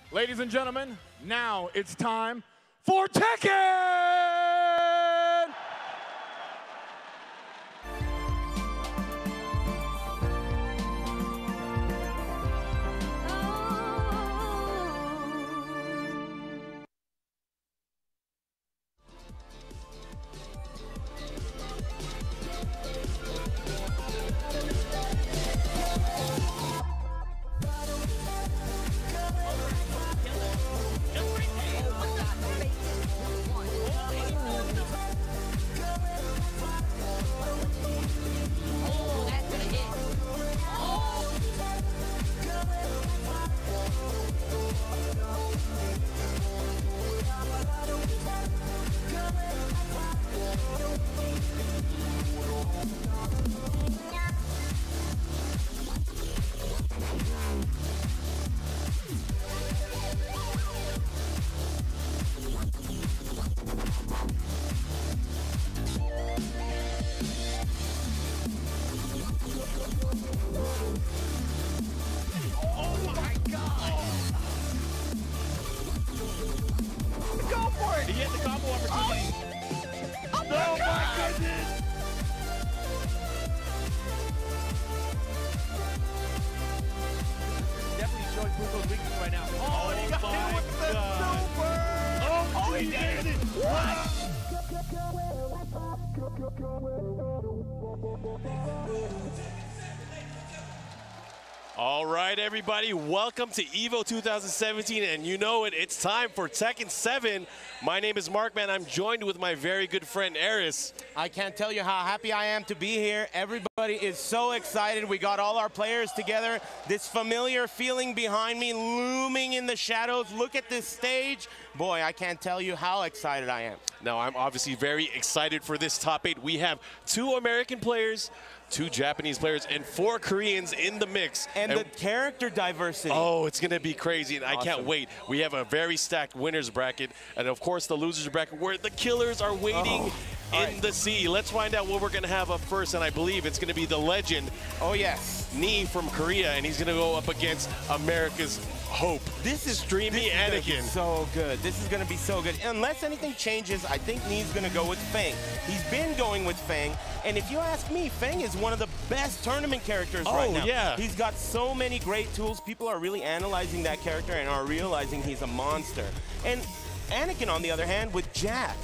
Ladies and gentlemen, now it's time for Tekken! He had the combo opportunity. Oh my goodness! Definitely showing Puko's weakness right now. Oh, and he got hit with the super! Oh, he did it! What? All right, everybody, welcome to EVO 2017, and you know it, it's time for Tekken 7. My name is Mark, man. I'm joined with my very good friend, Eris. I can't tell you how happy I am to be here. Everybody is so excited. We got all our players together. This familiar feeling behind me looming in the shadows. Look at this stage. Boy, I can't tell you how excited I am. Now, I'm obviously very excited for this top 8. We have 2 American players, 2 Japanese players, and 4 Koreans in the mix. And the character diversity. Oh, it's going to be crazy, and awesome. I can't wait. We have a very stacked winners bracket, and of course the losers bracket, where the killers are waiting in the sea. Let's find out what we're going to have up first, and I believe it's going to be the legend. Oh, yes. Nee from Korea, and he's going to go up against America's hope. This is Streamy Anakin. So good. This is going to be so good. Unless anything changes, I think Nee's going to go with Fang. He's been going with Fang, and if you ask me, Fang is one of the best tournament characters right now. Yeah. He's got so many great tools. People are really analyzing that character and are realizing he's a monster. And Anakin, on the other hand, with Jack.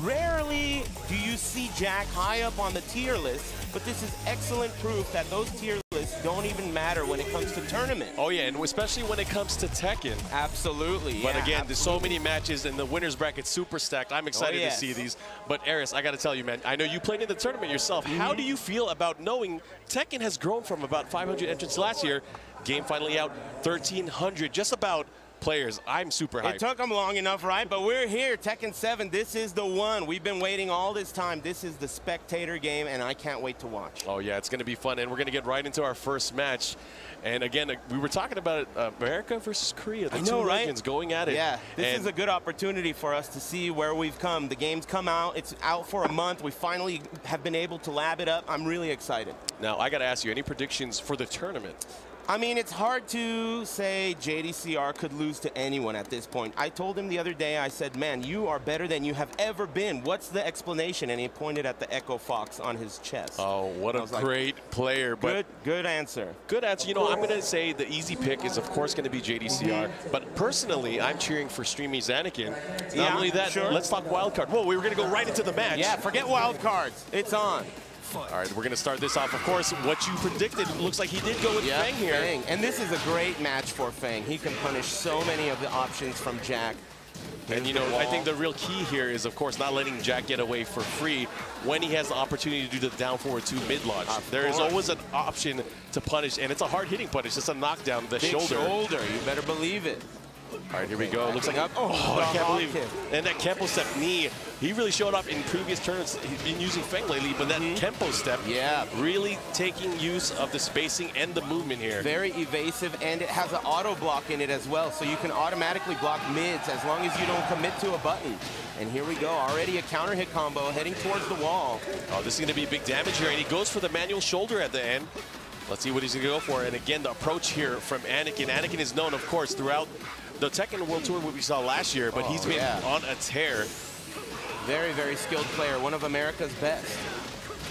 Rarely do you see Jack high up on the tier list, but this is excellent proof that those tier lists don't even matter when it comes to tournament. Oh yeah, and especially when it comes to Tekken. Absolutely. But again, there's so many matches, and the winners bracket super stacked. I'm excited to see these. But Eris, I got to tell you, man, I know you played in the tournament yourself. How do you feel about knowing Tekken has grown from about 500 entrants last year, game finally out 1,300, just about players? I'm super hyped. It took them long enough, right? But we're here, Tekken 7. This is the one. We've been waiting all this time. This is the spectator game, and I can't wait to watch. Oh, yeah, it's going to be fun, and we're going to get right into our first match. And again, we were talking about America versus Korea, the two legends going at it. Yeah, this is a good opportunity for us to see where we've come. The game's come out. It's out for a month. We finally have been able to lab it up. I'm really excited. Now, I got to ask you, any predictions for the tournament? I mean, it's hard to say JDCR could lose to anyone at this point. I told him the other day, I said, man, you are better than you have ever been. What's the explanation? And he pointed at the Echo Fox on his chest. Oh, what a great player. But good answer. Good answer. You know, I'm going to say the easy pick is, of course, going to be JDCR. But personally, I'm cheering for Streamy's Anakin. Not only that, let's talk wild card. Whoa, we were going to go right into the match. Yeah, forget wild cards. It's on. All right, we're going to start this off. Of course, what you predicted looks like he did go with Fang here. Fang. And this is a great match for Fang. He can punish so many of the options from Jack. And, you know, I think the real key here is, of course, not letting Jack get away for free when he has the opportunity to do the down forward 2 mid-launch. There is always an option to punish, and it's a hard-hitting punish. It's a knockdown, the shoulder. You better believe it. All right, here we go. Looks like I can't believe it. And that Kempo step knee, he really showed up in previous turns. He's been using Fang lately, but that Kempo step, really taking use of the spacing and the movement here. Very evasive, and it has an auto block in it as well, so you can automatically block mids as long as you don't commit to a button. And here we go, already a counter hit combo heading towards the wall. Oh, this is going to be big damage here, and he goes for the manual shoulder at the end. Let's see what he's going to go for. And again, the approach here from Anakin. Anakin is known, of course, throughout the Tekken World Tour, what we saw last year, but he's been on a tear. Very, very skilled player, one of America's best.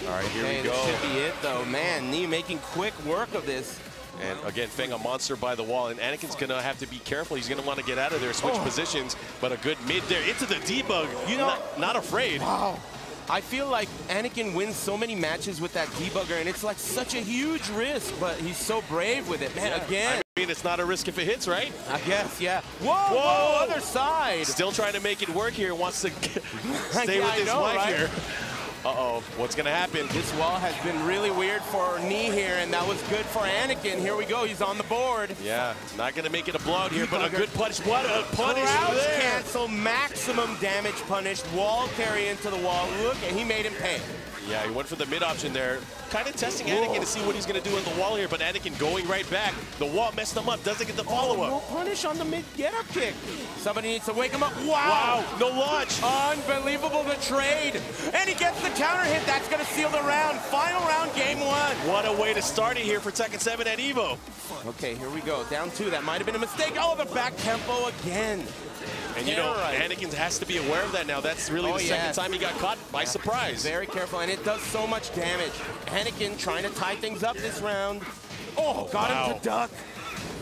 All right, here we go. This should be it, though. Man, Knee making quick work of this. And again, Feng a monster by the wall, and Anakin's going to have to be careful. He's going to want to get out of there, switch positions, but a good mid there into the debug. You know, not afraid. Wow. I feel like Anakin wins so many matches with that debugger, and it's like such a huge risk, but he's so brave with it. Man, again. I mean, it's not a risk if it hits, right? I guess, yeah. Whoa, other side. Still trying to make it work here. Wants to stay with his wife here. Uh-oh, what's going to happen? This wall has been really weird for Knee here, and that was good for Anakin. Here we go, he's on the board. Yeah, not going to make it a blowout here, but a good punish. What a punish there. Cancel, maximum damage punish, wall carry into the wall. Look, and he made him pay. Yeah, he went for the mid option there. Kind of testing Anakin to see what he's going to do on the wall here, but Anakin going right back. The wall messed him up, doesn't get the follow-up. No punish on the mid get-up kick. Somebody needs to wake him up. Wow, no launch. Unbelievable, the trade. And he gets the counter hit. That's going to seal the round. Final round, game one. What a way to start it here for Tekken 7 at EVO. Okay, here we go. Down two. That might have been a mistake. Oh, the back tempo again. And you know, Anakin has to be aware of that now. That's really the second time he got caught by surprise. Very careful, and it does so much damage. Anakin trying to tie things up this round. Oh, got him to duck.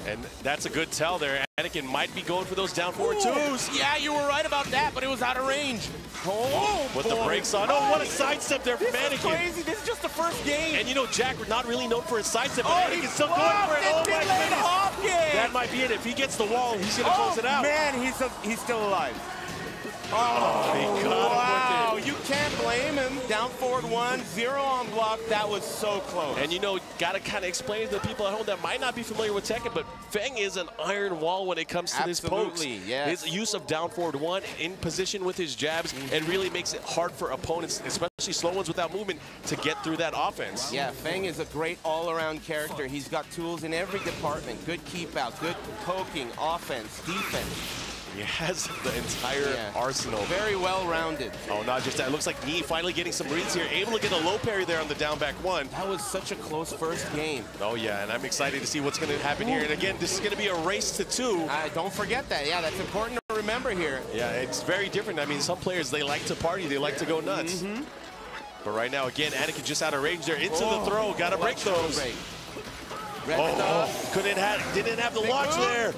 And that's a good tell there. Anakin might be going for those down forward twos. Yeah, you were right about that, but it was out of range. Oh, with the brakes on. Oh, what a sidestep there from Anakin. This is crazy. This is just the first game. And you know, Jack, not really known for his sidestep, but Anakin's still going for it. Oh, my goodness. That might be it. If he gets the wall, he's going to close it out. Man, he's still alive. Oh, he got him with it. You can't blame him. Down forward 1-0 on block. That was so close. And you know, got to kind of explain to the people at home that might not be familiar with Tekken, but Feng is an iron wall when it comes to his pokes. Yes. His use of down forward 1 in position with his jabs and really makes it hard for opponents, especially slow ones without movement, to get through that offense. Yeah, Feng is a great all-around character. He's got tools in every department. Good keep out, good poking, offense, defense. He has the entire arsenal. Very well-rounded. Oh, not just that. It looks like Knee finally getting some reads here. Able to get a low parry there on the down back one. That was such a close first game. Oh, yeah, and I'm excited to see what's going to happen here. And again, this is going to be a race to 2. Don't forget that. Yeah, that's important to remember here. Yeah, it's very different. I mean, some players, they like to party. They like to go nuts. But right now, again, Anakin just out of range there. Into the throw. Got to break those. Didn't have the launch there.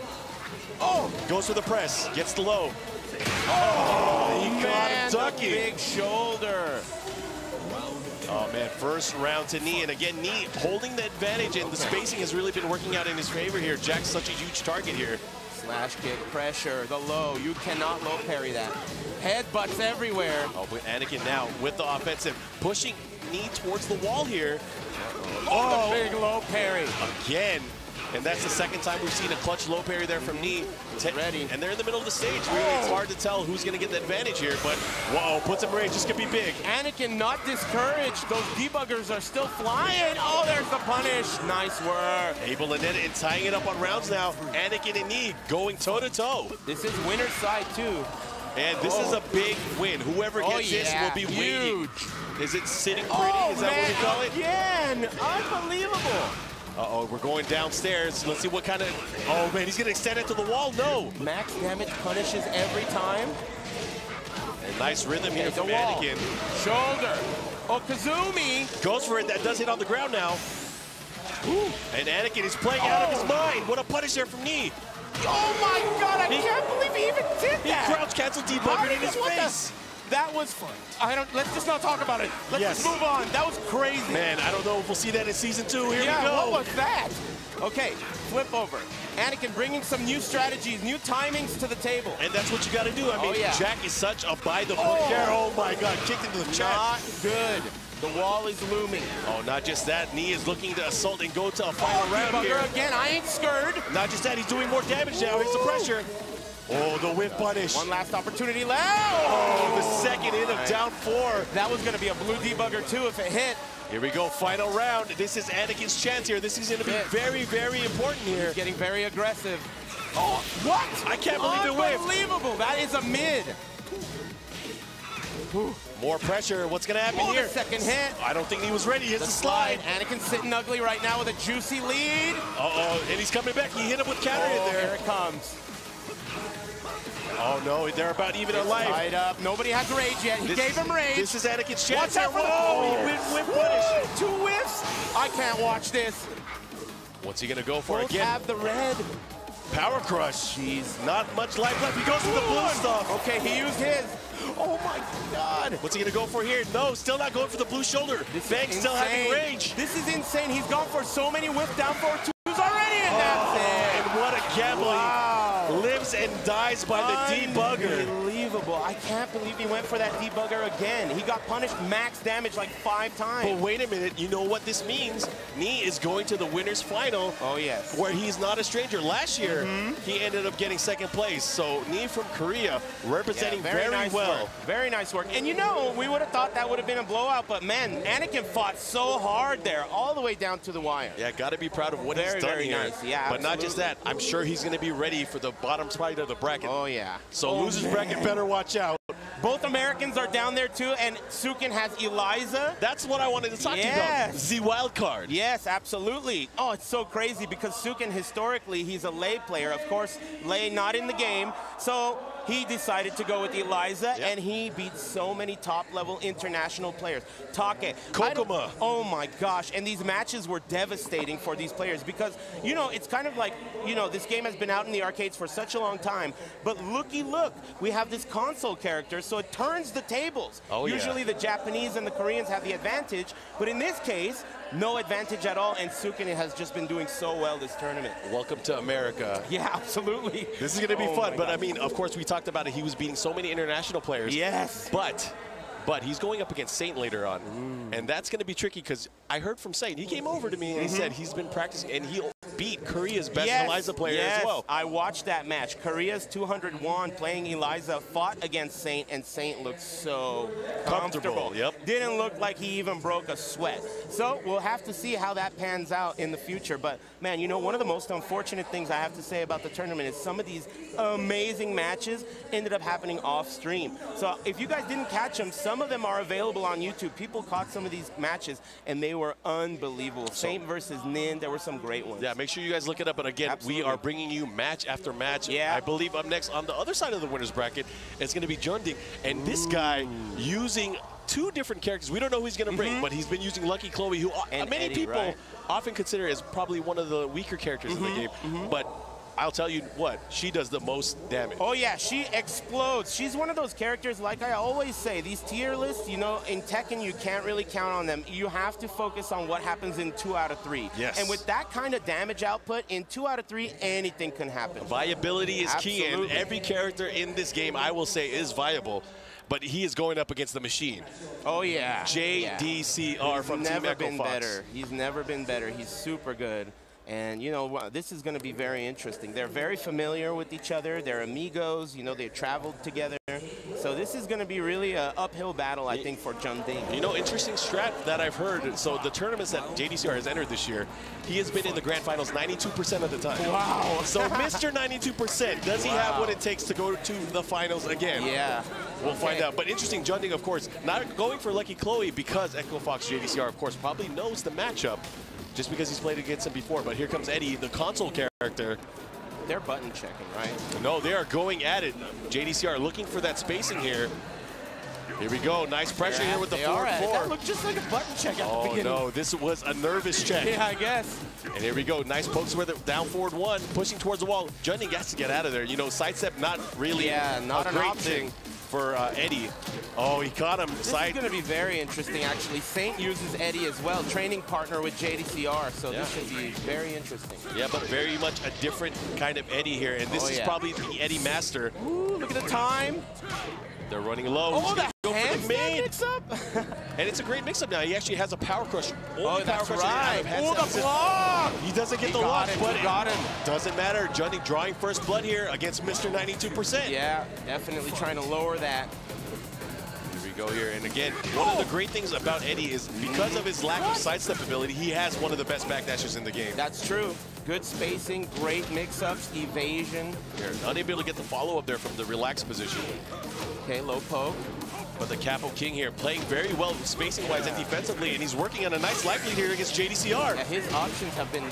Oh, goes for the press, gets the low. Oh, he got him ducking. Big shoulder. Oh man, first round to Knee, and again, Knee holding the advantage, and the spacing has really been working out in his favor here. Jack's such a huge target here. Slash kick, pressure, the low. You cannot low parry that. Headbutts everywhere. Oh, but Anakin now with the offensive, pushing Knee towards the wall here. Oh, the big low parry. Again. And that's the second time we've seen a clutch low parry there from Knee. Ready. And they're in the middle of the stage. Really, it's hard to tell who's going to get the advantage here. But, whoa, puts him range. This could be big. Anakin not discouraged. Those debuggers are still flying. Oh, there's the punish. Nice work. Able to net it and tying it up on rounds now. Anakin and Knee going toe-to-toe. This is winner's side, too. And this is a big win. Whoever gets this will be waiting. Is it sitting pretty? Is that what we call it? Again. Unbelievable. Uh-oh, we're going downstairs. Let's see what kind of... Oh, man, he's going to extend it to the wall. No. Max damage punishes every time. And nice rhythm here from Anakin. Shoulder. Oh, Kazumi. Goes for it. That does hit on the ground now. Ooh. And Anakin is playing out of his mind. What a punish there from Knee. Oh, my God. I can't believe he even did that. He crouch canceled debuggered in his face. That was fun. Let's just not talk about it. Let's just move on. That was crazy. Man, I don't know if we'll see that in season 2. Here we go. What was that? Okay, flip over. Anakin bringing some new strategies, new timings to the table. And that's what you got to do. I mean, Jack is such a by-the-book there. Oh, my God. Kicked into the chest. Not good. The wall is looming. Oh, not just that. Knee is looking to assault and go to a final round here. Again, I ain't scared. Not just that. He's doing more damage now. Here's the pressure. Oh, the whip punish. One last opportunity left. Oh, the second hit of down 4. That was going to be a blue debugger, too, if it hit. Here we go, final round. This is Anakin's chance here. This is going to be very, very important here. He's getting very aggressive. Oh, what? I can't believe it whipped. Unbelievable. That is a mid. More pressure. What's going to happen here? The second hit. I don't think he was ready. Here's the slide. Anakin sitting ugly right now with a juicy lead. Uh-oh, and he's coming back. He hit him with counter hit there. Here it comes. Oh, no, they're about even in life. Tied up. Nobody has rage yet. He gave him rage. This is Anakin's chance. Watch out for Whoa, whip punish. 2 whiffs. I can't watch this. What's he going to go for Both again? have the red. Power crush. Jeez. Not much life left. He goes for the blue stuff. Okay, he used his. Oh my God. What's he going to go for here? No, still not going for the blue shoulder. Bang still having rage. This is insane. He's gone for so many whip down forward twos already, and that's it. And what a gamble. Wow. Lives and dies by the debugger. Unbelievable. I can't believe he went for that debugger again. He got punished max damage like 5 times. But wait a minute. You know what this means? Knee is going to the winner's final. Oh, yes. Where he's not a stranger. Last year, he ended up getting 2nd place. So Knee from Korea representing very nice well. Work. Very nice work. And you know, we would have thought that would have been a blowout, but man, Anakin fought so hard there, all the way down to the wire. Yeah, got to be proud of what he's done very here. Nice. Yeah, but not just that. I'm sure he's going to be ready for the bottom side of the bracket. Oh, yeah. So losers bracket better watch out. Both Americans are down there, too, and Sukin has Eliza. That's what I wanted to talk to you about. The wild card. Yes, absolutely. Oh, it's so crazy because Sukin, historically, he's a Lei player. Of course, Lei not in the game. So he decided to go with Eliza, and he beat so many top-level international players. Take, Kokuma. Oh, my gosh. And these matches were devastating for these players because, you know, it's kind of like, you know, this game has been out in the arcades for such a long time. But looky look, we have this console character, so it turns the tables. Oh, Usually the Japanese and the Koreans have the advantage, but in this case, no advantage at all, and Sukin has just been doing so well this tournament. Welcome to America. Yeah, absolutely. This is going to be fun, but I mean, of course, we talked about it. He was beating so many international players. Yes. But he's going up against Saint later on, and that's going to be tricky because I heard from Saint. He came over to me and he said he's been practicing, and he'll beat Korea's best Eliza player as well. I watched that match. Korea's 200 won playing Eliza fought against Saint, and Saint looked so comfortable. Yep. Didn't look like he even broke a sweat. So we'll have to see how that pans out in the future. But, man, you know, one of the most unfortunate things I have to say about the tournament is some of these amazing matches ended up happening off stream. So if you guys didn't catch them, some of them are available on YouTube. People caught some of these matches, and they were unbelievable. Saint versus Nin, there were some great ones. Yeah, make sure you guys look it up. But again, we are bringing you match after match. Yeah. I believe up next on the other side of the winner's bracket, it's going to be Jeondding. And this guy using 2 different characters. We don't know who he's going to bring, but he's been using Lucky Chloe, who many Eddie, people often consider as probably one of the weaker characters in the game. But I'll tell you what, she does the most damage. Oh, yeah, she explodes. She's one of those characters, like I always say, these tier lists, you know, in Tekken, you can't really count on them. You have to focus on what happens in 2 out of 3. Yes. And with that kind of damage output, in 2 out of 3, anything can happen. Viability is key, and every character in this game, I will say, is viable. But he is going up against the machine. Oh, yeah. JDCR from Team Echo Fox. Better. He's never been better. He's super good. And, you know, this is going to be very interesting. They're very familiar with each other. They're amigos. You know, they've traveled together. So this is going to be really an uphill battle, I think, for Jeondding. You know, interesting strat that I've heard. So the tournaments that JDCR has entered this year, he has been in the grand finals 92% of the time. Wow. So Mr. 92%, does he have what it takes to go to the finals again? Yeah. We'll find out. But interesting, Jeondding, of course, not going for Lucky Chloe because Echo Fox JDCR, of course, probably knows the matchup just because he's played against him before. But here comes Eddie, the console character. They're button checking, right? No, they are going at it. JDCR looking for that spacing here. Here we go. Nice pressure here with the forward 4. That looked just like a button check at the beginning. Oh, no. This was a nervous check. Yeah, I guess. And here we go. Nice pokes with it. Down forward 1. Pushing towards the wall. Jeondding has to get out of there. You know, sidestep not really not a great thing for Eddie. Oh, he caught him. This is going to be very interesting, actually. Saint uses Eddie as well, training partner with JDCR, so this should be very interesting. Yeah, but very much a different kind of Eddie here, and this is probably the Eddie master. Ooh, look at the time. They're running low. Oh, the main mix-up. And it's a great mix-up now. He actually has a power crush. Oh, that's right. Oh, the block. He doesn't get the lock, but he got him. Doesn't matter. Jeondding drawing first blood here against Mr. 92%. Yeah, definitely trying to lower that. Here we go here. And again, one of the great things about Eddie is because of his lack of sidestep ability, he has one of the best backdashes in the game. That's true. Good spacing, great mix-ups, evasion. Here, unable to get the follow-up there from the relaxed position. Okay, low poke. But the Capo King here playing very well spacing-wise and defensively, and he's working on a nice life lead here against JDCR. Yeah, his options have been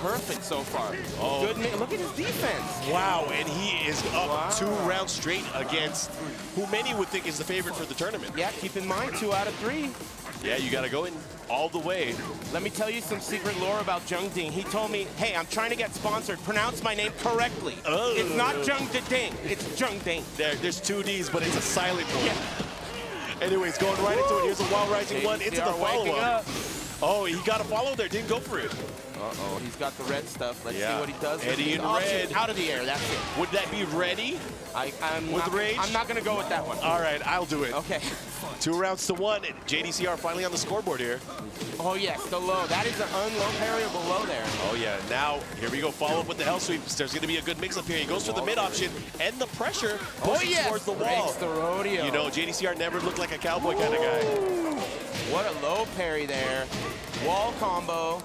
perfect so far. Oh. Good, look at his defense. Wow, and he is up 2 rounds straight against who many would think is the favorite for the tournament. Yeah, keep in mind, 2 out of 3. Yeah, you got to go in all the way. Let me tell you some secret lore about Jeondding. He told me, hey, I'm trying to get sponsored. Pronounce my name correctly. It's not Jeondding, it's Jeondding. There's 2 Ds, but it's a silent one. Yeah. Anyways, going right into it. Here's a Wild Rising one into the waking follow-up. up. Oh, he got a follow there. Didn't go for it. Uh-oh, he's got the red stuff. Let's see what he does. Eddie in red. Out of the air, that's it. Would that be ready? I'm with rage? I'm not going to go with that one. All right, I'll do it. Okay. 2 rounds to 1. JDCR finally on the scoreboard here. Oh, yes, the low. That is an unlow parryable low there. Oh, yeah. Now, here we go. Follow up with the hell sweeps. There's going to be a good mix-up here. He goes for the mid option and the pressure pushing towards the wall. Breaks the rodeo. You know, JDCR never looked like a cowboy kind of guy. What a low parry there. Wall combo.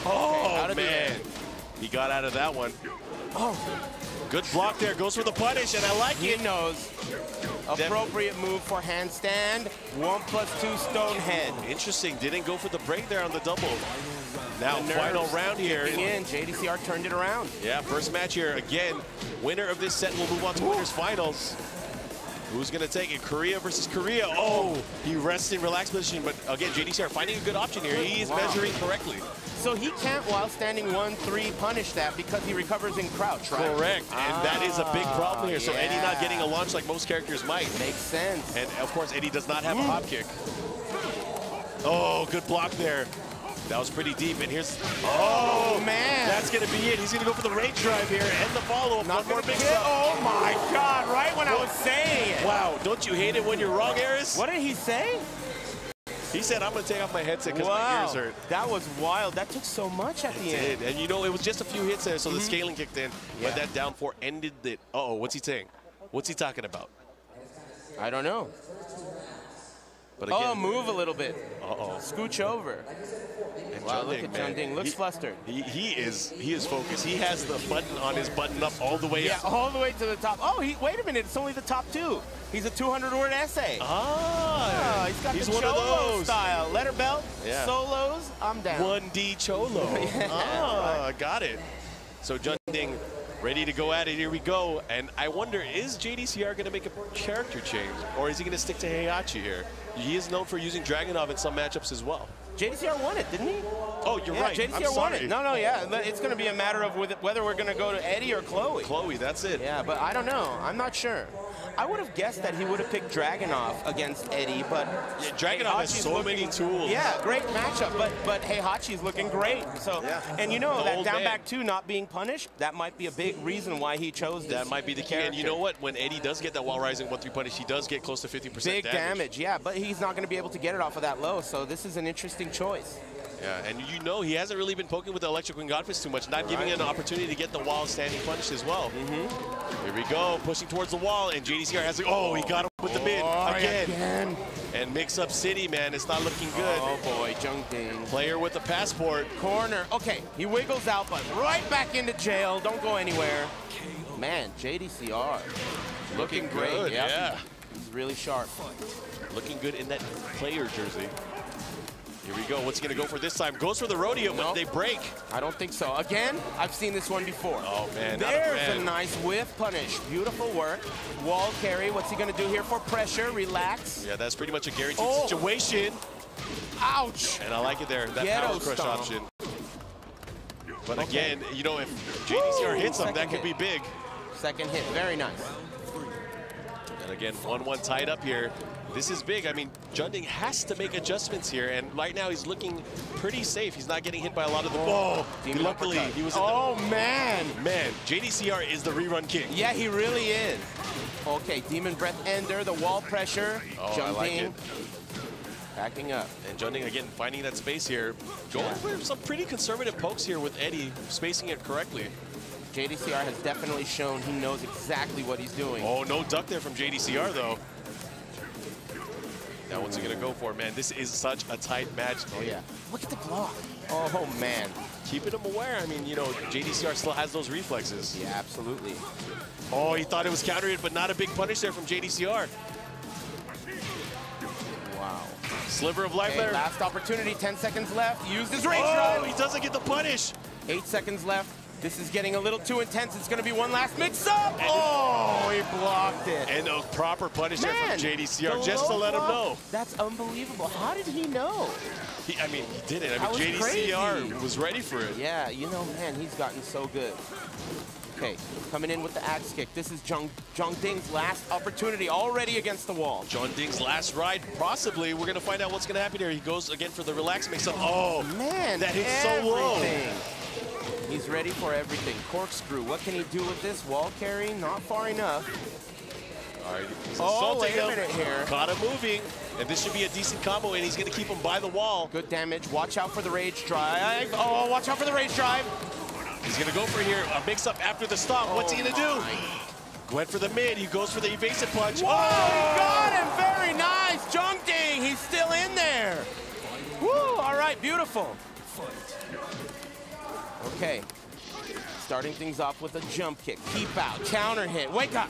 Oh, okay, man. He got out of that one. Oh. Good block there. Goes for the punish, and I like it. He knows. Appropriate move for handstand. 1+2 stone head. Interesting. Didn't go for the break there on the double. Now, final round here. In. JDCR turned it around. Yeah, first match here. Again, winner of this set will move on to winners finals. Who's going to take it? Korea versus Korea. Oh, he rests in relaxed position, but again, JDCR finding a good option here. He is measuring correctly. So he can't, while standing 1-3, punish that because he recovers in crouch, right? Correct, and that is a big problem here. So yeah. Eddie not getting a launch like most characters might. Makes sense. And of course, Eddie does not have a hop kick. Oh, good block there. That was pretty deep, and here's... Oh, man. That's going to be it. He's going to go for the rage drive here and the follow-up. Not more big hit. Oh, my God, right when I was saying it. Wow, don't you hate it when you're wrong, Aris? What did he say? He said, I'm going to take off my headset because my ears hurt. That was wild. That took so much at the end. And you know, it was just a few hits there, so the scaling kicked in. But that down 4 ended it. Uh-oh, what's he saying? What's he talking about? I don't know. But again, move a little bit. Uh-oh. Scooch over. And Wow, look at Jeondding. Looks flustered. He is focused. He has the button on his button up all the way up. Yeah, all the way to the top. Oh, wait a minute. It's only the top 2. He's a 200-word essay. Ah, he's got the one of Cholo those style. Letter belt, Yeah. solos, I'm down. 1D Cholo. Got it. So Jeondding ready to go at it. Here we go. And I wonder, is JDCR going to make a character change? Or is he going to stick to Heihachi here? He is known for using Dragunov in some matchups as well. JDCR won it, didn't he? Oh, you're right. JDCR won it. No, yeah. It's going to be a matter of whether we're going to go to Eddie or Chloe. Chloe, that's it. Yeah, but I don't know. I'm not sure. I would have guessed that he would have picked Dragunov against Eddie, but yeah, Dragunov has so many tools. Yeah, great matchup, but Heihachi's looking great. So, and you know that down back 2 not being punished, that might be a big reason why he chose this. That might be the key. And you know what? When Eddie does get that while rising 1-3 punish, he does get close to 50% big damage. Yeah, but he's not going to be able to get it off of that low. So this is an interesting choice. Yeah, and you know he hasn't really been poking with the electric wing godfist too much, not giving him an opportunity to get the wall standing punished as well. Here we go, pushing towards the wall, and JDCR has to, he got him with the mid again. And mix-up city, man, it's not looking good. Oh boy, Jeondding. Player with the passport. Corner, okay, he wiggles out, but right back into jail, don't go anywhere. Man, JDCR. Looking great, good, yeah. He's really sharp. Looking good in that player jersey. Here we go. What's he going to go for this time? Goes for the rodeo, but they break. I don't think so. Again, I've seen this one before. Oh, man. There's a nice whiff punish. Beautiful work. Wall carry. What's he going to do here for pressure? Relax. Yeah, that's pretty much a guaranteed situation. Ouch. And I like it there. That power crush option. But again, you know, if JDCR hits him, that could be big. Second hit. Very nice. And again, 1-1 tied up here. This is big. I mean, Jeondding has to make adjustments here, and right now he's looking pretty safe. He's not getting hit by a lot of the ball. Luckily, he was in man. Man, JDCR is the rerun king. Yeah, he really is. Okay, Demon Breath Ender, the wall pressure. Oh, I like it. Backing up. And Jeondding, again, finding that space here. Going for some pretty conservative pokes here with Eddie, spacing it correctly. JDCR has definitely shown he knows exactly what he's doing. Oh, no duck there from JDCR, though. Now, what's he going to go for, man? This is such a tight match. Oh, yeah. Look at the block. Oh, man. Keeping him aware. I mean, you know, JDCR still has those reflexes. Yeah, absolutely. Oh, he thought it was countered, but not a big punish there from JDCR. Sliver of life there. Last opportunity, 10 seconds left. Used his rage Oh, drive. he doesn't get the punish. 8 seconds left. This is getting a little too intense. It's going to be one last mix-up. Oh, he blocked it. And a proper punish there from JDCR just to let him know. That's unbelievable. How did he know? I mean, he did it. I That mean, was JDCR crazy. was ready for it. Yeah, you know, man, he's gotten so good. Okay, coming in with the axe kick. This is Jeondding's last opportunity, already against the wall. Jeondding's last ride, possibly. We're going to find out what's going to happen here. He goes again for the relax mix-up. Oh, man, that hits so low. He's ready for everything. Corkscrew, what can he do with this? Wall carry, not far enough. All right, he's Oh, assaulting wait a him. minute here. Caught him moving, and this should be a decent combo, and he's going to keep him by the wall. Good damage. Watch out for the rage drive. Oh, watch out for the rage drive. He's going to go for here a mix-up after the stop. What's he going to do? Went for the mid. He goes for the evasive punch. Whoa, he got him. Very nice. Jeondding, he's still in there. Woo, all right, beautiful. Okay. Starting things off with a jump kick. Keep out. Counter hit. Wake up.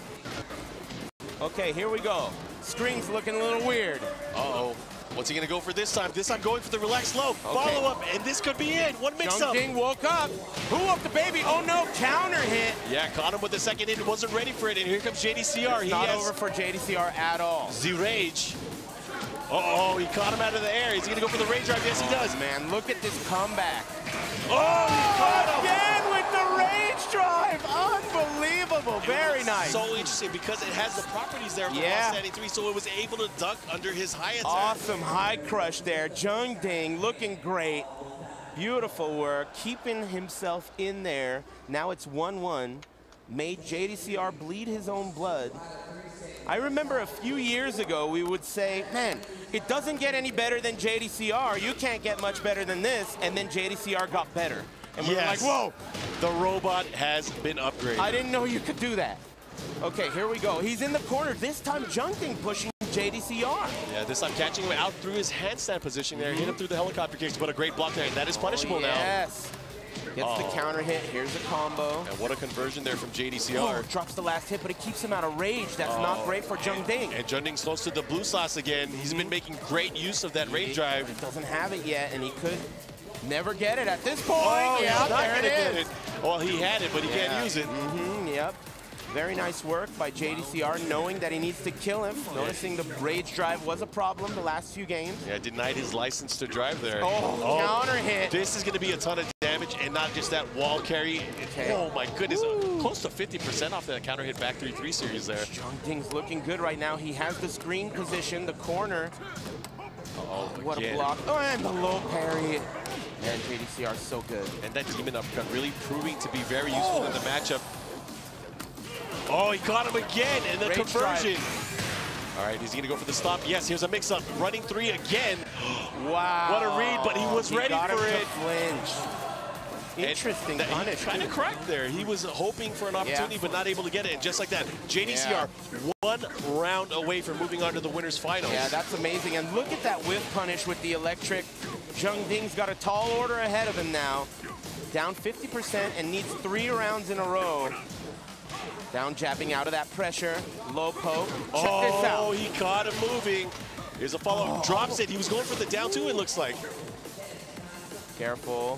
Okay, here we go. String's looking a little weird. Uh-oh. What's he going to go for this time? This time going for the relaxed low. Follow-up, and this could be it. One mix-up. Jeondding woke up. Who up the baby? Oh, no. Counter hit. Yeah, caught him with the second hit. Wasn't ready for it, and here comes JDCR. It's not over for JDCR at all. Z-Rage. Uh-oh, he caught him out of the air. Is he going to go for the rage drive? Yes, he does. Man, look at this comeback. Oh, he caught him. Again with the rage drive. Unbelievable. Very nice. So interesting because it has the properties there for standing 3, so it was able to duck under his high attack. Awesome high crush there. Jeondding looking great. Beautiful work. Keeping himself in there. Now it's 1-1. Made JDCR bleed his own blood. I remember a few years ago we would say, man, it doesn't get any better than JDCR. You can't get much better than this. And then JDCR got better. And we were like, whoa. The robot has been upgraded. I didn't know you could do that. Okay, here we go. He's in the corner. This time Jeondding pushing JDCR. Yeah, this time catching him out through his handstand position there. Hit him through the helicopter kicks, but a great block there. And that is punishable now. Yes. Gets the counter hit. Here's a combo. And what a conversion there from JDCR. Oh, drops the last hit, but it keeps him out of rage. That's not great for Jeondding. And Jeondding's close to the blue sauce again. He's been making great use of that rage drive. He doesn't have it yet, and he could never get it at this point. Oh, yeah, he's not there gonna it get is. it. Well, he had it, but he can't use it. Yep. Very nice work by JDCR, knowing that he needs to kill him. Noticing the rage drive was a problem the last few games. Yeah, denied his license to drive there. Counter hit. This is going to be a ton of damage, and not just that wall carry. Okay. Oh, my goodness. Close to 50% off that counter hit back 3-3 series there. Jeondding's looking good right now. He has the screen position, the corner. Oh, What a block. Oh, and the low parry. Man, JDCR is so good. And that demon uppercut really proving to be very useful in the matchup. Oh, he caught him again, and the Rage conversion. drive. All right, is he going to go for the stop? Yes, here's a mix-up. Running 3 again. Wow. What a read, but he was ready got for him it. to flinch. Interesting punish. Kind of correct there. He was hoping for an opportunity, but not able to get it. And just like that, JDCR 1 round away from moving on to the winners finals. Yeah, that's amazing. And look at that whiff punish with the electric. Jeondding's got a tall order ahead of him now. Down 50% and needs 3 rounds in a row. Down jabbing out of that pressure. Low poke. Check this out. Oh, he caught him moving. Here's a follow-up. Drops it. He was going for the down 2, it looks like. Careful.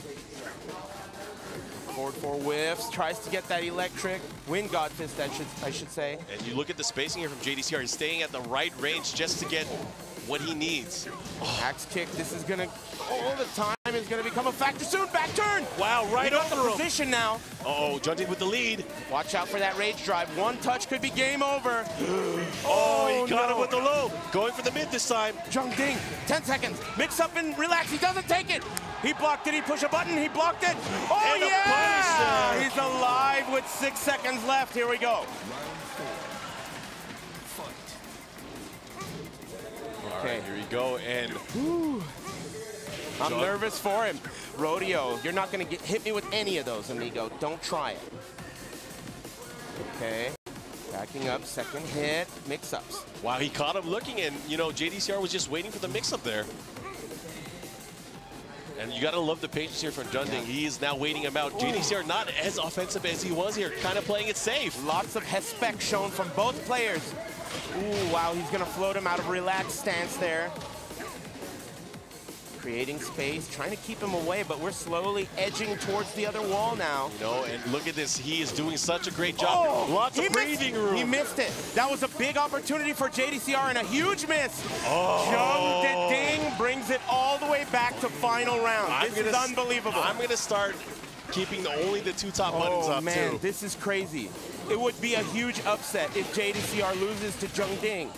Forward 4 whiffs. Tries to get that electric. Wind God Fist, I should say. And you look at the spacing here from JDCR. He's staying at the right range just to get what he needs. Axe kick. This is going to... all the time is going to become a factor soon. Back turn. Wow, right over the him. position now. Uh-oh, Jeondding with the lead. Watch out for that rage drive. One touch could be game over. Oh, he caught him with the low. Going for the mid this time. Jeondding, 10 seconds. Mix up and relax. He doesn't take it. He blocked it. He pushed a button. He blocked it. Oh, And a yeah! punish He's alive with 6 seconds left. Here we go. All right, here we go. And I'm nervous for him. Rodeo, you're not going to hit me with any of those, amigo. Don't try it. Okay. Backing up, second hit, mix-ups. wow, he caught him looking, and, you know, JDCR was just waiting for the mix-up there. And you got to love the patience here from Jeondding. He is now waiting him out. JDCR not as offensive as he was here, kind of playing it safe. Lots of respect shown from both players. Ooh, wow, he's going to float him out of relaxed stance there. creating space, trying to keep him away, but we're slowly edging towards the other wall now. You know, and look at this. He is doing such a great job. Lots of breathing room. He missed it. That was a big opportunity for JDCR and a huge miss. Jeondding brings it all the way back to final round. This is unbelievable. I'm going to start keeping only the 2 top buttons up, man, too. This is crazy. It would be a huge upset if JDCR loses to Jeondding.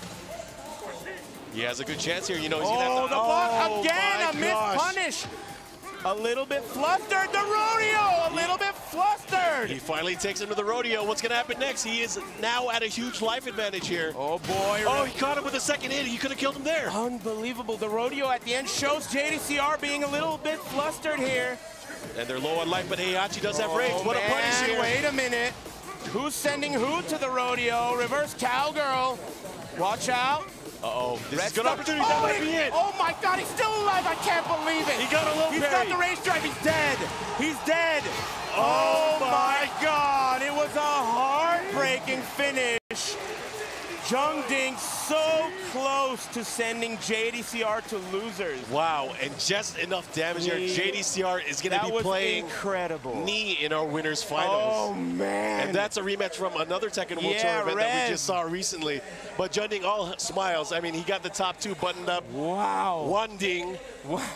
He has a good chance here. You know, he's the block again, a missed gosh. punish. A little bit flustered, the rodeo, a little bit flustered. He finally takes him to the rodeo. What's going to happen next? He is now at a huge life advantage here. Oh, boy. Oh, he caught him with a second hit. He could have killed him there. Unbelievable. The rodeo at the end shows JDCR being a little bit flustered here. And they're low on life, but Heihachi does have rage. What a punish here. Wait a minute. Who's sending who to the rodeo? Reverse cowgirl. Watch out. Uh-oh. This is a good opportunity. That might be it. Oh, my God. He's still alive. I can't believe it. He got a low He's parry. got the rage drive. He's dead. He's dead. Oh, my God. It was a heartbreaking finish. Jeondding so close to sending JDCR to losers. Wow, and just enough damage here. JDCR is going to be playing knee in our winners finals. Oh, man. And that's a rematch from another Tekken World Tour event that we just saw recently. But Jeondding all smiles. I mean, he got the top 2 buttoned up. Wow. Jeondding. Wow.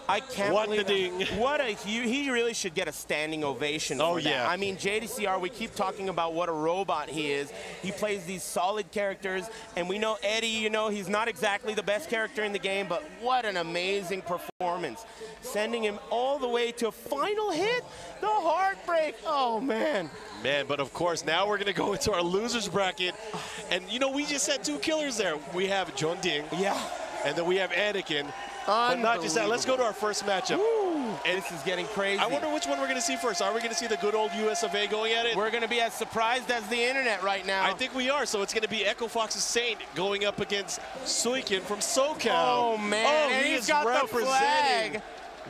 I can't believe that. What a huge, he really should get a standing ovation for that. I mean, JDCR, we keep talking about what a robot he is. He plays these solid characters, and we know Eddie, you know, he's not exactly the best character in the game, but what an amazing performance. Sending him all the way to a final hit, the heartbreak, oh man. Man, but of course, now we're gonna go into our losers bracket. And you know, we just had 2 killers there. We have Jeondding. Yeah. And then we have Anakin. But not just that. Let's go to our first matchup. And this is getting crazy. I wonder which one we're going to see first. Are we going to see the good old US of A going at it? We're going to be as surprised as the internet right now. I think we are. So it's going to be Echo Fox's Saint going up against Suikin from SoCal. Oh, man. Oh, and he he's is got representing. the flag.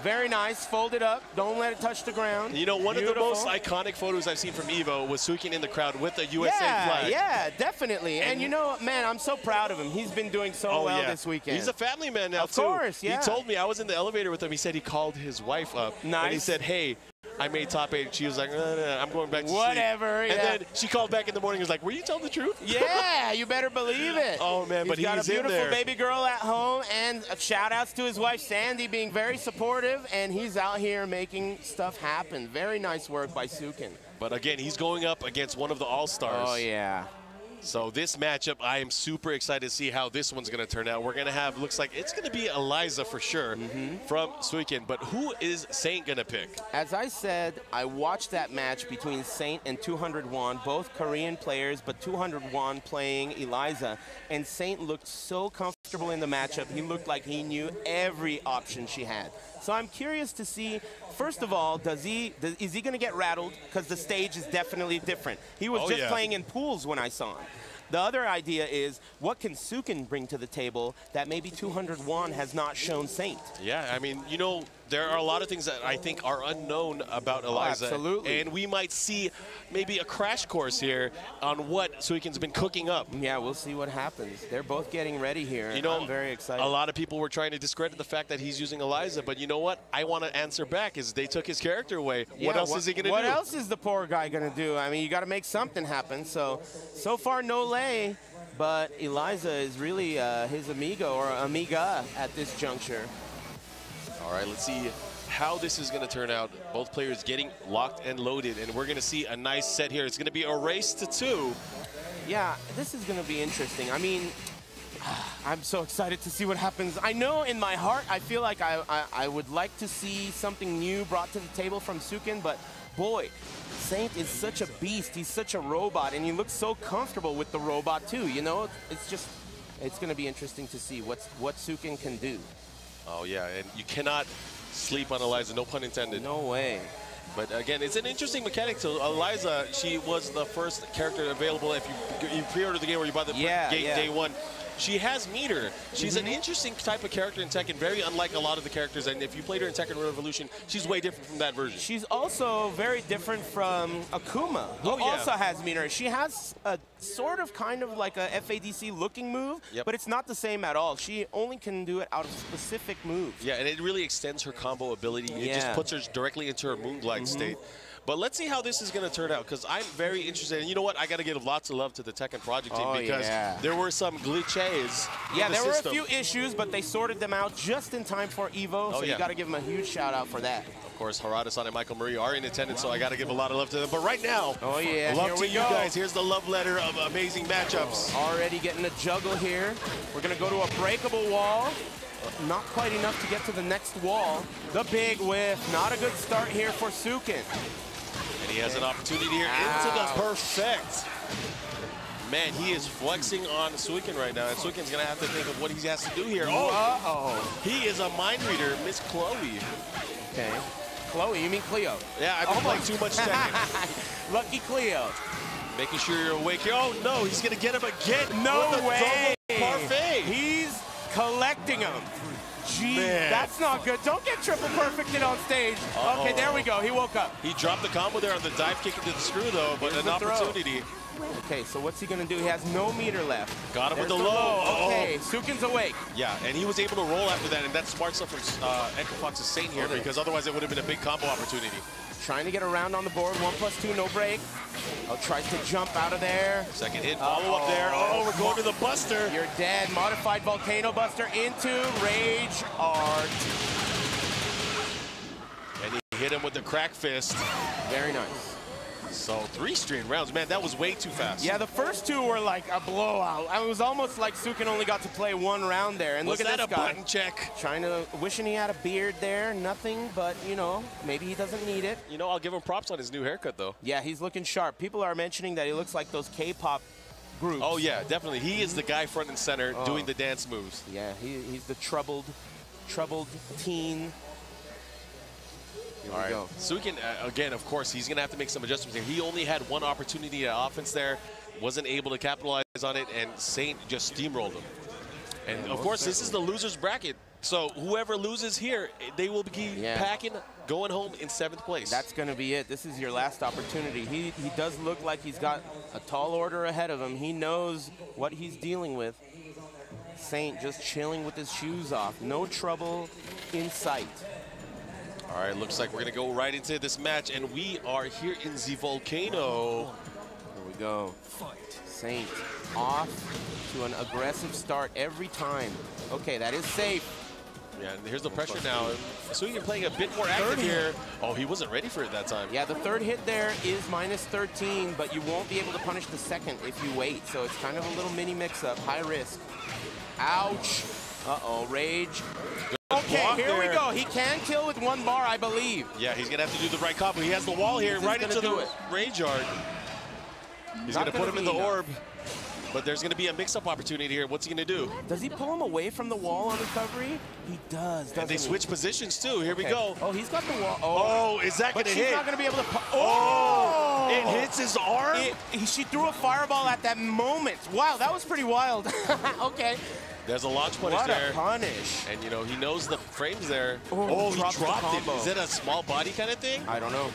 Very nice. Fold it up. Don't let it touch the ground. You know, one of the most iconic photos I've seen from EVO was Suikin in the crowd with the USA flag. Yeah, definitely. And you know, man, I'm so proud of him. He's been doing so well this weekend. He's a family man now, too. Of course, yeah. He told me, I was in the elevator with him, he said he called his wife up. Nice. And he said, hey, I made top 8. She was like, I'm going back to sleep. Whatever, And then she called back in the morning and was like, were you telling the truth? Yeah, you better believe it. Oh, man, but he's got a beautiful in there. baby girl at home, and shout-outs to his wife, Sandy, being very supportive, and he's out here making stuff happen. Very nice work by Suikin. But again, he's going up against one of the All-Stars. Oh, yeah. So this matchup, I am super excited to see how this one's going to turn out. We're going to have, looks like it's going to be Eliza for sure from Suikin. But who is Saint going to pick? As I said, I watched that match between Saint and 200 Won, both Korean players, but 200 Won playing Eliza. And Saint looked so comfortable in the matchup. He looked like he knew every option she had. So I'm curious to see, first of all, is he going to get rattled? Because the stage is definitely different. He was just playing in pools when I saw him. The other idea is, what can Suikin bring to the table that maybe 200 Won has not shown Saint? Yeah, I mean, you know, there are a lot of things that I think are unknown about Eliza. Absolutely. And we might see maybe a crash course here on what Suikin's been cooking up. Yeah, we'll see what happens. They're both getting ready here. You know, I'm very excited. A lot of people were trying to discredit the fact that he's using Eliza, but you know what? I want to answer back is they took his character away. Yeah, what else is he going to do? What else is the poor guy going to do? I mean, you got to make something happen. So far, no lay, but Eliza is really his amigo or amiga at this juncture. All right, let's see how this is going to turn out. Both players getting locked and loaded, and we're going to see a nice set here. It's going to be a race to 2. Yeah, this is going to be interesting. I mean, I'm so excited to see what happens. I know in my heart, I feel like I would like to see something new brought to the table from Suikin, but boy, Saint is such a beast. He's such a robot, and he looks so comfortable with the robot too. You know, it's going to be interesting to see what Suikin can do. Oh yeah, and you cannot sleep on Eliza, no pun intended. No way. But again, it's an interesting mechanic. So Eliza, she was the first character available if you pre-order the game or you buy the game day 1. she has meter. She's an interesting type of character in Tekken, very unlike a lot of the characters. And if you played her in Tekken Revolution, she's way different from that version. She's also very different from Akuma, who also has meter. She has a sort of kind of like a FADC looking move, but it's not the same at all. She only can do it out of specific moves. Yeah, and it really extends her combo ability. It just puts her directly into her Moonglide state. But let's see how this is going to turn out, because I'm very interested. And you know what? I got to give lots of love to the Tekken Project team, because there were some glitches. Yeah, there were a few issues, but they sorted them out just in time for EVO, so you got to give them a huge shout out for that. Of course, Harada-san and Michael Murray are in attendance, so I got to give a lot of love to them. But right now, love to you guys. Here's the love letter of amazing matchups. Already getting a juggle here. We're going to go to a breakable wall. Not quite enough to get to the next wall. The big whiff. Not a good start here for Sukin. And he has an opportunity here into the perfect. Man, he is flexing on Suiken right now, and Suiken's going to have to think of what he has to do here. He is a mind reader, Miss Chloe. Okay. Chloe, you mean Cleo? Yeah, I've been playing too much Tekken. Lucky Cleo. Making sure you're awake here. Oh, no, he's going to get him again. No way. Parfait. He's collecting them. Gee, that's not good. Don't get triple perfected on stage. Okay, there we go. He woke up. He dropped the combo there on the dive kick into the screw, though, but an opportunity. Okay, so what's he going to do? He has no meter left. Got him with the low. Okay, Sukin's awake. Yeah, and he was able to roll after that, and that's smart stuff from Echo Fox's Saint here, because otherwise it would have been a big combo opportunity. Trying to get around on the board. 1+2, no break. Tries to jump out of there. Second hit, follow up there. We're going to the Buster. You're dead. Modified Volcano Buster into Rage Art. And he hit him with the crack fist. Very nice. So 3 straight rounds. Man, that was way too fast. Yeah, the first 2 were like a blowout. It was almost like Sukin only got to play 1 round there. And look at this guy. Was that a button check? Wishing he had a beard there. Nothing, but, you know, maybe he doesn't need it. You know, I'll give him props on his new haircut, though. Yeah, he's looking sharp. People are mentioning that he looks like those K-pop groups. Oh, yeah, definitely. He is the guy front and center doing the dance moves. Yeah, he's the troubled teen. All right, Suiken, again, of course, he's going to have to make some adjustments here. He only had 1 opportunity at offense there, wasn't able to capitalize on it, and Saint just steamrolled him. And, of course, this is the loser's bracket. So whoever loses here, they will be packing, going home in 7th place. That's going to be it. This is your last opportunity. He does look like he's got a tall order ahead of him. He knows what he's dealing with. Saint just chilling with his shoes off. No trouble in sight. All right, looks like we're going to go right into this match, and we are here in the Volcano. Here we go. Saint off to an aggressive start every time. Okay, that is safe. Yeah, and here's the pressure now. Suiken playing a bit more active here. Oh, he wasn't ready for it that time. Yeah, the 3rd hit there is -13, but you won't be able to punish the 2nd if you wait. So it's kind of a little mini mix-up, high risk. Ouch. Uh-oh, Rage. Okay, here we go. He can kill with 1 bar, I believe. Yeah, he's going to have to do the right combo. He has the wall here right into the Rage Yard. He's going to put him in the orb. But there's going to be a mix-up opportunity here. What's he going to do? Does he pull him away from the wall on recovery? He does, and they switch positions, too. Here we go. Oh, he's got the wall. Oh, is that going to hit? She's not going to be able to... It hits his arm? She threw a fireball at that moment. Wow, that was pretty wild. Okay. There's a launch punish there. What a punish. And, you know, he knows the frames there. Oh, he dropped it. Is it a small body kind of thing? I don't know.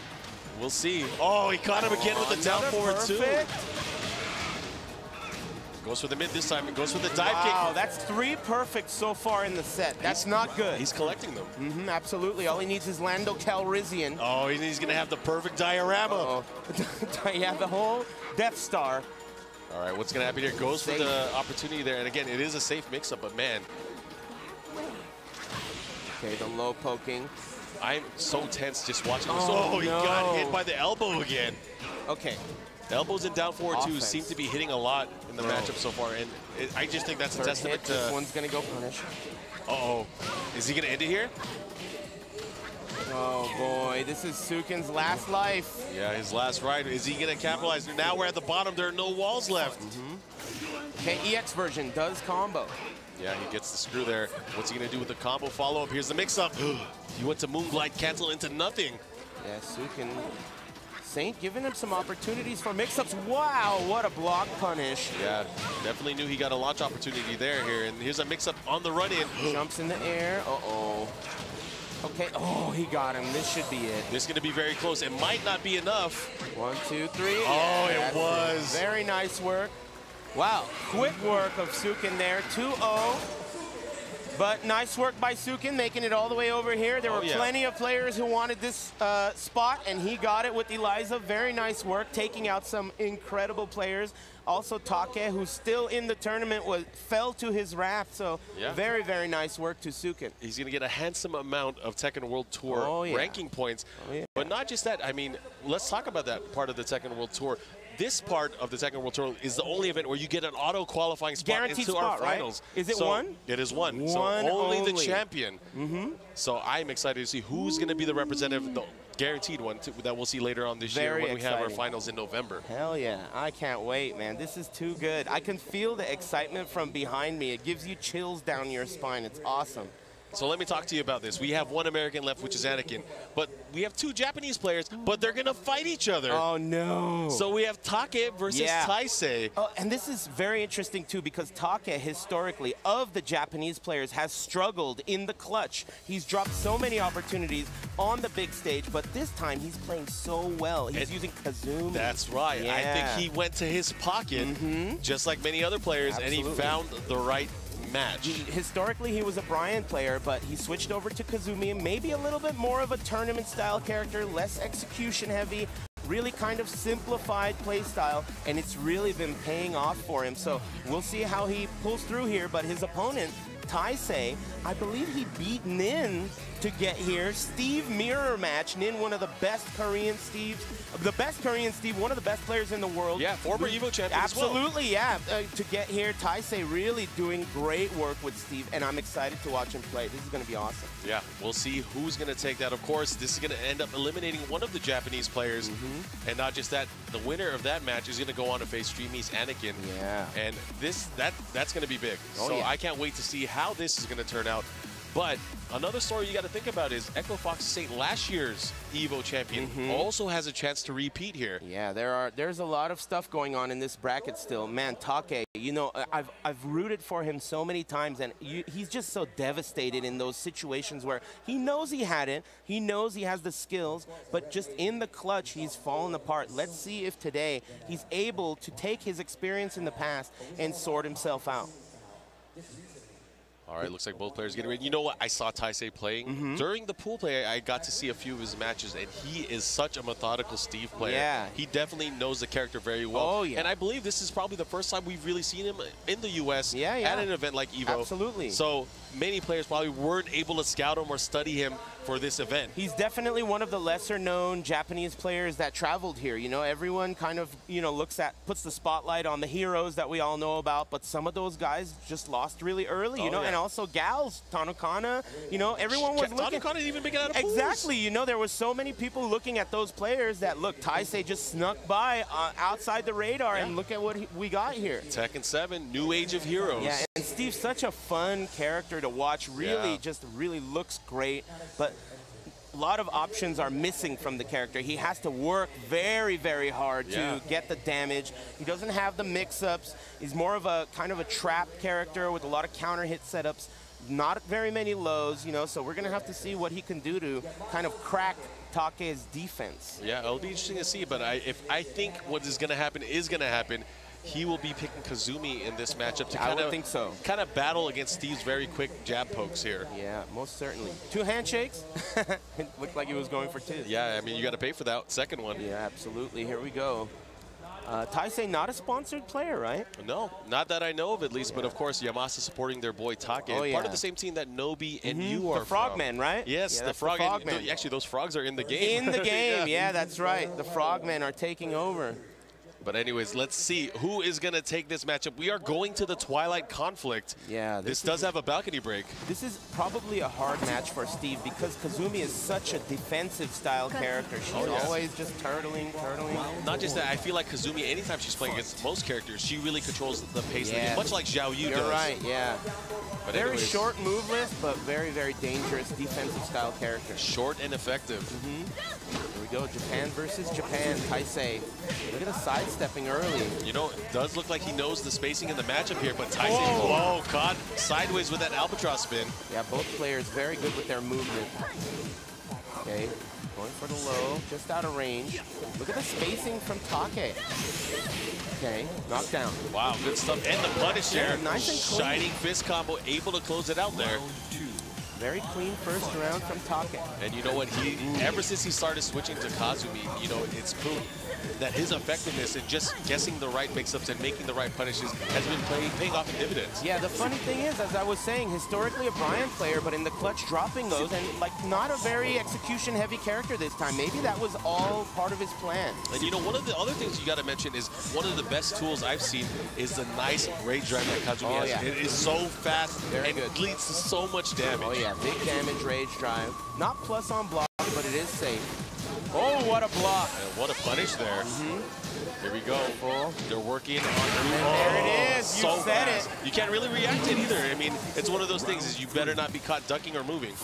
We'll see. Oh, he caught him again with the down forward, too. Goes for the mid this time. It goes for the dive kick. Wow, that's 3 perfect so far in the set. That's not good. He's collecting them. Absolutely. All he needs is Lando Calrissian. Oh, he's going to have the perfect diorama. Yeah, the whole Death Star. All right, what's going to happen here? Goes for the opportunity there. And again, it is a safe mix-up, but man. Okay, the low poking. I'm so tense just watching this. Oh, he got hit by the elbow again. Okay. The elbows in down forward, too, seem to be hitting a lot in the matchup so far. And I just think that's a testament to... This one's going to go punish. Uh-oh. Is he going to end it here? Oh, boy. This is Sukin's last life. Yeah, his last ride. Is he going to capitalize? Now we're at the bottom. There are no walls left. Okay, EX version does combo. Yeah, he gets the screw there. What's he going to do with the combo follow-up? Here's the mix-up. He went to Moonglide, cancel into nothing. Yeah, Sukin Saint giving him some opportunities for mix-ups. Wow, what a block punish. Yeah, definitely knew he got a launch opportunity there here. And here's a mix-up on the run-in. Jumps in the air. Uh-oh. Okay, oh, he got him. This should be it. This is going to be very close. It might not be enough. 1, 2, 3. Oh, yeah, it was. Very nice work. Wow, quick work of Sukin there. 2-0. But nice work by Sukin, making it all the way over here. There were plenty of players who wanted this spot, and he got it with Eliza. Very nice work, taking out some incredible players. Also, Take, who's still in the tournament, fell to his wrath. So very, very nice work to Sukin. He's going to get a handsome amount of Tekken World Tour ranking points. But not just that. I mean, let's talk about that part of the Tekken World Tour. This part of the Tekken World Tour is the only event where you get an auto-qualifying spot Guaranteed into our finals. Right? Is it one? It is one. So only the champion. So I'm excited to see who's going to be the representative, the guaranteed one that we'll see later on this year when we have our finals in November. Hell yeah. I can't wait, man. This is too good. I can feel the excitement from behind me. It gives you chills down your spine. It's awesome. So let me talk to you about this. We have one American left, which is Anakin, but we have 2 Japanese players, but they're going to fight each other. Oh, no. So we have Take versus Taisei. Oh, and this is very interesting, too, because Take, historically, of the Japanese players, has struggled in the clutch. He's dropped so many opportunities on the big stage, but this time he's playing so well. He's using Kazumi. That's right. I think he went to his pocket, just like many other players, and he found the right match. Historically, he was a Brian player, but he switched over to Kazumi, and maybe a little bit more of a tournament-style character, less execution-heavy, really kind of simplified play style, and it's really been paying off for him. So we'll see how he pulls through here, but his opponent, Taisei, I believe he beat Nin to get here. Steve mirror match. Nin, one of the best Korean Steves, one of the best players in the world. Yeah, former EVO champion Absolutely, to get here. Taisei really doing great work with Steve, and I'm excited to watch him play. This is going to be awesome. Yeah, we'll see who's going to take that. Of course, this is going to end up eliminating one of the Japanese players, and not just that, the winner of that match is going to go on to face Streamy's Anakin. Yeah. And that's going to be big. I can't wait to see how this is going to turn out. But another story you got to think about is Echo Fox Saint, last year's EVO champion, also has a chance to repeat here. Yeah, there's a lot of stuff going on in this bracket still. Man, Take, you know, I've rooted for him so many times, and he's just so devastated in those situations where he knows he had it, he knows he has the skills, but just in the clutch, he's fallen apart. Let's see if today he's able to take his experience in the past and sort himself out. All right, looks like both players getting ready. You know what? I saw Taisei playing. During the pool play, I got to see a few of his matches, and he is such a methodical Steve player. Yeah. He definitely knows the character very well. Oh, yeah. And I believe this is probably the first time we've really seen him in the U.S. at an event like EVO. Absolutely. So many players probably weren't able to scout him or study him for this event. He's definitely one of the lesser-known Japanese players that traveled here. You know, everyone kind of, you know, puts the spotlight on the heroes that we all know about, but some of those guys just lost really early, you know, and also gals, Tanukana, you know, everyone was looking. Tanukana didn't even make it out of pools. Exactly, you know, there was so many people looking at those players that, look, Taisei just snuck by outside the radar, and look at what we got here. Tekken 7, new age of heroes. Yeah, and Steve's such a fun character to watch, really really looks great, but a lot of options are missing from the character. He has to work very, very hard to get the damage. He doesn't have the mix-ups. He's more of a kind of a trap character with a lot of counter hit setups, not very many lows, you know, so we're going to have to see what he can do to kind of crack Take's defense. Yeah, it'll be interesting to see, but I think what is going to happen is going to happen. He will be picking Kazumi in this matchup to kind of battle against Steve's very quick jab pokes here. Yeah, most certainly. 2 handshakes. It looked like he was going for 2. Yeah, I mean, you got to pay for that second one. Yeah, absolutely. Here we go. Taisei, not a sponsored player, right? No, not that I know of at least, but of course Yamasa supporting their boy Take. Part of the same team that Nobi and you are the Frogmen, right? Yes, the Frogmen. Actually, those frogs are in the game. In the game, yeah, that's right. The Frogmen are taking over. But anyways, let's see who is going to take this matchup. We are going to the Twilight Conflict. Yeah. This does have a balcony break. This is probably a hard match for Steve because Kazumi is such a defensive style character. She's always just turtling. Not just that, I feel like Kazumi, anytime she's playing against most characters, she really controls the pace of the game, much like Xiao Yu does. You're right, yeah. But very short move list, but very, very dangerous defensive style character. Short and effective. Here we we go, Japan versus Japan. Taisei, look at the sidestepping early. You know, it does look like he knows the spacing in the matchup here, but Taisei, whoa, caught sideways with that albatross spin. Yeah, both players very good with their movement. Okay, going for the low, just out of range. Look at the spacing from Take. Okay, knockdown. Wow, good stuff. And the punish there. Nice and clean. Shining fist combo, able to close it out there. Very clean first round from Take. And you know what? Ever since he started switching to Kazumi, you know, it's proved that his effectiveness in just guessing the right mix-ups and making the right punishes has been paying off in dividends. Yeah, the funny thing is, as I was saying, historically a Brian player, but in the clutch dropping those, and like not a very execution-heavy character this time. Maybe that was all part of his plan. And you know, one of the other things you got to mention is one of the best tools I've seen is the nice rage drive that Kazumi has. Yeah. It is so fast Very and good. it leads to so much damage. Oh yeah, big damage rage drive. Not plus on block, but it is safe. Oh, what a block. And what a punish there. Here we go. They're working on There it is. You said it. You can't really react to it either. I mean, it's one of those things is you better not be caught ducking or moving.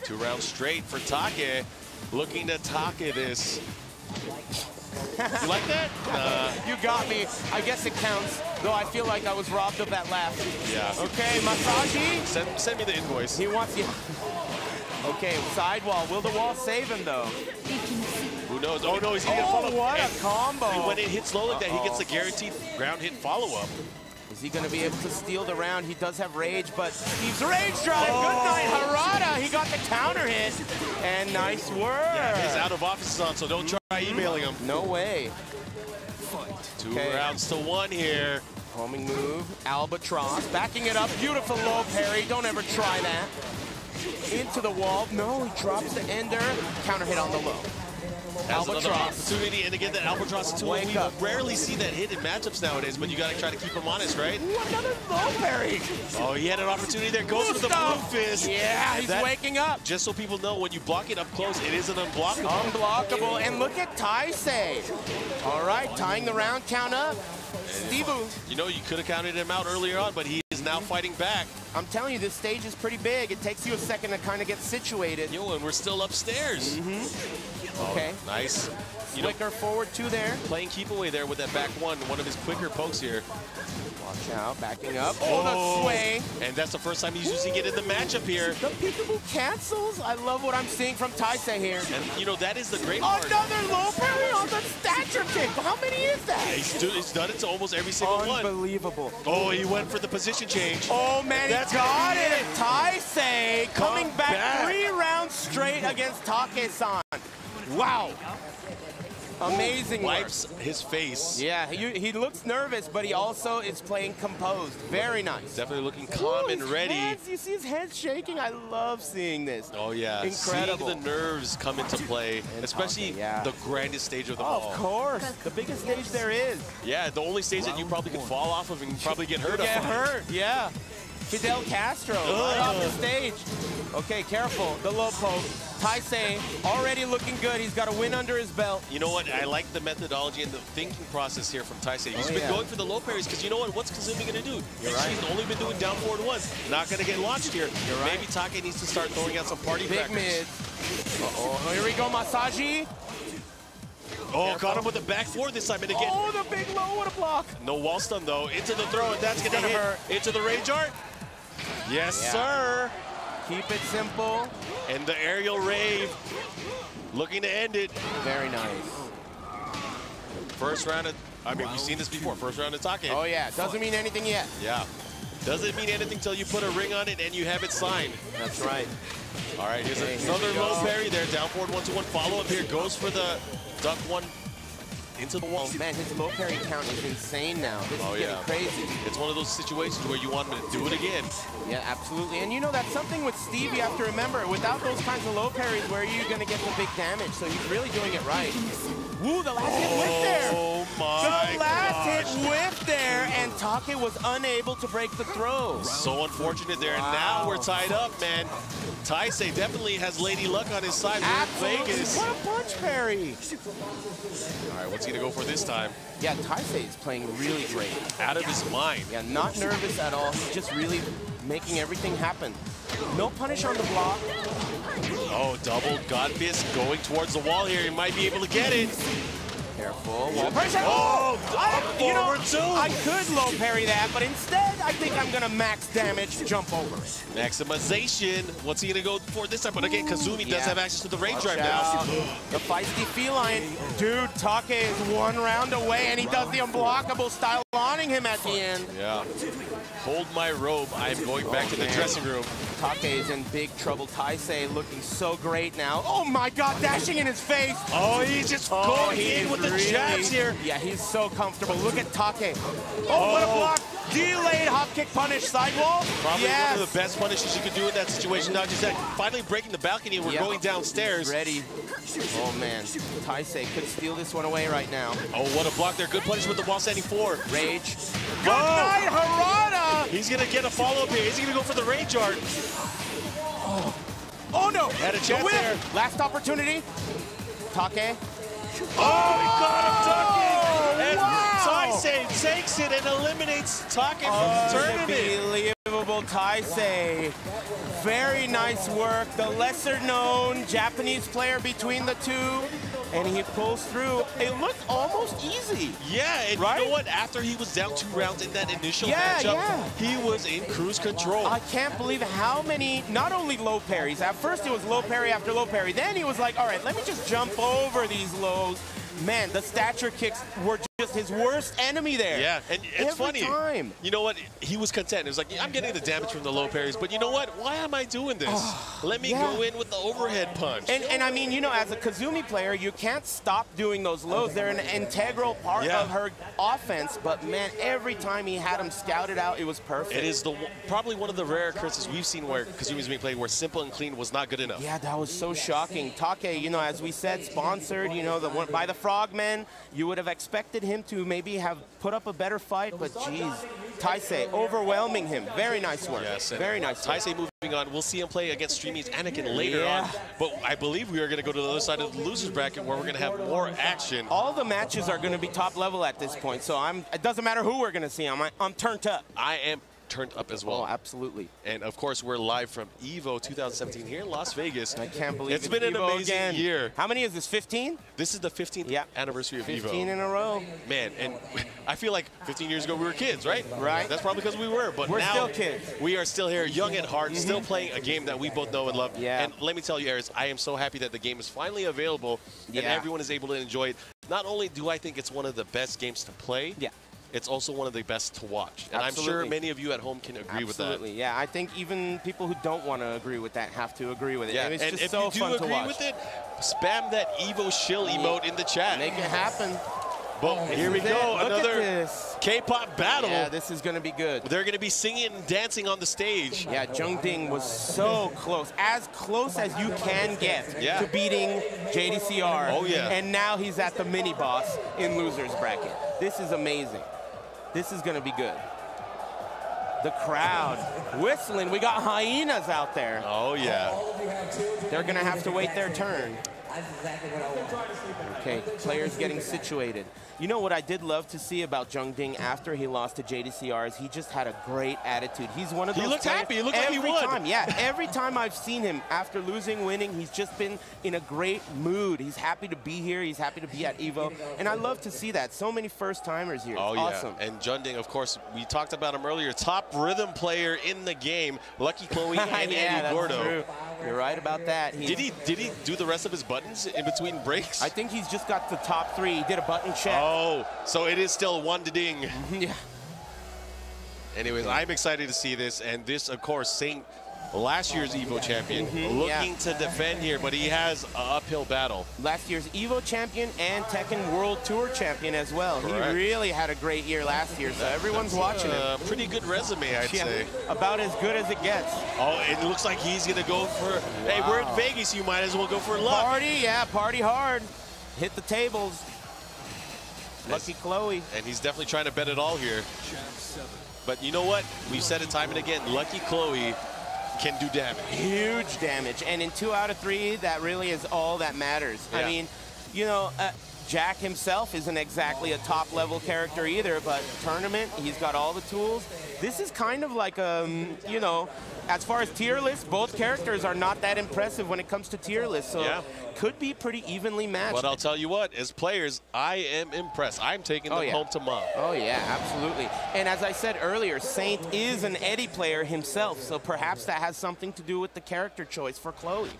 2 rounds straight for Take. Looking to Take this. You like that? You got me. I guess it counts, though I feel like I was robbed of that laugh. Yeah. Okay, Masaji. Send me the invoice. He wants you. Okay, sidewall. Will the wall save him, though? Who knows? Oh, no, he's going to get follow-up. What a combo. And when it hits low like that, he gets the guaranteed ground hit follow-up. Is he going to be able to steal the round? He does have rage, but Steve's rage drive. Good night, Harada. He got the counter hit. And nice work. Yeah, his out of office is on, so don't try emailing him. No way. 2 rounds to 1 here. Homing move, albatross, backing it up, beautiful low parry, don't ever try that. Into the wall, no, he drops the ender, counter hit on the low. Has another Albatross. opportunity, and again, that albatross is a tool. Wake We up. rarely see that hit in matchups nowadays, but you got to try to keep him honest, right? Ooh, another low parry. Oh, he had an opportunity there. Goes for the blue fist. Yeah, he's waking up. Just so people know, when you block it up close, it isn't unblockable. Unblockable, and look at Taisei. All right, tying the round count up. Steve-oo. You know, you could have counted him out earlier on, but he is now fighting back. I'm telling you, this stage is pretty big. It takes you a second to kind of get situated. Yo, and we're still upstairs. Okay. Oh, nice. You know, Flicker forward 2 there. playing keep away there with that back one of his quicker pokes here. Watch out, backing up. Oh, the swing. And that's the first time he's using it in the matchup here. The peekaboo cancels. I love what I'm seeing from Taisei here. And, you know, that is the great part. Another low parry on the stature kick. How many is that? He's done it to almost every single one. Unbelievable. Oh, he went for the position change. Oh, man, That's he got gonna be it. Taisei coming Come back back. 3 rounds straight against Take-san. Wow. Amazing work. Wipes his face. Yeah, he looks nervous, but he also is playing composed. Very nice. Definitely looking calm and his ready. hands, you see his hands shaking? I love seeing this. Oh, yeah. Incredible. Seeing the nerves come into play, especially yeah. the grandest stage of them Oh, all. of course. The biggest stage there is. Yeah, the only stage that you probably could fall off of and probably get hurt Get on. hurt, yeah. Fidel Castro, right off the stage. Okay, careful, the low poke. Taisei already looking good. He's got a win under his belt. You know what? I like the methodology and the thinking process here from Taisei. He's been going for the low parries because you know what? What's Kazumi going to do? She's only been doing down forward ones. Not going to get launched here. Maybe Take needs to start throwing out some party Big crackers. mid. Uh-oh, here we go, Masaji. Oh, caught him with the back four this time. And again, Oh, the big low, what a block. no wall stun though. Into the throw, and that's going to hurt. hit. Into the rage art. Yes, sir. Keep it simple. And the aerial rave. Looking to end it. Very nice. First round of, I mean, we've seen this before. First round of Take. Oh, yeah. Doesn't mean anything yet. Yeah. Doesn't mean anything till you put a ring on it and you have it signed. That's right. All right, here's Okay, another here we low go. parry there. Down forward 1-2-1 follow-up here. Goes for the duck one into the wall. Oh, man, his low parry count is insane now. This is getting crazy. It's one of those situations where you want him to do it again. Yeah, absolutely. And you know, that's something with Steve you have to remember. Without those kinds of low parries, where are you going to get the big damage? So he's really doing it right. Woo, the last hit whiffed there. Oh, my The last hit whiffed there, and Take was unable to break the throw. So unfortunate there. And now we're tied up, man. Taisei definitely has Lady Luck on his side. We're in Absolutely. Vegas. What a punch parry. All right, what's he going to go for this time? Yeah, Taisei is playing really great. Out of his mind. Yeah, not nervous at all. He's just really making everything happen. No punish on the block. Oh, double God Fist going towards the wall here. He might be able to get it. Careful. Wall pressure. Oh, You know, forward two. I could low parry that, but instead, I think I'm going to max damage, jump over it. Maximization. What's he going to go for this time? But again, Kazumi does have access to the range drive Watch now. out. The feisty feline. Dude, Take is one round away, and he does the unblockable style, launching him at the end. Yeah. Hold my robe. I'm going back to the dressing room. Take is in big trouble. Taisei looking so great now. Oh my God, dashing in his face. Oh, he's just going in with the jabs here. Yeah, he's so comfortable. Look at Take. Oh, what a block. Delayed hop kick punish sidewall. Probably one of the best punishes you could do in that situation. Not just that, finally breaking the balcony and we're going downstairs. Ready. Oh man, Taisei could steal this one away right now. Oh, what a block there. Good punish with the wall standing 4. Rage. Good night, Harada! He's going to get a follow-up here. Is he going to go for the rage art? Oh no! Had a chance there. Last opportunity. Take. Oh, he got him ducking! And wow. Taisei takes it and eliminates Take from the tournament. Unbelievable Taisei. Very nice work. The lesser-known Japanese player between the two, and he pulls through. It looked almost easy. Yeah, and right? you know what? After he was down 2 rounds in that initial matchup, he was in cruise control. I can't believe how many, not only low parries. At first it was low parry after low parry. Then he was like, all right, let me just jump over these lows. Man, the stature kicks were just his worst enemy there. Yeah, and it's Every funny. time. You know what? He was content. It was like, I'm getting the damage from the low parries, but you know what? Why am I doing this? Let me go in with the overhead punch. And I mean, you know, as a Kazumi player, you can't stop doing those lows. They're an integral part of her offense, but man, every time he had him scouted out, it was perfect. It is probably one of the rare occurrences we've seen where Kazumi's being played where simple and clean was not good enough. Yeah, that was so shocking. Take, you know, as we said, sponsored, you know, by the Frogmen. You would have expected him to maybe have put up a better fight, but geez, Taisei overwhelming him. Very nice work. Yes, very nice work. Taisei moving on. We'll see him play against Streamy's Anakin later on. But I believe we are going to go to the other side of the losers bracket where we're going to have more action. All the matches are going to be top level at this point, so it doesn't matter who we're going to see. I'm turned up. I am turned up as well. Oh, absolutely. And of course, we're live from EVO 2017 here in Las Vegas. I can't believe it's been an EVO amazing again. year. How many is this, 15? This is the 15th anniversary of 15 EVO. in a row. Man, and I feel like 15 years ago we were kids, right? Right. That's probably because we were, but we're now still kids. We are still here, young at heart, still playing a game that we both know and love. Yeah. And let me tell you, Aris, I am so happy that the game is finally available and everyone is able to enjoy it. Not only do I think it's one of the best games to play, it's also one of the best to watch. And I'm sure many of you at home can agree with that. Absolutely, yeah. I think even people who don't want to agree with that have to agree with it. Yeah, and it's and just if so you do fun to agree watch. with it, spam that EVO shill emote in the chat. Make it happen. But here we go, another K-pop battle. Yeah, this is going to be good. They're going to be singing and dancing on the stage. Yeah, Jeondding was so close as you can get to beating JDCR. Oh, yeah. And now he's at the mini-boss in losers bracket. This is amazing. This is going to be good. The crowd whistling. We got hyenas out there. Oh, yeah. They're going to have to wait their turn. Okay, players getting situated. You know what I did love to see about Jeondding after he lost to JDCR is he just had a great attitude. He's one of those He looked players, happy. He looked like he won. Every time I've seen him after losing, winning, he's just been in a great mood. He's happy to be here. He's happy to be at EVO. And I love to see that. So many first-timers here. Oh, It's awesome. And Jeondding, of course, we talked about him earlier. Top rhythm player in the game. Lucky Chloe and Andy Gordo. True. You're right about that. Did he do the rest of his buttons in between breaks? I think he's just got the top 3. He did a button check. Oh, so it is still one to ding. Yeah. Anyways, I'm excited to see this. And this, of course, Saint, last year's EVO champion, looking to defend here, but he has an uphill battle. Last year's EVO champion and Tekken World Tour champion as well. Correct. He really had a great year last year, so everyone's watching him. Pretty good resume, I'd say. About as good as it gets. Oh, it looks like he's going to go for, hey, we're in Vegas, you might as well go for luck. Party hard. Hit the tables. Lucky Chloe. And he's definitely trying to bet it all here. But you know what? We've said it time and again, Lucky Chloe can do damage. Huge damage. And in 2 out of 3, that really is all that matters. Yeah. I mean, you know, Jack himself isn't exactly a top-level character either, but tournament, he's got all the tools. This is kind of like, you know, as far as tier lists, both characters are not that impressive when it comes to tier lists, so could be pretty evenly matched. But I'll tell you what, as players, I am impressed. I'm taking them home to mom. Oh, yeah, absolutely. And as I said earlier, Saint is an Eddie player himself, so perhaps that has something to do with the character choice for Chloe.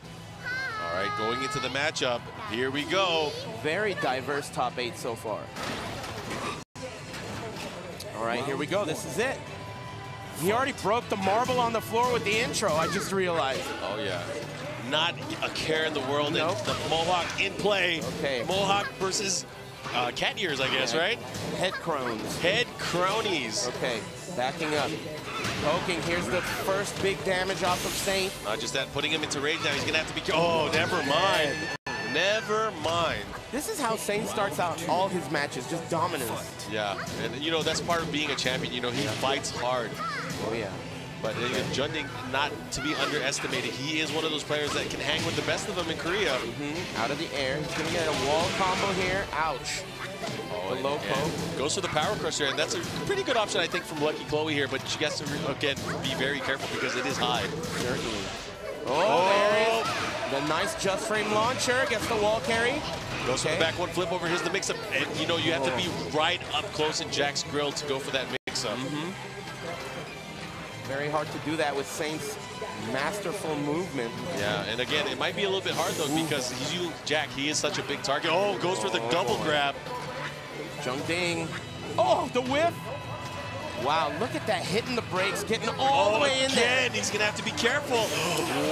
All right, going into the matchup, here we go. Very diverse top 8 so far. All right, here we go. This is it. He already broke the marble on the floor with the intro, I just realized. Oh, yeah. Not a care in the world. Nope. And the Mohawk in play. Okay. Mohawk versus cat ears, I guess, right? Head crones. Head cronies. Okay, backing up. Poking, here's the first big damage off of Saint. Not just that, putting him into rage now. He's going to have to be... Oh, never mind. Never mind. This is how Saint starts out all his matches, just dominance. Yeah, and you know, that's part of being a champion. You know, he fights hard. Oh, yeah. But Jeondding, not to be underestimated, he is one of those players that can hang with the best of them in Korea. Out of the air, he's going to get a wall combo here. Ouch. The low poke. Goes for the power crusher, and that's a pretty good option, I think, from Lucky Chloe here, but she has to, again, be very careful because it is high. Certainly. Oh, there is the nice just frame launcher, gets the wall carry. Goes for the back one flip over, here's the mix-up, and you know, you have to be right up close in Jack's grill to go for that mix-up. Very hard to do that with Saint's masterful movement. Yeah, and again, it might be a little bit hard though because he's using Jack, he is such a big target. Oh, goes for the double grab. Jeondding. Oh, the whip. Wow, look at that, hitting the brakes, getting all the way in there. He's gonna have to be careful.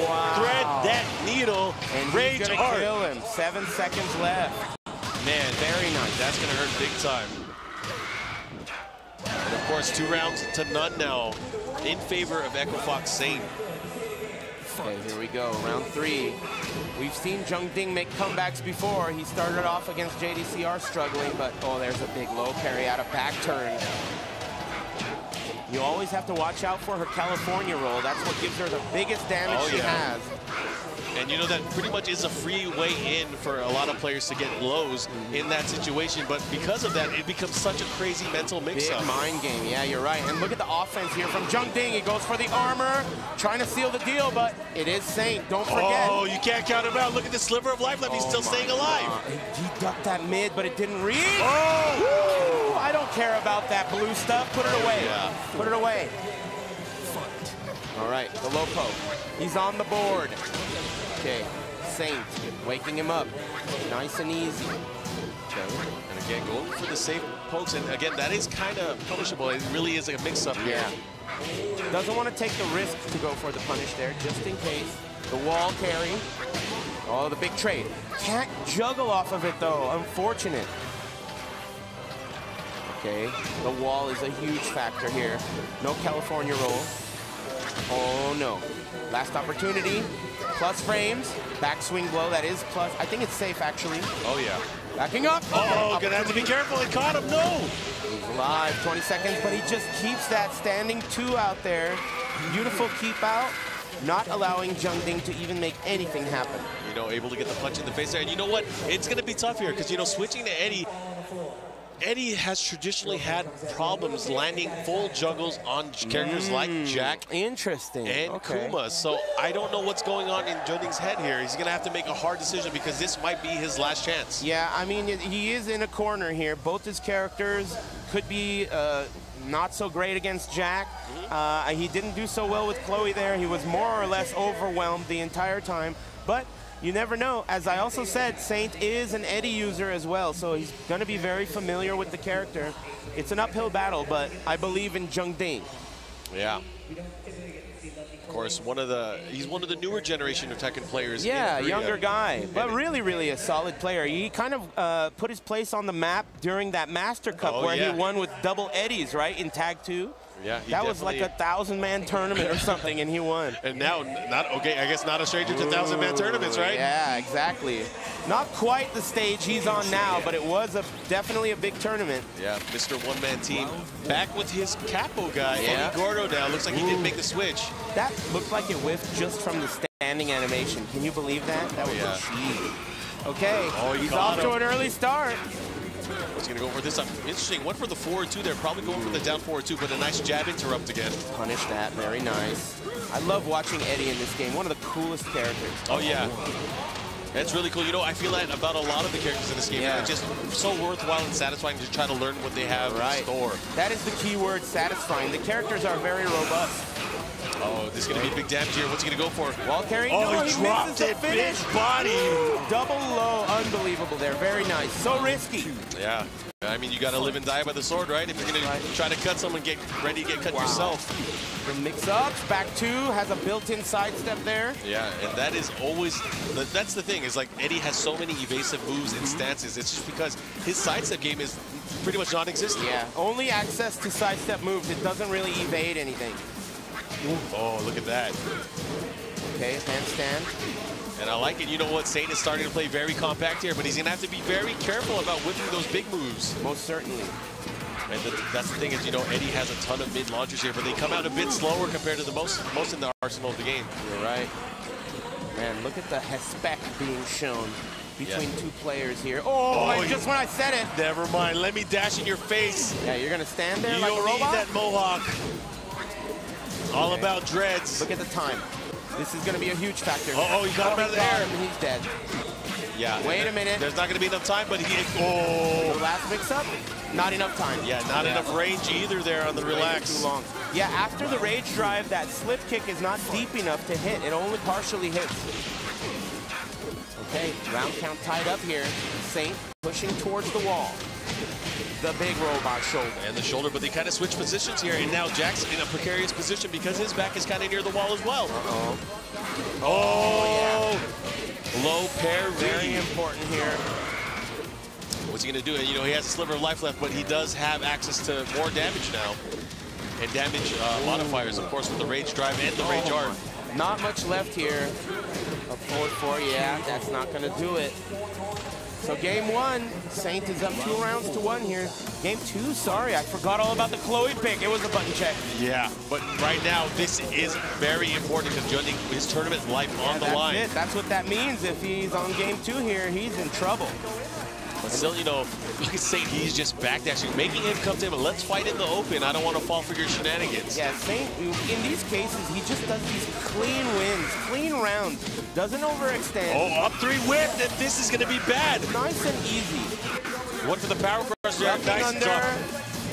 Wow. Thread that needle. And rage he's gonna hard. kill him. 7 seconds left. Man, very nice. That's gonna hurt big time. And of course, 2 rounds to none now in favor of Echo Fox Saint. Okay, here we go, round 3. We've seen Jeondding make comebacks before. He started off against JDCR struggling, but oh, there's a big low carry out of back turn. You always have to watch out for her California roll. That's what gives her the biggest damage she has. And you know that pretty much is a free way in for a lot of players to get lows in that situation. But because of that, it becomes such a crazy mental mix-up. Big mind game, yeah, you're right. And look at the offense here from Jeondding. He goes for the armor, trying to seal the deal, but it is Saint, don't forget. Oh, you can't count him out. Look at the sliver of life left. He's still staying alive. He ducked that mid, but it didn't reach. Oh! Woo! I don't care about that blue stuff. Put it away. Yeah. Put it away. All right, the low poke. He's on the board. Okay, Saint waking him up. Nice and easy. Okay. And again, going for the safe pokes. And again, that is kind of punishable. It really is a mix-up here. Yeah. Doesn't want to take the risk to go for the punish there, just in case. The wall carry. Oh, the big trade. Can't juggle off of it, though. Unfortunate. Okay, the wall is a huge factor here. No California roll. Oh, no. Last opportunity. Plus frames. Backswing blow. That is plus. I think it's safe, actually. Oh, yeah. Backing up. Oh, gonna have to be careful. It caught him. No. He's alive. 20 seconds, but he just keeps that standing 2 out there. Beautiful keep out. Not allowing Jeondding to even make anything happen. You know, able to get the punch in the face there. And you know what? It's going to be tough here because, you know, switching to Eddie, Eddie has traditionally had problems landing full juggles on characters like Jack and Kuma. So I don't know what's going on in Jeondding's head here. He's going to have to make a hard decision because this might be his last chance. Yeah, I mean, he is in a corner here. Both his characters could be not so great against Jack. He didn't do so well with Chloe there. He was more or less overwhelmed the entire time. But you never know. As I also said, Saint is an Eddie user as well, so he's going to be very familiar with the character. It's an uphill battle, but I believe in Jeondding. Yeah. Of course, he's one of the newer generation of Tekken players. Yeah, younger guy, but really, really a solid player. He kind of put his place on the map during that Master Cup where he won with double Eddies, right, in Tag 2. Yeah, that was like a 1,000-man tournament or something, and he won. And now, I guess not a stranger to 1,000-man tournaments, right? Yeah, exactly. Not quite the stage he's on now, but it was definitely a big tournament. Yeah, Mr. One-Man Team. Back with his capo guy, Eddie Gordo now. Looks like he didn't make the switch. That looked like it whiffed just from the standing animation. Can you believe that? That was a cheat. Okay, Oh, he's off to an early start. He's going to go for this. Interesting. Went for the forward 2 there. Probably going for the down forward 2, but a nice jab interrupt again. Punish that. Very nice. I love watching Eddie in this game. One of the coolest characters. Oh, yeah. That's really cool. You know, I feel that about a lot of the characters in this game. Yeah. It's just so worthwhile and sasatisfying to try to learn what they have in store. That is the key word, satisfying. The characters are very robust. Oh, this is going to be big damage here. What's he going to go for? Wall carry? Oh, no, he he dropped misses the it. finish. Big body. Double low. Unbelievable there. Very nice. So risky. Yeah. I mean, you got to live and die by the sword, right? If you're going to try to cut someone, get ready to get cut yourself. The mix-ups, back 2, has a built-in sidestep there. Yeah, and that is always, that's the thing, is like Eddie has so many evasive moves and stances. It's just because his sidestep game is pretty much non-existent. Yeah, only access to sidestep moves. It doesn't really evade anything. Oh, look at that. Okay, handstand. And I like it. You know what? Saint is starting to play very compact here, but he's going to have to be very careful about whipping those big moves. Most certainly. And that's the thing is, you know, Eddie has a ton of mid-launchers here, but they come out a bit slower compared to the most in the arsenal of the game. You're right. Man, look at the respect being shown between 2 players here. Oh, just when I said it. Never mind. Let me dash in your face. Yeah, you're going to stand there You like a don't need robot? that mohawk. All about dreads. Look at the time. This is going to be a huge factor. Oh, he got him out of the air. He's dead. Yeah. Wait a minute. There's not going to be enough time, but he... The last mix-up, not enough time. Yeah, not enough range either there on the relax. Too long. Yeah, after the rage drive, that slip kick is not deep enough to hit. It only partially hits. Okay, round count tied up here. Saint pushing towards the wall. The big robot shoulder. And the shoulder, but they kind of switch positions here, and now Jack's in a precarious position because his back is kind of near the wall as well. Uh-oh. Oh! Low parry. Very important here. What's he going to do? You know, he has a sliver of life left, but he does have access to more damage now. And damage modifiers, of course, with the rage drive and the rage art. Not much left here. A forward 4, yeah, that's not going to do it. So game 1, Saint is up 2-1 here. Game 2, sorry, I forgot all about the Chloe pick. It was a button check. Yeah, but right now, this is very important because Jeondding, his tournament life on the line. That's it. That's what that means. If he's on game 2 here, he's in trouble. But still, you know, look at Saint, he's just backdashing, making him come to him. Let's fight in the open. I don't want to fall for your shenanigans. Yeah, Saint, in these cases, he just does these clean wins, clean rounds, doesn't overextend. Oh, up 3 whip, and this is going to be bad. Nice and easy. Went for the power crush there. Nice under. drop.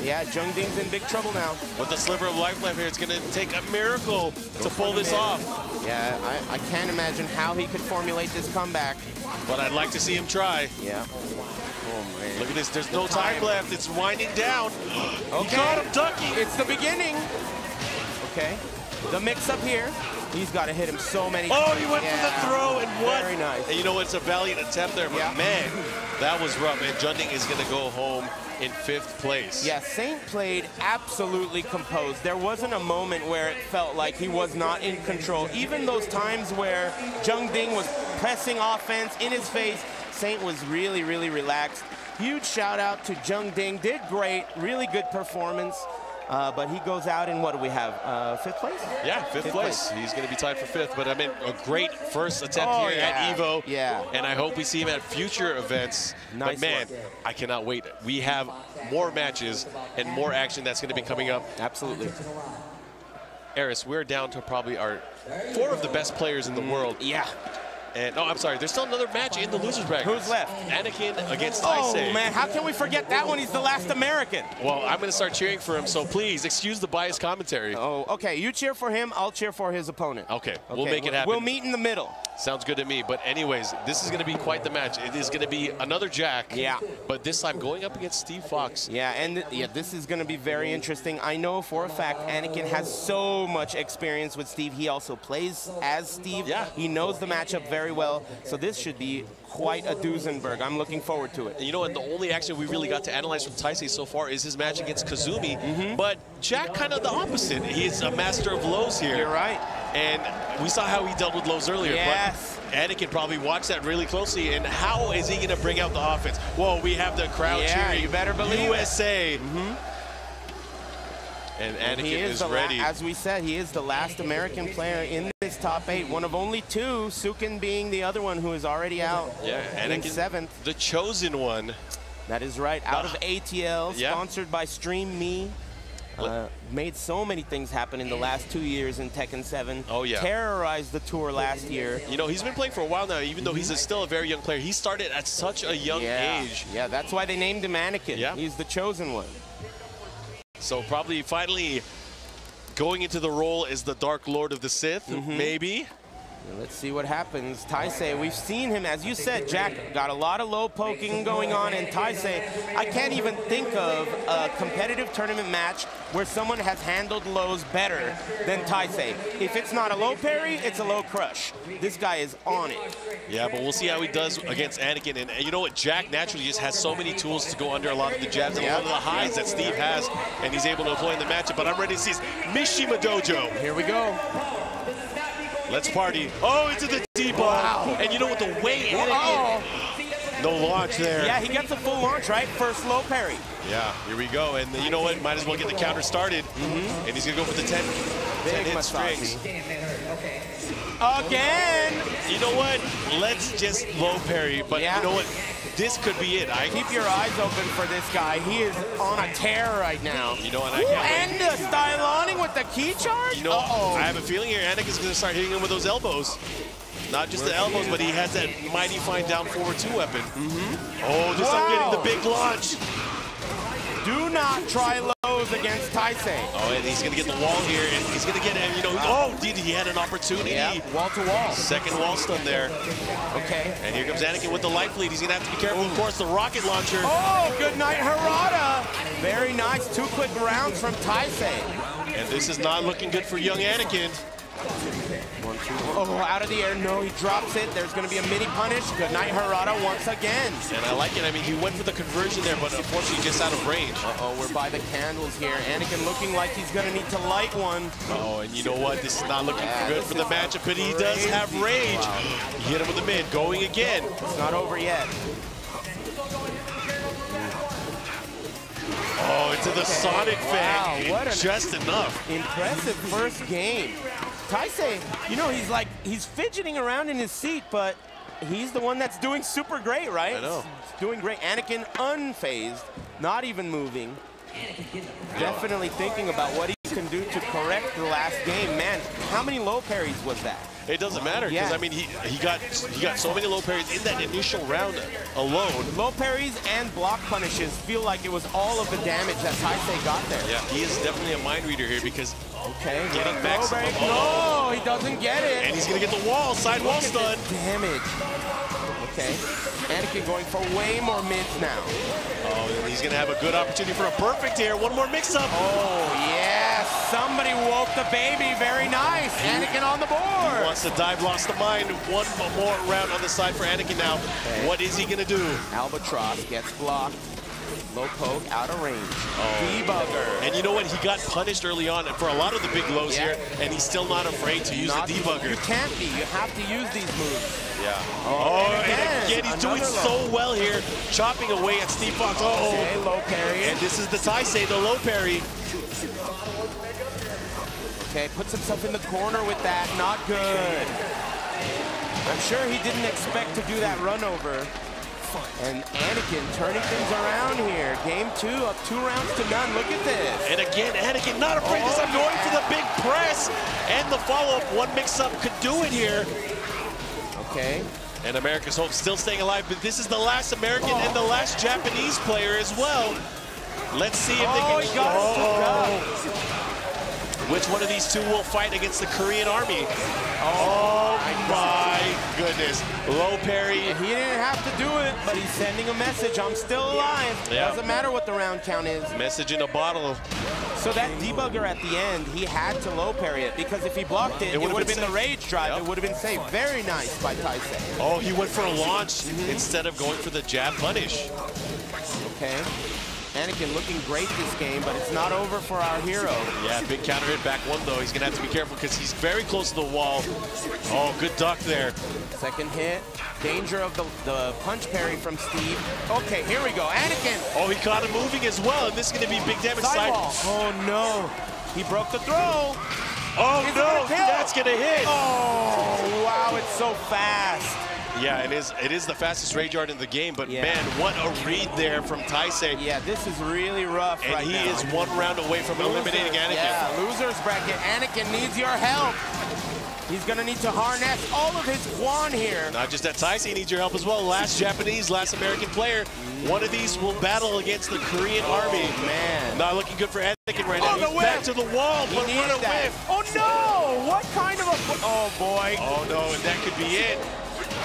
Yeah, Jeondding's in big trouble now. With the sliver of life left here, it's going to take a miracle to pull this off. Yeah, I can't imagine how he could formulate this comeback. But I'd like to see him try. Yeah. Oh, man. Look at this. There's no time left. It's winding down. Okay. He caught him ducking. It's the beginning. Okay. The mix-up here. He's got to hit him so many times. Oh, he went for the throw and what? Very nice. And you know, it's a valiant attempt there, but man, that was rough. And Jeondding is going to go home in 5th place. Yeah, Saint played absolutely composed. There wasn't a moment where it felt like he was not in control. Even those times where Jeondding was pressing offense in his face, Saint was really, really relaxed. Huge shout out to Jeondding. Did great, really good performance. But he goes out in, what do we have, 5th place? Yeah, 5th place. He's going to be tied for 5th. But I mean, a great first attempt here at EVO. Yeah. And I hope we see him at future events. Nice but man, one. I cannot wait. We have more matches and more action that's going to be coming up. Absolutely. Eris, we're down to probably our 4 of the best players in the world. Yeah. And, oh, I'm sorry, there's still another match in the loser's bracket. Who's left? Anakin against Oh, Taisei. man, how can we forget that one? He's the last American. Well, I'm going to start cheering for him, so please, excuse the biased commentary. Oh, okay, you cheer for him, I'll cheer for his opponent. Okay, we'll make it happen. We'll meet in the middle. Sounds good to me. But anyways, this is going to be quite the match. It is going to be another Jack. Yeah. But this time going up against Steve Fox. Yeah, and this is going to be very interesting. I know for a fact Anakin has so much experience with Steve. He also plays as Steve. Yeah. He knows the matchup very well. So this should be quite a Duesenberg. I'm looking forward to it. And you know, and the only action we really got to analyze from Taisei so far is his match against Kazumi. But Jack kind of the opposite. He's a master of lows here. You're right. And we saw how he dealt with lows earlier. Yes. But Anakin probably watched that really closely. And how is he going to bring out the offense? Whoa, we have the crowd cheering. You better believe USA. And Anakin is ready. As we said, he is the last American player in this this top 8, one of only 2, Sukin being the other one who is already out. Yeah, in Anakin, 7th. the chosen one. That is right, out of ATL, yeah. sponsored by Stream Me. Made so many things happen in the last 2 years in Tekken 7. Oh, yeah. Terrorized the tour last year. You know, he's been playing for a while now, even though he's still a very young player. He started at such a young age. Yeah, that's why they named him Anakin. Yeah. He's the chosen one. So probably finally going into the role as the Dark Lord of the Sith, maybe. Let's see what happens. Taisei, we've seen him, as you said, Jack, got a lot of low poking going on, and Taisei, I can't even think of a competitive tournament match where someone has handled lows better than Taisei. If it's not a low parry, it's a low crush. This guy is on it. Yeah, but we'll see how he does against Anakin. And you know what? Jack naturally just has so many tools to go under a lot of the jabs and a lot of the highs that Steve has, and he's able to employ in the matchup. But I'm ready to see his Mishima Dojo. Here we go. Let's party. Oh, into the debug. Wow. And you know what? The way Anakin... No launch there. Yeah, he gets a full launch, right? First low parry. Yeah, here we go. And you know what? Might as well get the counter started. And he's going to go for the 10 hit strings. Again! You know what? Let's just low parry. But you know what? This could be it. Keep your eyes open for this guy. He is on a tear right now. You know, and and the style awning with the key charge? You know, I have a feeling here Anakin's going to start hitting him with those elbows. Not just the elbows, but he has that mighty fine down forward 2 weapon. Oh, just getting the big launch. Do not try lows against Taisei. Oh, and he's going to get the wall here, and he's going to get him, you know, he had an opportunity. Yeah, wall to wall. Second wall stun there. Okay. And here comes Anakin with the life lead. He's going to have to be careful, of course, the rocket launcher. Oh, good night, Harada. Very nice, 2 quick rounds from Taisei. And this is not looking good for young Anakin. 1, 2, 1. Oh, out of the air. No, he drops it. There's going to be a mini punish. Good night, Harada, once again. And I like it. I mean, he went for the conversion there, but unfortunately just out of range. Uh-oh, we're by the candles here. Anakin looking like he's going to need to light one. Oh, and you know what? This is not looking good for the matchup, but he does have range. He hit him with the mid. Going again. It's not over yet. Oh, into the Sonic Fang. What just enough. Impressive first game. Taisei, you know, he's fidgeting around in his seat, but he's the one that's doing super great, right? I know. He's doing great. Anakin unfazed, not even moving. Definitely thinking about what he can do to correct the last game. Man, how many low parries was that? It doesn't matter because I mean he got so many low parries in that initial round alone. Low parries and block punishes feel like it was all of the damage that Taisei got there. Yeah, he is definitely a mind reader here because getting back some. No, he doesn't get it. And he's gonna get the wall, side wall stun. Damage. Okay, Anakin going for way more mids now. Oh, and he's gonna have a good opportunity for a perfect here. One more mix-up. Oh yeah, somebody woke the baby. Very nice. Anakin on the board. He wants to dive, lost the mind. One more round on the side for Anakin now. Okay. What is he gonna do? Albatross gets blocked. Low poke, out of range. Debugger. And you know what? He got punished early on for a lot of the big lows here, and he's still not afraid to use the debugger. You can't be. You have to use these moves. Yeah. And again, he's doing so well here, chopping away at Steve Fox. Okay, low parry. And this is the Taisei, the low parry. Okay, puts himself in the corner with that. Not good. I'm sure he didn't expect to do that run over. And Anakin turning things around here. Game 2 up 2 rounds to none. Look at this. And again, Anakin not afraid this time, going for the big press. And the follow-up, one mix-up could do it here. Okay. And America's Hope still staying alive, but this is the last American and the last Japanese player as well. Let's see if they can... He got Which one of these two will fight against the Korean Army? Oh my goodness. Low parry. And he didn't have to do it, but he's sending a message. I'm still alive. Yeah. Doesn't matter what the round count is. Message in a bottle. So that debugger at the end, he had to low parry it, because if he blocked it, it would have been the rage drive. It would have been safe. Very nice by Taisei. Oh, he went for a launch instead of going for the jab punish. Okay. Anakin looking great this game, but it's not over for our hero. Yeah, big counter hit back one, though. He's going to have to be careful because he's very close to the wall. Oh, good duck there. Second hit. Danger of the punch parry from Steve. Okay, here we go. Anakin. Oh, he caught him moving as well, and this is going to be big damage. Sidewall. Oh, no. He broke the throw. Oh, Is it no, gonna kill? that's going to hit. Oh, wow, it's so fast. Yeah, it is the fastest rage art in the game, but Yeah. man, what a read there from Taisei. Yeah, this is really rough And right he now. is one round away from eliminating Anakin. Yeah, losers bracket. Anakin needs your help. He's gonna need to harness all of his Quan here. Not just that, Taisei needs your help as well. Last Japanese, last American player. One of these will battle against the Korean army. Man. Not looking good for Anakin right now. Oh, the He's back whip. to the wall, He but needs what a that. whip. Oh no! What kind of a... Oh boy. Oh no, and that could be it.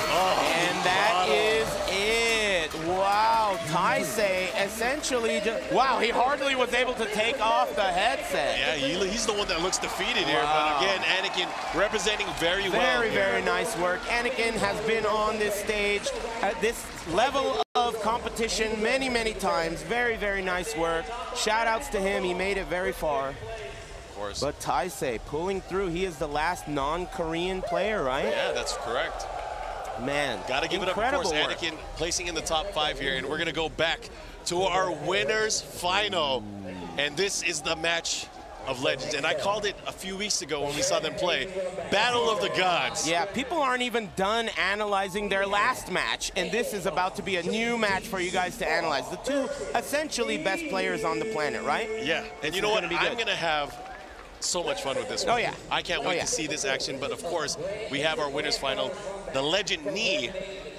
Oh, And that is it. Wow, Taisei essentially just... Wow, he hardly was able to take off the headset. yeah, he's the one that looks defeated here. Wow. But again, Anakin representing very well. Very, very nice work. Anakin has been on this stage at this level of competition many, many times. Very, very nice work. Shout outs to him. He made it very far. Of course. But Taisei pulling through. He is the last non-Korean player, right? Yeah, that's correct. Man, Got to give it up, of incredible course, work. Anakin placing in the top 5 here. And we're going to go back to our winners final. And this is the match of legends. And I called it a few weeks ago when we saw them play. Battle of the Gods. Yeah, people aren't even done analyzing their last match, and this is about to be a new match for you guys to analyze. The two essentially best players on the planet, right? Yeah, and you know is what? gonna be I'm good. going to have so much fun with this one. Oh, yeah. I can't Oh, wait yeah. to see this action. But, of course, we have our winners final. The legend Knee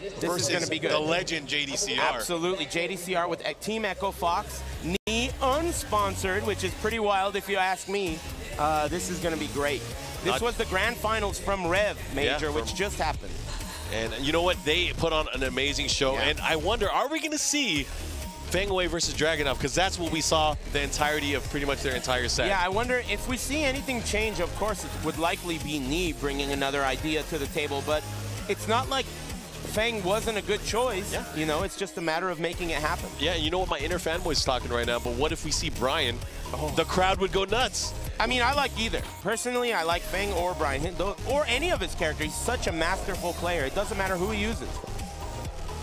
This versus is going to be good. the legend JDCR. Absolutely. JDCR with Team Echo Fox. Knee unsponsored, which is pretty wild if you ask me. This is going to be great. This was the grand finals from Rev Major, which just happened. And you know what? They put on an amazing show. Yeah. And I wonder, are we going to see Feng Wei versus Dragunov? Because that's what we saw the entirety of pretty much their entire set. Yeah, I wonder if we see anything change. Of course, it would likely be Knee bringing another idea to the table, but it's not like Feng wasn't a good choice. Yeah. You know, it's just a matter of making it happen. Yeah, you know what? My inner fanboy's talking right now, but what if we see Brian? The crowd would go nuts. I mean, I like either. Personally, I like Feng or Brian, or any of his characters. He's such a masterful player. It doesn't matter who he uses.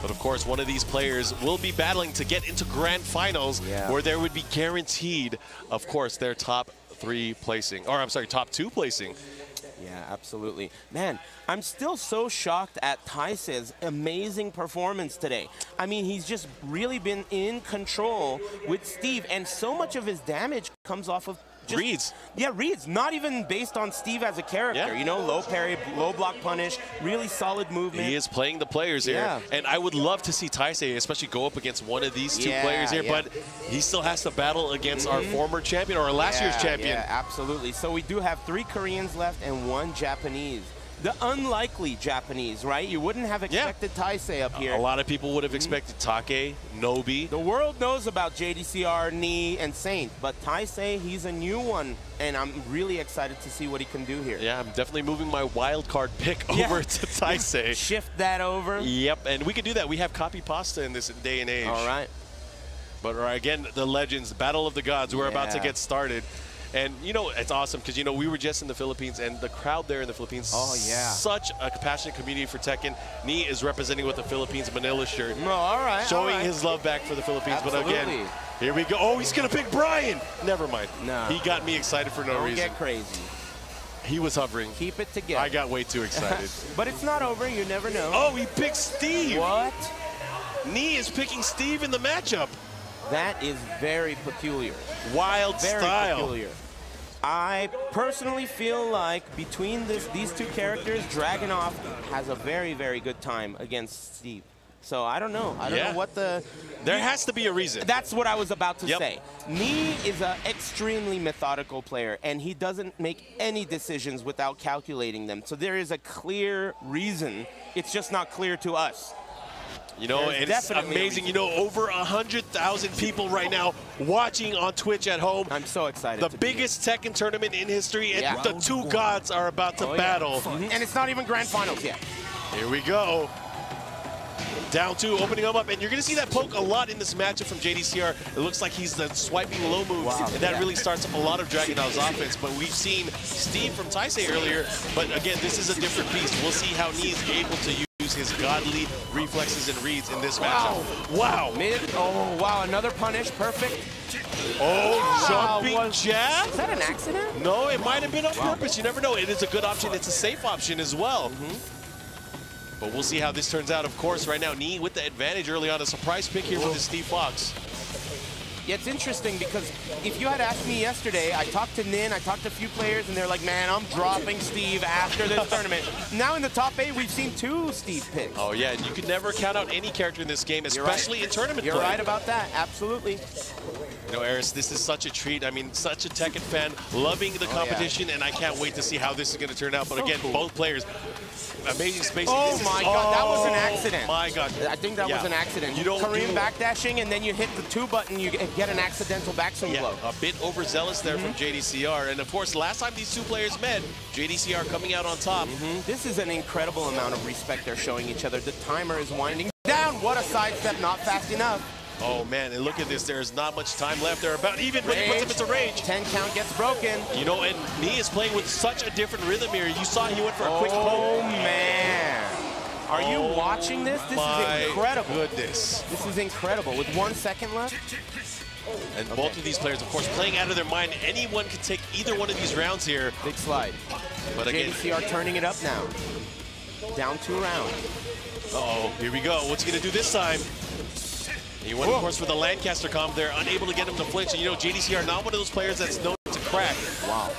But of course, one of these players will be battling to get into grand finals, where there would be guaranteed, of course, their top 3 placing, or I'm sorry, top 2 placing. Yeah, absolutely. Man, I'm still so shocked at Taisei's amazing performance today. I mean, he's just really been in control with Steve, and so much of his damage comes off of just, reads. Yeah, reads. Not even based on Steve as a character. Yeah. You know, low parry, low block punish, really solid movement. He is playing the players here. Yeah. And I would love to see Taisei especially go up against one of these 2 players here, but he still has to battle against our former champion, or our last year's champion. Yeah, absolutely. So we do have 3 Koreans left and 1 Japanese. The unlikely Japanese, right? You wouldn't have expected Taisei up here. A lot of people would have expected Take, Nobi. The world knows about JDCR, Knee, and Saint, but Taisei, he's a new one, and I'm really excited to see what he can do here. Yeah, I'm definitely moving my wild card pick over to Taisei. Shift that over. Yep, and we can do that. We have copy pasta in this day and age. All right. But again, the legends, Battle of the Gods, we're about to Yeah. get started. And, you know, it's awesome because, you know, we were just in the Philippines, and the crowd there in the Philippines, such a passionate community for Tekken. Knee is representing with the Philippines Manila shirt. No, all right. Showing his love back for the Philippines. Absolutely. But again, here we go. Oh, he's going to pick Brian. Never mind. No. He got me excited for no Don't reason. get crazy. He was hovering. Keep it together. I got way too excited. But it's not over. You never know. Oh, he picked Steve. What? Knee is picking Steve in the matchup. That is very peculiar. Wild Very style. peculiar. I personally feel like between these 2 characters, Dragunov has a very, very good time against Steve. So I don't know. I don't know what the... There has to be a reason. That's what I was about to say. Knee is an extremely methodical player, and he doesn't make any decisions without calculating them. So there is a clear reason. It's just not clear to us. You know, and it's amazing. You know, over 100,000 people right now watching on Twitch at home. I'm so excited. The biggest Tekken tournament in history, and Yeah. the 2 gods are about to battle. And it's not even grand finals yet. Here we go. Down 2, opening them up, and you're going to see that poke a lot in this matchup from JDCR. It looks like he's the swiping low moves, and that really starts up a lot of Dragunov's offense. But we've seen Steve from Taisei earlier, but again, this is a different piece. We'll see how Knee is able to use use his godly reflexes and reads in this matchup. Wow. Mid. Oh, wow. Another punish. Perfect. Oh, jumping jab? Is that an accident? No, it might have been on purpose. You never know. It is a good option. It's a safe option as well. But we'll see how this turns out. Of course, right now, Nee with the advantage early on. A surprise pick here with the Steve Fox. Yeah, it's interesting because if you had asked me yesterday, I talked to Nin, I talked to a few players, and they're like, man, I'm dropping Steve after this tournament. Now in the top 8, we've seen 2 Steve picks. Oh, yeah, and you can never count out any character in this game, especially in tournament play. You're right about that, absolutely. You know, Eris, this is such a treat. I mean, such a Tekken fan, loving the competition, and I can't wait to see how this is going to turn out. But again, both players, amazing spacing. Oh my God, that was an accident. My God. I think that was an accident. You don't Kareem backdashing, and then you hit the 2 button, you get an accidental backswing blow. A bit overzealous there from JDCR. And of course, last time these 2 players met, JDCR coming out on top. This is an incredible amount of respect they're showing each other. The timer is winding down. What a sidestep, not fast enough. Oh man, and look at this. There's not much time left. They're about even when he puts him into rage. 10 count gets broken. You know, and Nee is playing with such a different rhythm here. You saw he went for a quick poke. Oh man. Are you watching this? This is incredible. Goodness. This is incredible. With 1 second left. And both of these players, of course, playing out of their mind. Anyone can take either one of these rounds here. Big slide. But again, JDCR turning it up now. Down 2 rounds. Uh-oh, here we go. What's he going to do this time? He went, of course, for the Lancaster comp. They're unable to get him to flinch. And, you know, JDCR, not one of those players that's known to crack. Wow.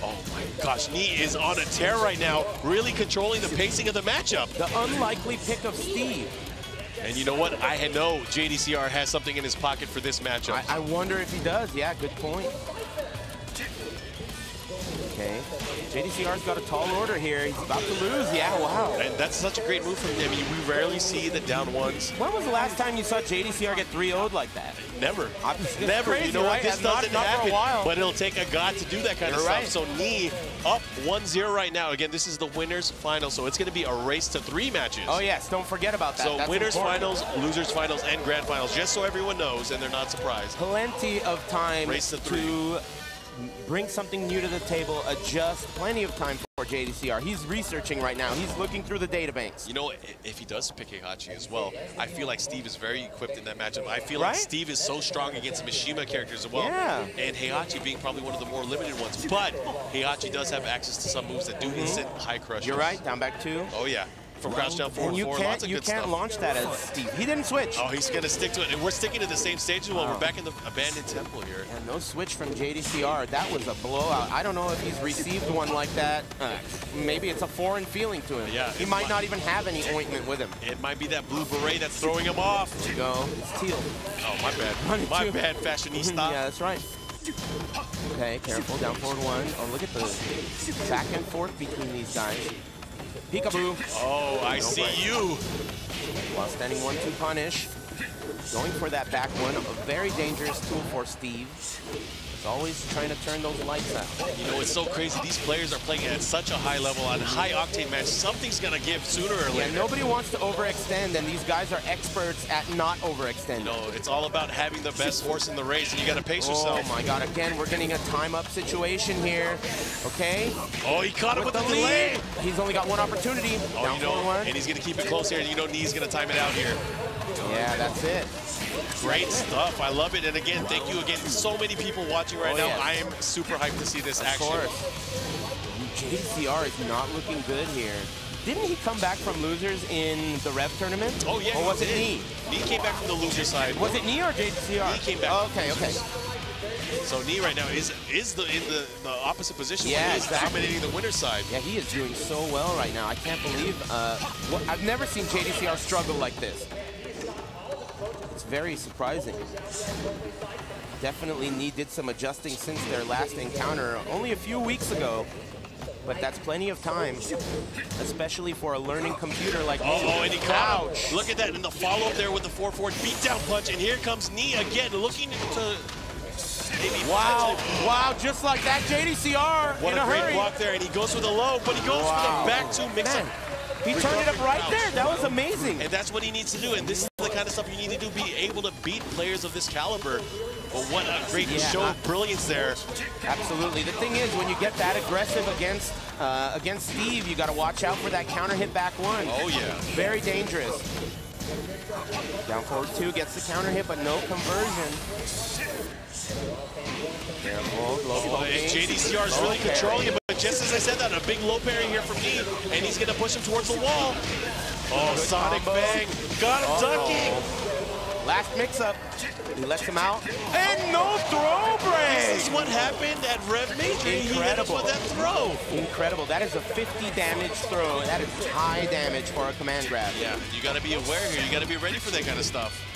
Oh, my gosh. Nee is on a tear right now, really controlling the pacing of the matchup. The unlikely pick of Steve. And you know what? I know JDCR has something in his pocket for this matchup. I wonder if he does. Yeah, good point. Okay. JDCR's got a tall order here. He's about to lose. Yeah, wow. And that's such a great move from him. I mean, we rarely see the down ones. When was the last time you saw JDCR get 3-0'd like that? Never. Never. Crazy, you know what? This doesn't happen, for a while. but it'll take a god to do that kind of stuff. So Nee up 1-0 right now. Again, this is the winners final, so it's going to be a race to 3 matches. Oh yes, don't forget about that. So that's winners important. finals, losers finals, and grand finals, just so everyone knows and they're not surprised. Plenty of time Race to 3. to bring something new to the table, adjust, plenty of time for JDCR. He's researching right now. He's looking through the databanks. You know, if he does pick Heihachi as well, I feel like Steve is very equipped in that matchup. I feel like Steve is so strong against Mishima characters as well. Yeah. And Heihachi being probably one of the more limited ones. But Heihachi does have access to some moves that do instant high crush. You're right, down back 2. Oh, yeah. From crouch down forward, you lots of you good can't stuff. launch that as Steve. He didn't switch. Oh, he's going to stick to it. And we're sticking to the same stage as well. We're back in the abandoned temple here. And no switch from JDCR. That was a blowout. I don't know if he's received one like that. Maybe it's a foreign feeling to him. Yeah, he might not even have any ointment with him. It might be that blue beret that's throwing him off. There you go. It's teal. Oh, my bad. My bad, fashionista. Yeah, that's right. Okay, careful. Down forward 1. Oh, look at the back and forth between these guys. Peekaboo. Oh, I see you. While standing 1-2 punish. Going for that back 1. A very dangerous tool for Steve. He's always trying to turn those lights out. You know, it's so crazy. These players are playing at such a high level on high-octane match. Something's going to give sooner or later. Yeah, nobody wants to overextend, and these guys are experts at not overextending. You know, it's all about having the best horse in the race, and you got to pace yourself. Oh, my God. Again, we're getting a time-up situation here. Okay? Oh, he caught him with the delay. He's only got 1 opportunity. Oh, Down you know, 1. and he's going to keep it close here, and you know Nee's going to time it out here. Yeah, that's it. Great stuff. I love it. And again, thank you again. So many people watching right now. Yes. I am super hyped to see this action. Of course. JDCR is not looking good here. Didn't he come back from losers in the Rev tournament? Oh, yeah. Or was it Nee? Nee came back from the loser side. Was it Nee or JDCR? Nee came back. Okay, okay. So Nee right now is in the opposite position. Yeah, where he is exactly. dominating the winner's side. Yeah, he is doing so well right now. I can't believe. I've never seen JDCR struggle like this. It's very surprising. Definitely Nee did some adjusting since their last encounter only a few weeks ago. But that's plenty of time, especially for a learning computer like me. Oh, and he caught him. Look at that, and the follow-up there with the 4-4 beatdown punch, and here comes Nee again, looking to maybe... Wow, just like that, JDCR What in a great hurry. block there, and he goes for the low, but he goes for the back two mix-up. He turned it up right there. That was amazing. And that's what he needs to do, and this is the kind of stuff you need to do, be able to beat players of this caliber. But what a great show of brilliance there. Absolutely. The thing is, when you get that aggressive against Steve, you got to watch out for that counter hit back one. Oh, yeah. Very dangerous. Down forward two, gets the counter hit, but no conversion. And JDCR is really controlling it, but just as I said that, a big low parry here from Knee, and he's going to push him towards the wall. Oh, Sonic Bang. Got him ducking. Last mix-up. He lets him out. And no throw break! This is what happened at Rev Major. Incredible. He hit us with that throw. Incredible. That is a 50 damage throw. That is high damage for a command grab. Yeah, you got to be aware here. You got to be ready for that kind of stuff.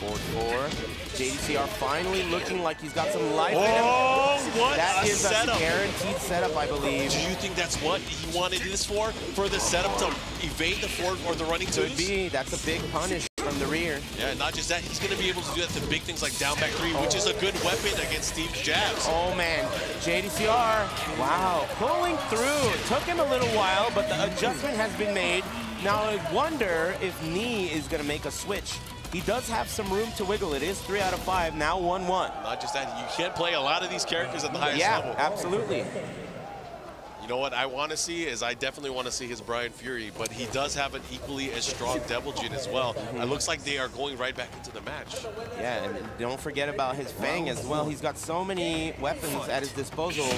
Forward four. JDCR finally looking like he's got some life in him. Oh, what that is setup. A guaranteed setup, I believe. Do you think that's what he wanted this for? For the setup to evade the forward or the running twos? Could be. That's a big punish from the rear. Yeah, not just that. He's going to be able to do that to big things like down back three, which is a good weapon against Steve's jabs. Oh, man. JDCR, wow, pulling through. It took him a little while, but the adjustment has been made. Now, I wonder if Knee is going to make a switch. He does have some room to wiggle. It is 3 out of 5, now 1-1. Not just that, you can't play a lot of these characters at the highest level. Yeah, absolutely. You know what I want to see is I definitely want to see his Brian Fury, but he does have an equally as strong Devil Jin as well. It looks like they are going right back into the match. Yeah, and don't forget about his Fang as well. He's got so many weapons at his disposal.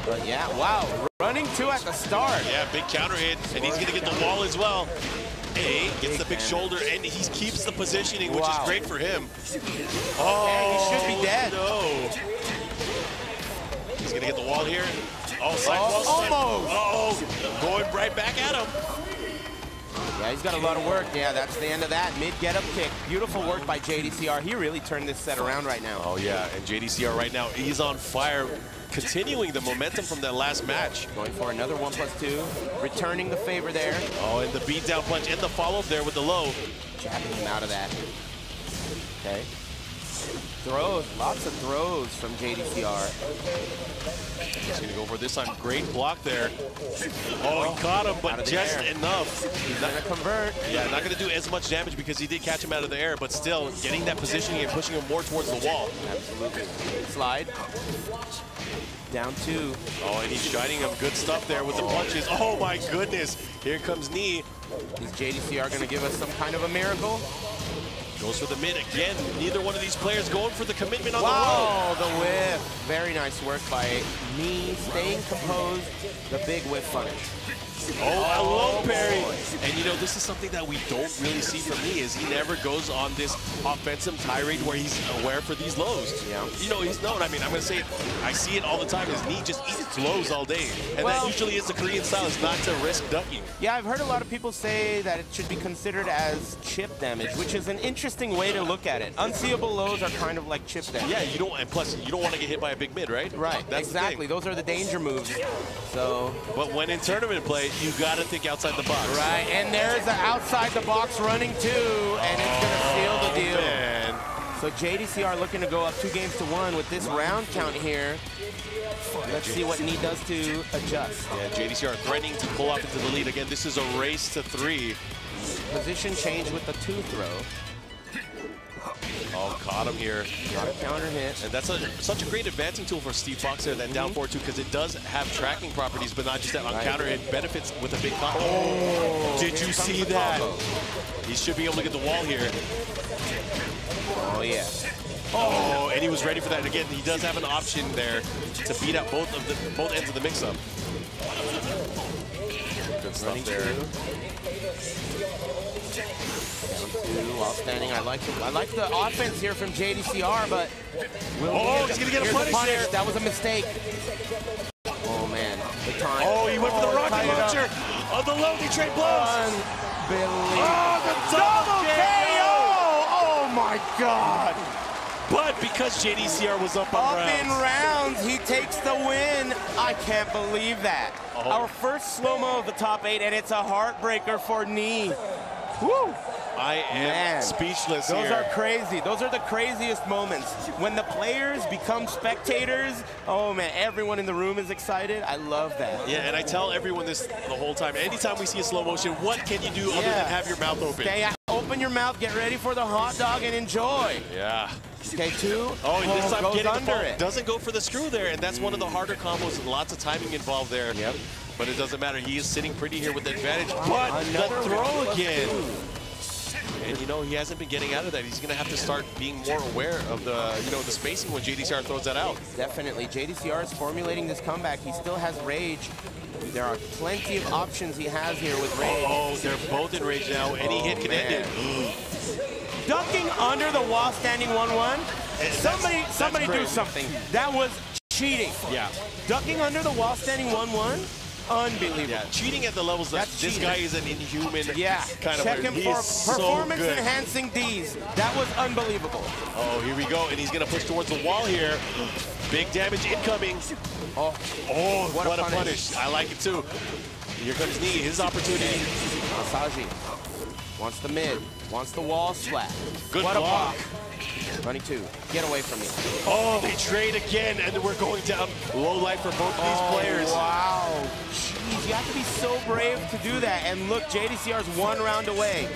But yeah, wow, running two at the start. Yeah, big counter hit, and he's going to get the wall as well. A gets the big shoulder, and he keeps the positioning, which is great for him. Oh, he should be dead. No. He's going to get the wall here. Oh, side wall spin. Uh-oh, going right back at him. Yeah, he's got a lot of work. Yeah, that's the end of that. Mid get-up kick. Beautiful work by JDCR. He really turned this set around right now. Oh, yeah, and JDCR right now, he's on fire, continuing the momentum from that last match. Going for another 1+2, returning the favor there. Oh, and the beatdown punch and the follow-up there with the low. Jabbing him out of that. Okay. Throws, lots of throws from JDCR. He's going to go for this time. Great block there. Oh, he caught him, but just enough. He's going to convert. Yeah, not going to do as much damage because he did catch him out of the air, but still getting that positioning and pushing him more towards the wall. Absolutely. Slide. Down two. Oh, and he's shining him good stuff there with the punches. Oh, my goodness. Here comes Knee. Is JDCR going to give us some kind of a miracle? Goes for the mid again. Neither one of these players going for the commitment on the low. Wow, the whiff. Very nice work by Knee, staying composed. The big whiff punish. Oh, a low parry. And you know, this is something that we don't really see from Knee, is he never goes on this offensive tirade where he's aware for these lows. Yeah. You know, he's known. I mean, I'm going to say it. I see it all the time. His Knee just eats lows all day. And that usually is the Korean style, is not to risk ducking. Yeah, I've heard a lot of people say that it should be considered as chip damage, which is an interesting way to look at it. Unseeable lows are kind of like chip damage. Yeah, you don't, and plus, you don't want to get hit by a big mid, right? Right, That's exactly. Those are the danger moves. So, but when in tournament play, you got to think outside the box. Right, and there's the outside the box running too, and it's going to seal the deal. Man. So JDCR looking to go up 2-1 with this round count here. Let's see what Knee does to adjust. Yeah, JDCR threatening to pull off into the lead. Again, this is a race to 3. Position change with the 2 throw. Oh, caught him here. Got a counter hit. And that's such a great advancing tool for Steve Fox there, that down forward too, because it does have tracking properties, but not just that. On counter, it benefits with a big combo. Oh, did you see that? He should be able to get the wall here. Oh, yeah. Oh, and he was ready for that. And again, he does have an option there to beat out both ends of the mix-up. Good stuff there. While standing, I like the offense here from JDCR, but he's gonna get a punish there. That was a mistake. Oh man, the time. Oh, he went for the rocket launcher of the low. He trade blows. Unbelievable. Oh, the double KO! Oh my God! But because JDCR was up on rounds. in rounds, he takes the win. I can't believe that. Our first slow-mo of the top 8, and it's a heartbreaker for Knee. Woo! I am speechless here. Those are crazy. Those are the craziest moments. When the players become spectators, oh man, everyone in the room is excited. I love that. Yeah, and I tell everyone this the whole time. Anytime we see a slow motion, what can you do other than have your mouth open? Stay open your mouth, get ready for the hot dog, and enjoy. Yeah. Okay, 2. Oh, this time goes getting under the it. doesn't go for the screw there, and that's one of the harder combos and lots of timing involved there. Yep. But it doesn't matter. He is sitting pretty here with the advantage. But the throw again. And, you know, he hasn't been getting out of that. He's going to have to start being more aware of the, you know, the spacing when JDCR throws that out. Definitely. JDCR is formulating this comeback. He still has rage. There are plenty of options he has here with rage. Oh, they're both in rage now. Any hit can end it. Ducking under the wall, standing 1-1. Somebody do something. That was cheating. Yeah. Ducking under the wall, standing 1-1. Unbelievable. Yeah, cheating at the levels that this guy is an inhuman kind of Check player. him for performance-enhancing Ds. That was unbelievable. Oh, here we go, and he's going to push towards the wall here. Big damage incoming. Oh, what a punish. I like it too. Here comes Knee, his opportunity. Masaji wants the mid, wants the wall slap. Good what block. A block. Running 2, get away from me. Oh, they trade again, and we're going down low life for both these players. Wow. Jeez, you have to be so brave to do that. And look, JDCR's 1 round away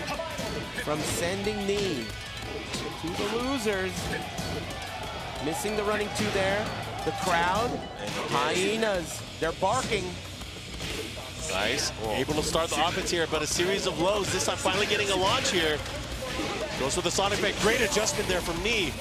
from sending Knee to the losers. Missing the running 2 there. The crowd, hyenas, they're barking. Nice. Able to start the offense here, but a series of lows. This time finally getting a launch here. Goes for the Sonic Fake. Great adjustment there from Knee.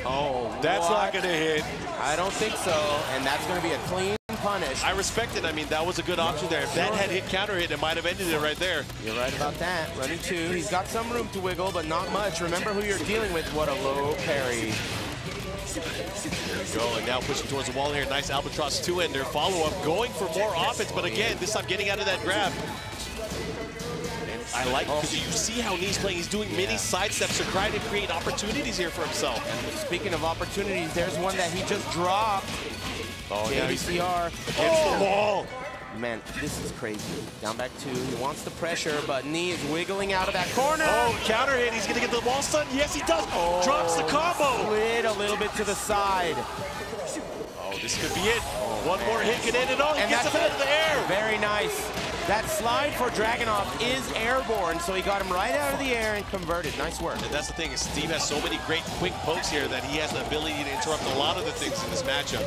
Oh, that's not going to hit. I don't think so, and that's going to be a clean punish. I respect it. I mean, that was a good option there. If that had hit counter hit, it might have ended it right there. You're right about that. Running 2. He's got some room to wiggle, but not much. Remember who you're dealing with. What a low parry. There we go, and now pushing towards the wall here. Nice Albatross 2-ender. Follow-up, going for more offense, but again, this time getting out of that grab. And I like it because you see how Knee's playing. He's doing mini sidesteps to try to create opportunities here for himself. And speaking of opportunities, there's one that he just dropped. Oh, JDCR against the wall. Man, this is crazy. Down back 2. He wants the pressure, but Knee is wiggling out of that corner. Oh, counter hit. He's going to get the wall stun. Yes, he does. Drops the combo. Slid a little bit to the side. Oh, this could be it. One more hit can end it all. He gets him out of the air. Very nice. That slide for Dragunov is airborne, so he got him right out of the air and converted. Nice work. And that's the thing, is Steve has so many great quick pokes here that he has the ability to interrupt a lot of the things in this matchup.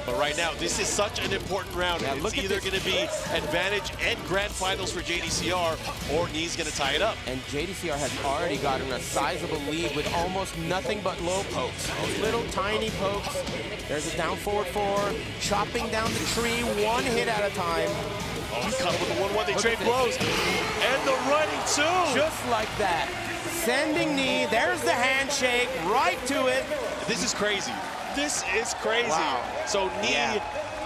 But right now, this is such an important round. Yeah, it's either going to be advantage and grand finals for JDCR, or Knee's going to tie it up. And JDCR has already gotten a sizable lead with almost nothing but low pokes. Little tiny pokes. There's a down forward 4, chopping down the tree 1 hit at a time. Oh, he's caught with the 1-1. They trade blows. And the running 2. Just like that. Sending Knee. There's the handshake. Right to it. This is crazy. This is crazy. Wow. So Knee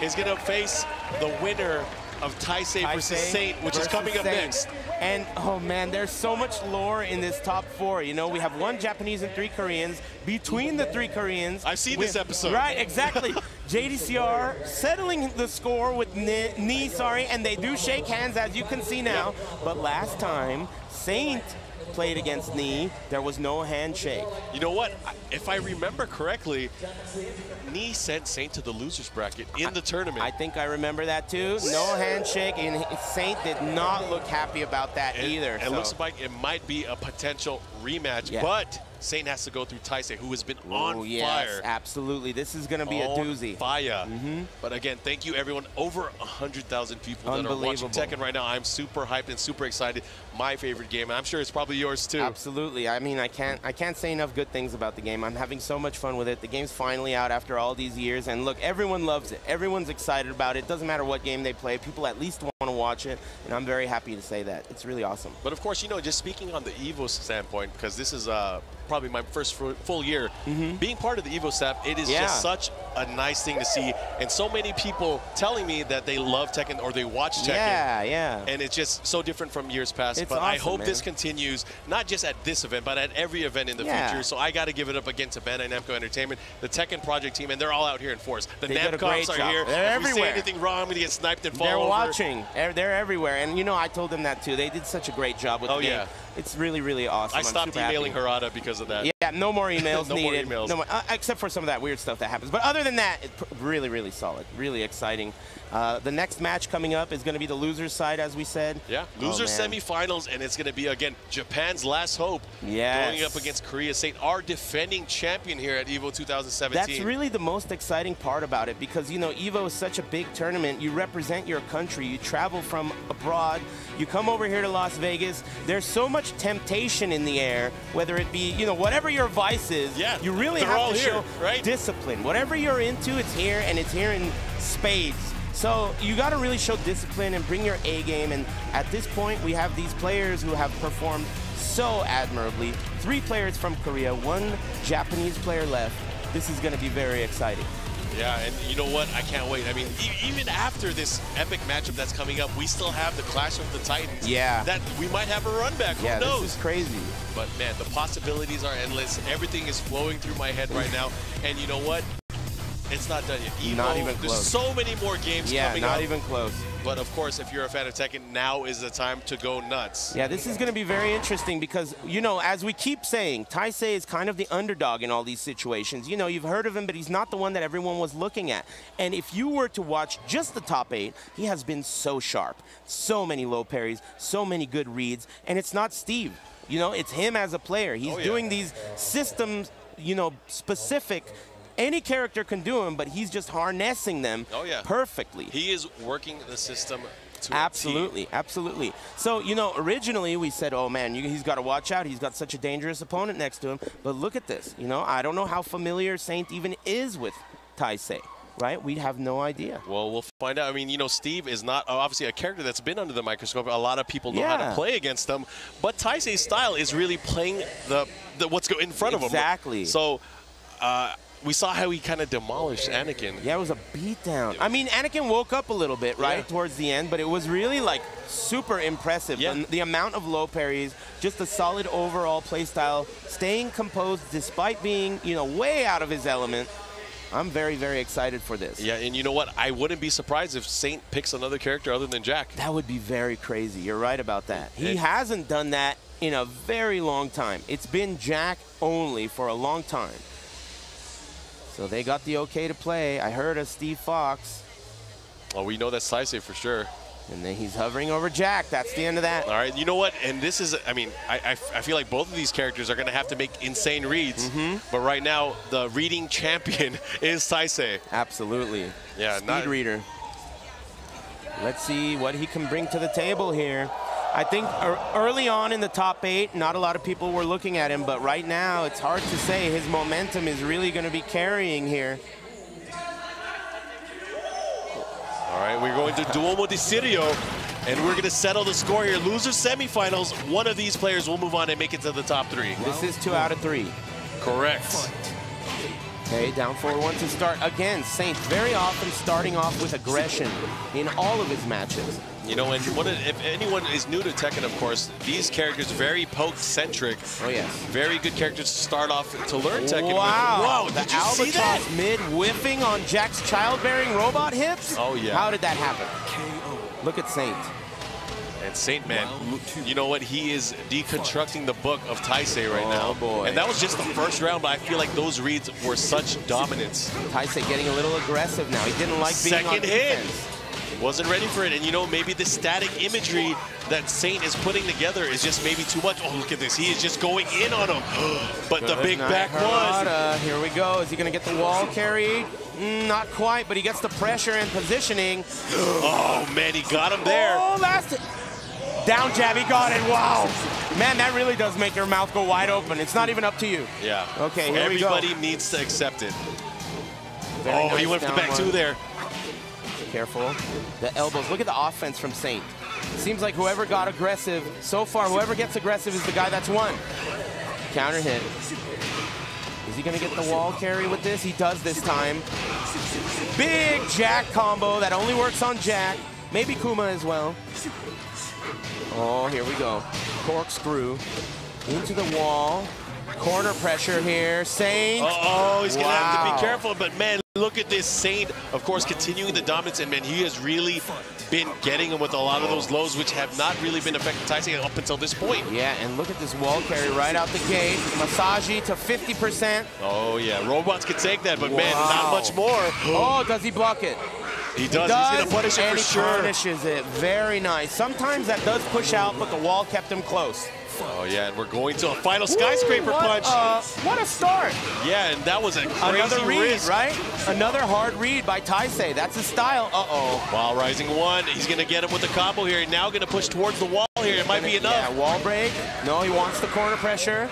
is going to face the winner of Taisei versus Saint, which is coming up next. And, oh man, there's so much lore in this top 4. You know, we have 1 Japanese and 3 Koreans. Between the 3 Koreans... I've seen this episode. Right, exactly. JDCR settling the score with Knee, and they do shake hands, as you can see now. But last time, Saint played against Knee, there was no handshake. You know what? If I remember correctly, Knee sent Saint to the losers bracket in the tournament. I think I remember that too. No handshake, and Saint did not look happy about that either. It looks like it might be a potential rematch, but Saint has to go through Taisei, who has been on fire. Absolutely. This is going to be a doozy. Fire. But again, thank you, everyone. Over 100,000 people that are watching Tekken right now. I'm super hyped and super excited. My favorite game. I'm sure it's probably yours too. Absolutely. I mean, I can't say enough good things about the game. I'm having so much fun with it. The game's finally out after all these years, and look, everyone loves it. Everyone's excited about it. Doesn't matter what game they play. People at least want to watch it, and I'm very happy to say that. It's really awesome. But of course, you know, just speaking on the EVO standpoint, because this is probably my first full year being part of the EVO staff, it is just such a nice thing to see, and so many people telling me that they love Tekken or they watch Tekken. And it's just so different from years past. It's but awesome, I hope this continues, not just at this event, but at every event in the future. So I got to give it up again to Bandai Namco Entertainment, the Tekken Project team, and they're all out here in force. The Namcops are here. They're everywhere. If we say anything wrong, I'm going to get sniped and fall over. They're watching. They're everywhere. And, you know, I told them that, too. They did such a great job with the game. It's really, really awesome. I stopped emailing Harada because of that. Yeah, no more emails no needed. More emails. No more, except for some of that weird stuff that happens. But other than that, it's really, really solid. Really exciting. The next match coming up is going to be the losers side, as we said. Yeah, loser semifinals, and it's going to be, again, Japan's last hope. Going up against Korea Saint, our defending champion here at EVO 2017. That's really the most exciting part about it because, you know, EVO is such a big tournament. You represent your country. You travel from abroad. You come over here to Las Vegas. There's so much temptation in the air, whether it be, you know, whatever your vice is, you really have to show discipline. Whatever you're into, it's here, and it's here in spades. So you got to really show discipline and bring your A game. And at this point, we have these players who have performed so admirably. 3 players from Korea, 1 Japanese player left. This is going to be very exciting. Yeah, and you know what? I can't wait. I mean, even after this epic matchup that's coming up, we still have the Clash of the Titans. Yeah. That we might have a run back. Who knows? This is crazy. But man, the possibilities are endless. Everything is flowing through my head right now. And you know what? It's not done yet. EVO, not even close. There's so many more games coming up. Yeah, not even close. But of course, if you're a fan of Tekken, now is the time to go nuts. Yeah, this is going to be very interesting because, you know, as we keep saying, Taisei is kind of the underdog in all these situations. You know, you've heard of him, but he's not the one that everyone was looking at. And if you were to watch just the top 8, he has been so sharp. So many low parries, so many good reads. And it's not Steve. You know, it's him as a player. He's doing these systems, you know, specific. Any character can do them, but he's just harnessing them perfectly. He is working the system to Absolutely, absolutely. So, you know, originally we said, oh, man, he's got to watch out. He's got such a dangerous opponent next to him. But look at this. You know, I don't know how familiar Saint even is with Taisei, right? We have no idea. Well, we'll find out. I mean, you know, Steve is not obviously a character that's been under the microscope. A lot of people know how to play against him. But Taisei's style is really playing the what's in front of him. Exactly. So, we saw how he kind of demolished Anakin. Yeah, it was a beatdown. I mean, Anakin woke up a little bit, right, towards the end, but it was really, like, super impressive. The amount of low parries, just a solid overall play style, staying composed despite being, you know, way out of his element. I'm very, very excited for this. Yeah, and you know what? I wouldn't be surprised if Saint picks another character other than Jack. That would be very crazy. You're right about that. He hasn't done that in a very long time. It's been Jack only for a long time. So they got the okay to play. I heard of Steve Fox. Well, we know that's Taisei for sure. And then he's hovering over Jack. That's the end of that. All right, you know what? And this is, I mean, I feel like both of these characters are going to have to make insane reads. But right now, the reading champion is Taisei. Absolutely. Yeah, Speed reader. Let's see what he can bring to the table here. I think early on in the top 8, not a lot of people were looking at him, but right now it's hard to say. His momentum is really going to be carrying here. All right, we're going to Duomo di Sirio, and we're going to settle the score here. Loser semifinals, one of these players will move on and make it to the top 3. This is 2 out of 3. Correct. Okay, down 4-1 to start. Again, Saint very often starting off with aggression in all of his matches. You know, and if anyone is new to Tekken, of course, these characters very poke-centric. Oh, yes. Very good characters to start off to learn Tekken. Wow. Wow, did you see that? Mid whiffing on Jack's childbearing robot hips? Oh, yeah. How did that happen? Look at Saint. And Saint, man, you know what? He is deconstructing the book of Taisei right now. Oh, boy. And that was just the first round, but I feel like those reads were such dominance. Taisei getting a little aggressive now. He didn't like being on defense. Wasn't ready for it. And, you know, maybe the static imagery that Saint is putting together is just maybe too much. Oh, look at this. He is just going in on him. But the big back one. Here we go. Is he going to get the wall carry? Not quite, but he gets the pressure and positioning. Oh, man, he got him there. Oh, last down jab, he got it. Wow. Man, that really does make your mouth go wide open. It's not even up to you. Yeah. Okay, here we go. Everybody needs to accept it. Very nice he went for the back two there. Careful. The elbows. Look at the offense from Saint. Seems like whoever got aggressive, so far, whoever gets aggressive is the guy that's won. Counter hit. Is he going to get the wall carry with this? He does this time. Big Jack combo that only works on Jack. Maybe Kuma as well. Oh, here we go. Corkscrew into the wall. Corner pressure here. Saint. Uh-oh, he's going to have to be careful, but man. Look at this Saint, of course, continuing the dominance, and man, he has really been getting him with a lot of those lows, which have not really been affecting Taisei up until this point. Yeah, and look at this wall carry right out the gate. Masaji to 50%. Oh yeah, robots can take that, but man, not much more. Oh, does he block it? He does. He's going to punish it for sure. And he punishes it. Very nice. Sometimes that does push out, but the wall kept him close. Oh, yeah, and we're going to a final skyscraper punch. What a start. Yeah, and that was a crazy Another read, risk. right? Another hard read by Taisei. That's his style. Uh-oh. While rising one, he's going to get him with the combo here. Now going to push towards the wall here. It might be enough. Yeah, wall break. No, he wants the corner pressure.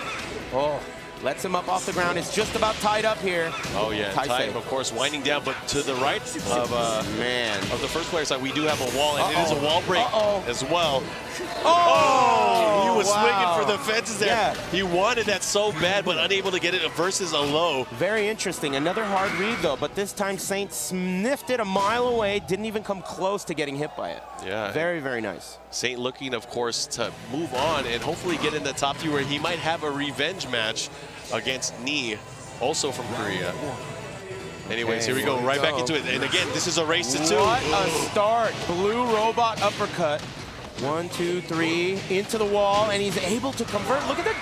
Oh. Lets him up off the ground. It's just about tied up here. Oh yeah, Taisei, of course, winding down, but to the right of the first player side, we do have a wall, and it is a wall break as well. Oh, he was swinging for the fences there. Yeah. He wanted that so bad, but unable to get it versus a low. Very interesting. Another hard read though, but this time Saint sniffed it a mile away, didn't even come close to getting hit by it. Yeah. Very, very nice. Saint looking, of course, to move on and hopefully get in the top few where he might have a revenge match against Ni, also from Korea. Anyways, here we go, right back into it. And again, this is a race to two. What a start. Blue robot uppercut. 1, 2, 3, into the wall, and he's able to convert. Look at the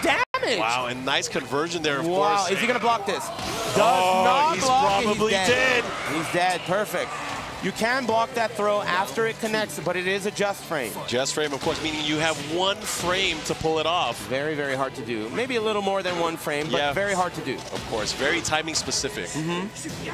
damage. Wow, and nice conversion there, of course. Wow, is he going to block this? Does not he's block probably it. He's dead. He's dead, perfect. You can block that throw after it connects, but it is a just frame. Just frame, of course, meaning you have one frame to pull it off. Very, very hard to do. Maybe a little more than one frame, but very hard to do. Of course, very timing specific.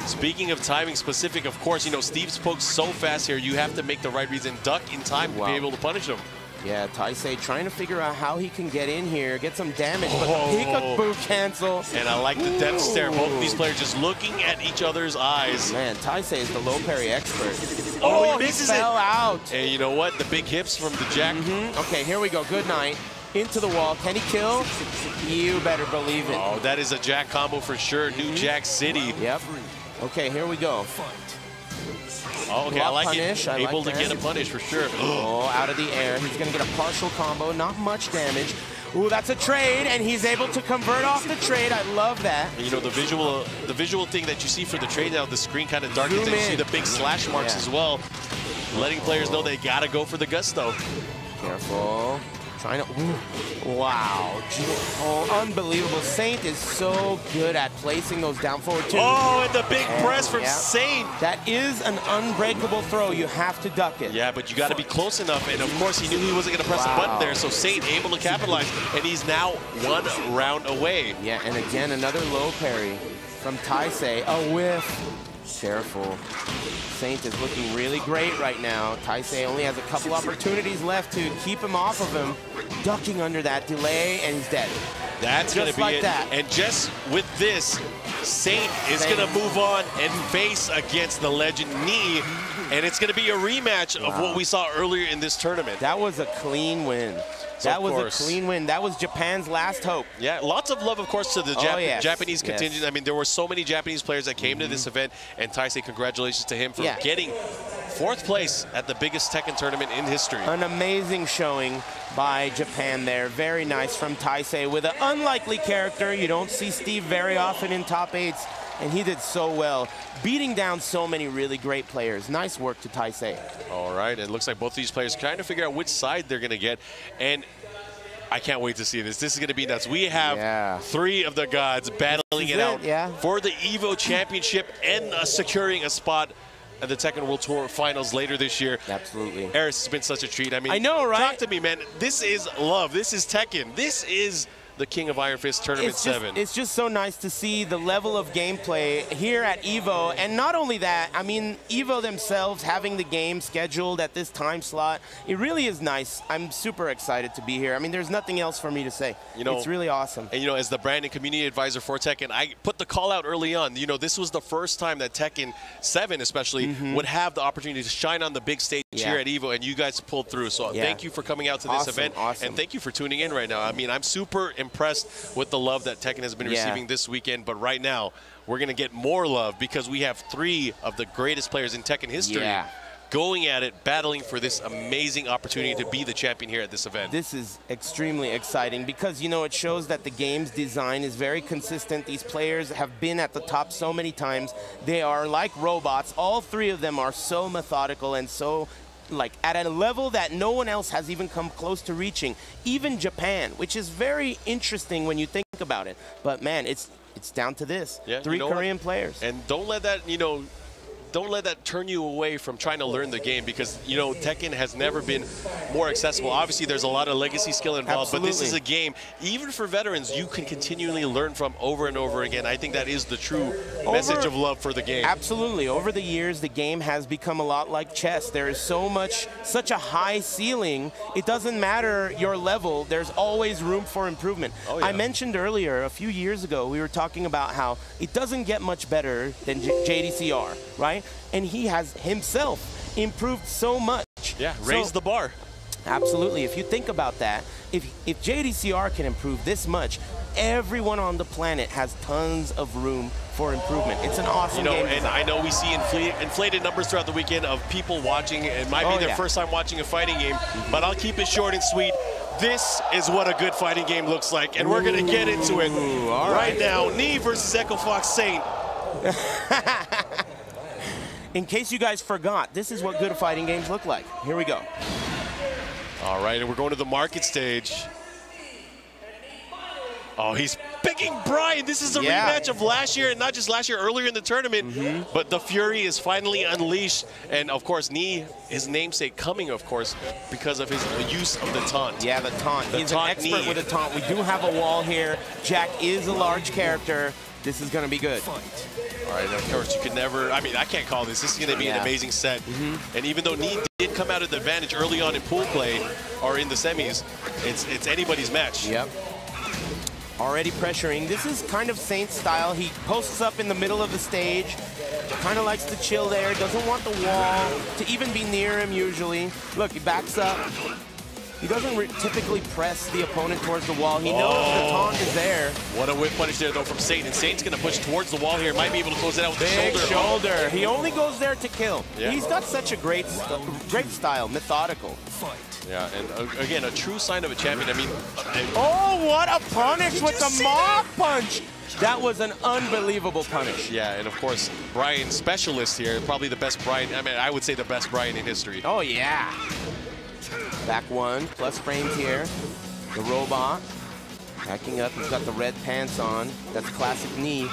Speaking of timing specific, of course, you know, Steve spoke so fast here, you have to make the right reads and duck in time to be able to punish him. Yeah, Taisei trying to figure out how he can get in here, get some damage, but the peekaboo cancel. And I like the death stare. Both of these players just looking at each other's eyes. Man, Taisei is the low parry expert. Oh, he misses fell out. And you know what? The big hips from the Jack. Okay, here we go. Good night. Into the wall. Can he kill? You better believe it. Oh, that is a Jack combo for sure. New Jack City. Yep. Okay, here we go. Oh, okay, I like punish. it. Able to get a punish for sure. Oh, out of the air. He's going to get a partial combo. Not much damage. Ooh, that's a trade, and he's able to convert off the trade. I love that. And you know, the visual thing that you see for the trade now, the screen kind of darkens, and you see the big slash marks as well, letting players know they got to go for the gusto. Careful. Trying to, wow. Oh, unbelievable. Saint is so good at placing those down forward too. Oh, and the big press from Saint. That is an unbreakable throw. You have to duck it. Yeah, but you got to be close enough. And of course, he knew he wasn't going to press the button there. So Saint able to capitalize, and he's now 1 round away. Yeah, and again, another low parry from Taisei. A whiff. Careful. Saint is looking really great right now. Taisei only has a couple opportunities left to keep him off of him. Ducking under that delay, and he's dead. That's going to be it. And just with this, Saint is going to move on and face against the legend Ni, and it's going to be a rematch of what we saw earlier in this tournament. That was a clean win. That was a clean win. That was Japan's last hope. Yeah, lots of love, of course, to the Japanese contingent. I mean, there were so many Japanese players that came to this event, and Taisei, congratulations to him for getting 4th place at the biggest Tekken tournament in history. An amazing showing by Japan there. Very nice from Taisei with an unlikely character. You don't see Steve very often in top 8s, and he did so well, beating down so many really great players. Nice work to Taisei. All right, and it looks like both these players trying to figure out which side they're going to get, and I can't wait to see this. This is going to be nuts. We have 3 of the gods battling it out for the EVO Championship and securing a spot at the Tekken World Tour Finals later this year. Absolutely. Eris, it's been such a treat. I mean, I know, right? Talk to me, man. This is love. This is Tekken. This is the King of Iron Fist Tournament 7. It's just so nice to see the level of gameplay here at EVO. And not only that, I mean, EVO themselves having the game scheduled at this time slot, it really is nice. I'm super excited to be here. I mean, there's nothing else for me to say. You know, it's really awesome. And, you know, as the brand and community advisor for Tekken, I put the call out early on. You know, this was the first time that Tekken 7 especially would have the opportunity to shine on the big stage here at EVO, and you guys pulled through. So thank you for coming out to this event. And thank you for tuning in right now. I mean, I'm super impressed with the love that Tekken has been receiving this weekend, but right now we're going to get more love because we have 3 of the greatest players in Tekken history going at it, battling for this amazing opportunity to be the champion here at this event. This is extremely exciting because, you know, it shows that the game's design is very consistent. These players have been at the top so many times. They are like robots. All three of them are so methodical and so like at a level that no one else has even come close to reaching, even Japan, which is very interesting when you think about it. But man, it's down to this. Yeah, three Korean players. And don't let that, don't let that turn you away from trying to learn the game, because, Tekken has never been more accessible. Obviously, there's a lot of legacy skill involved, Absolutely. but this is a game, even for veterans, you can continually learn from over and over again. I think that is the true message of love for the game. Absolutely. Over the years, the game has become a lot like chess. There is such a high ceiling. It doesn't matter your level. There's always room for improvement. Oh, yeah. I mentioned earlier, a few years ago, we were talking about how it doesn't get much better than JDCR, right? And he has himself improved so much. Yeah, raised the bar. Absolutely. If you think about that, if JDCR can improve this much, everyone on the planet has tons of room for improvement. It's an awesome game and design. I know we see inflated numbers throughout the weekend of people watching. It might be their first time watching a fighting game, but I'll keep it short and sweet. This is what a good fighting game looks like, and we're going to get into it right now. Knee versus Echo Fox Saint. In case you guys forgot, this is what good fighting games look like. Here we go. All right, and we're going to the market stage. Oh, he's picking Brian. This is a rematch of last year, and not just last year, earlier in the tournament. But the Fury is finally unleashed. And, of course, Knee, his namesake, coming, of course, because of his use of the taunt. Yeah, the taunt. He's an expert with the taunt. We do have a wall here. Jack is a large character. This is going to be good. All right, of course, you can never, I can't call this. This is going to be an amazing set. And even though Knee did come out of the advantage early on in pool play, or in the semis, it's anybody's match. Yep. Already pressuring. This is kind of Saint style. He posts up in the middle of the stage, kind of likes to chill there, doesn't want the wall to even be near him usually. Look, he backs up. He doesn't typically press the opponent towards the wall. He knows the taunt is there. What a whip punish there, though, from Saint. And Saint's going to push towards the wall here. Might be able to close it out with the Big shoulder. shoulder. He only goes there to kill. Yeah. He's got such a great style, methodical. Yeah, and again, a true sign of a champion. Oh, what a punish with the mob punch. That was an unbelievable punish. Yeah, and of course, Brian, specialist here. Probably the best Brian. I would say the best Brian in history. Oh, yeah. Back one, plus frames here. The robot backing up. He's got the red pants on. That's classic Knee.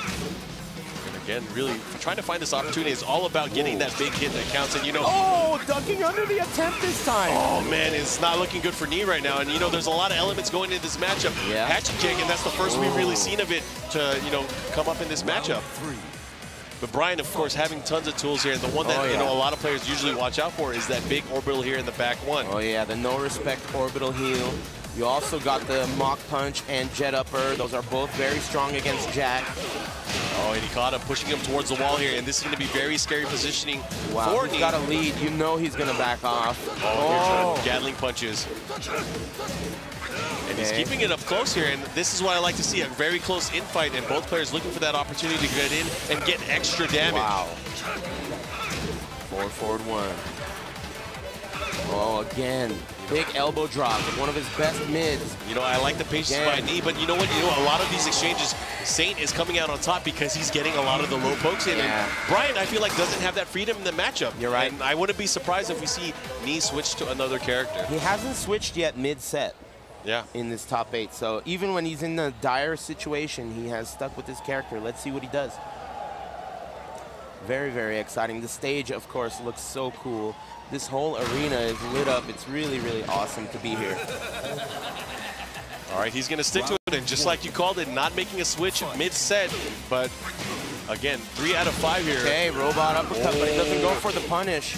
And again, really trying to find this opportunity is all about getting that big hit that counts. And oh, ducking under the attempt this time. Oh man, it's not looking good for Knee right now. And there's a lot of elements going into this matchup. Yeah. Hatchet kick, and that's the first we've really seen of it to come up in this matchup. But Brian, of course, having tons of tools here, and the one that a lot of players usually watch out for is that big orbital here in the back one. Oh yeah, the no respect orbital heel. You also got the mock punch and jet upper. Those are both very strong against Jack. Oh, and he caught him, pushing him towards the wall here, and this is going to be very scary positioning Wow, for he's Knee. got a lead. You know he's going to back off. Oh, here's Gatling punches. And he's keeping it up close here, and this is what I like to see, a very close infight, and both players looking for that opportunity to get in and get extra damage. Wow. Forward one. Oh, again. Big elbow drop with one of his best mids. I like the patience by Knee, but you know what? A lot of these exchanges, Saint is coming out on top because he's getting a lot of the low pokes in. Yeah. And Brian, I feel like, doesn't have that freedom in the matchup. You're right. And I wouldn't be surprised if we see Knee switch to another character. He hasn't switched yet mid-set. Yeah. In this top 8. So even when he's in a dire situation, he has stuck with his character. Let's see what he does. Very, very exciting. The stage, of course, looks so cool. This whole arena is lit up. It's really, really awesome to be here. All right, he's going to stick to it, and just like you called it, not making a switch mid-set, but again, 3 out of 5 here. Okay, robot uppercut, but he doesn't go for the punish.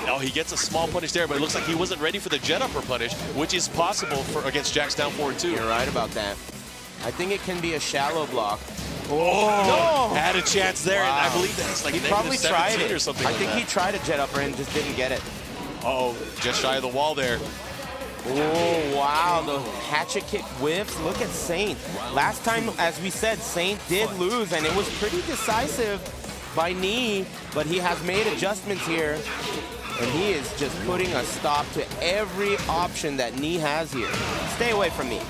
Oh, he gets a small punish there, but it looks like he wasn't ready for the jet upper punish, which is possible against Jack's down forward too. You're right about that. I think it can be a shallow block. Oh, no! Had a chance there, and I believe that's like he probably tried it or something. I think he tried a jet upper and just didn't get it. Uh-oh, just shy of the wall there. Oh, wow, the hatchet kick whiffs. Look at Saint. Last time, as we said, Saint did lose, and it was pretty decisive by Knee, but he has made adjustments here. And he is just putting a stop to every option that Knee has here. Stay away from me.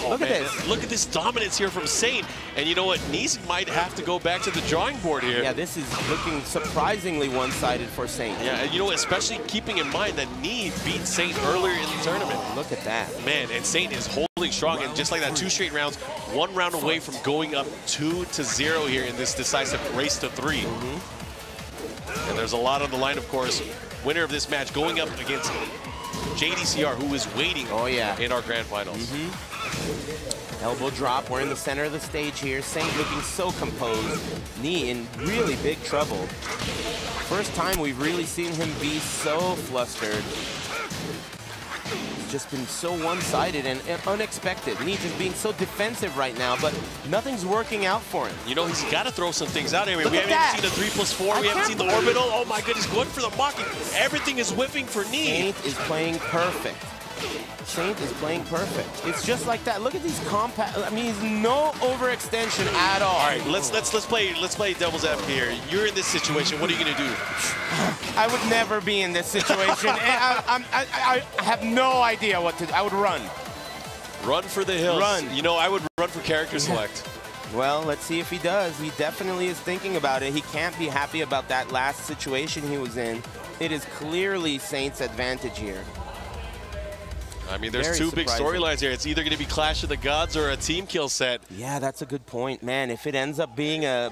Look at this. Look at this dominance here from Saint. And you know what? Nees might have to go back to the drawing board here. Yeah, this is looking surprisingly one-sided for Saint. Yeah, and you know what? Especially keeping in mind that Knee beat Saint earlier in the tournament. Look at that. Man, and Saint is holding strong. And just like that, 2 straight rounds, 1 round away from going up 2-0 here in this decisive race to 3. And there's a lot on the line, of course. Winner of this match going up against JDCR, who is waiting in our grand finals. Elbow drop. We're in the center of the stage here. Saint looking so composed. Knee in really big trouble. First time we've really seen him be so flustered. It's just been so one-sided and unexpected. Knee just being so defensive right now, but nothing's working out for him. You know, he's got to throw some things out here. We haven't that. even seen the 3+4. We haven't seen the orbital. Oh my goodness, going for the mocking. Everything is whipping for Knee. Saint is playing perfect. Saint is playing perfect. It's just like that. Look at these compact. I mean, he's no overextension at all. All right, let's play devil's advocate here. You're in this situation. What are you gonna do? I would never be in this situation. I have no idea what to do. I would run. Run for the hills. Run. You know, I would run for character select. Well, let's see if he does. He definitely is thinking about it. He can't be happy about that last situation he was in. It is clearly Saint's advantage here. I mean, there's two big storylines here. It's either going to be Clash of the Gods or a team kill set. Yeah, that's a good point. Man, if it ends up being a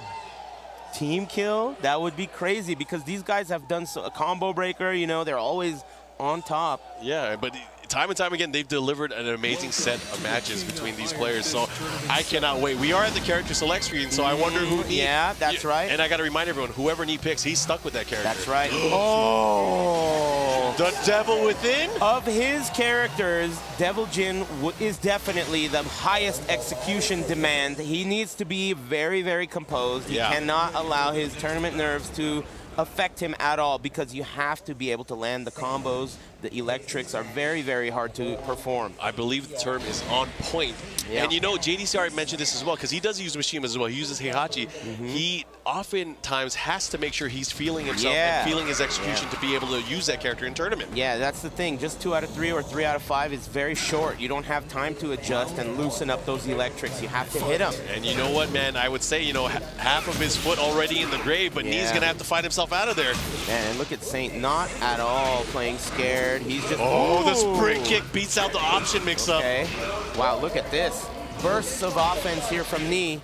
team kill, that would be crazy because these guys have done a combo breaker. You know, they're always on top. Yeah, but time and time again, they've delivered an amazing set of matches between these players. So I cannot wait. We are at the character select screen, so I wonder who Knee... Yeah, that's right. And I got to remind everyone, whoever Knee picks, he's stuck with that character. That's right. Oh! The Devil Within? Of his characters, Devil Jin is definitely the highest execution demand. He needs to be very, very composed. He cannot allow his tournament nerves to affect him at all because you have to be able to land the combos. The electrics are very, very hard to perform. I believe the term is on point. Yeah. And you know, JDCR mentioned this as well because he does use Mishima as well. He uses Heihachi. He oftentimes has to make sure he's feeling himself and feeling his execution to be able to use that character in tournament. Yeah, that's the thing. Just 2 out of 3 or 3 out of 5 is very short. You don't have time to adjust and loosen up those electrics. You have to hit them. And you know what, man? I would say, you know, half of his foot already in the grave, but Knee's going to have to fight himself out of there. Man, and look at Saint not at all playing scared. He's just... Oh, the sprint kick beats out the option mix-up. Okay. Wow, look at this. Bursts of offense here from Knee.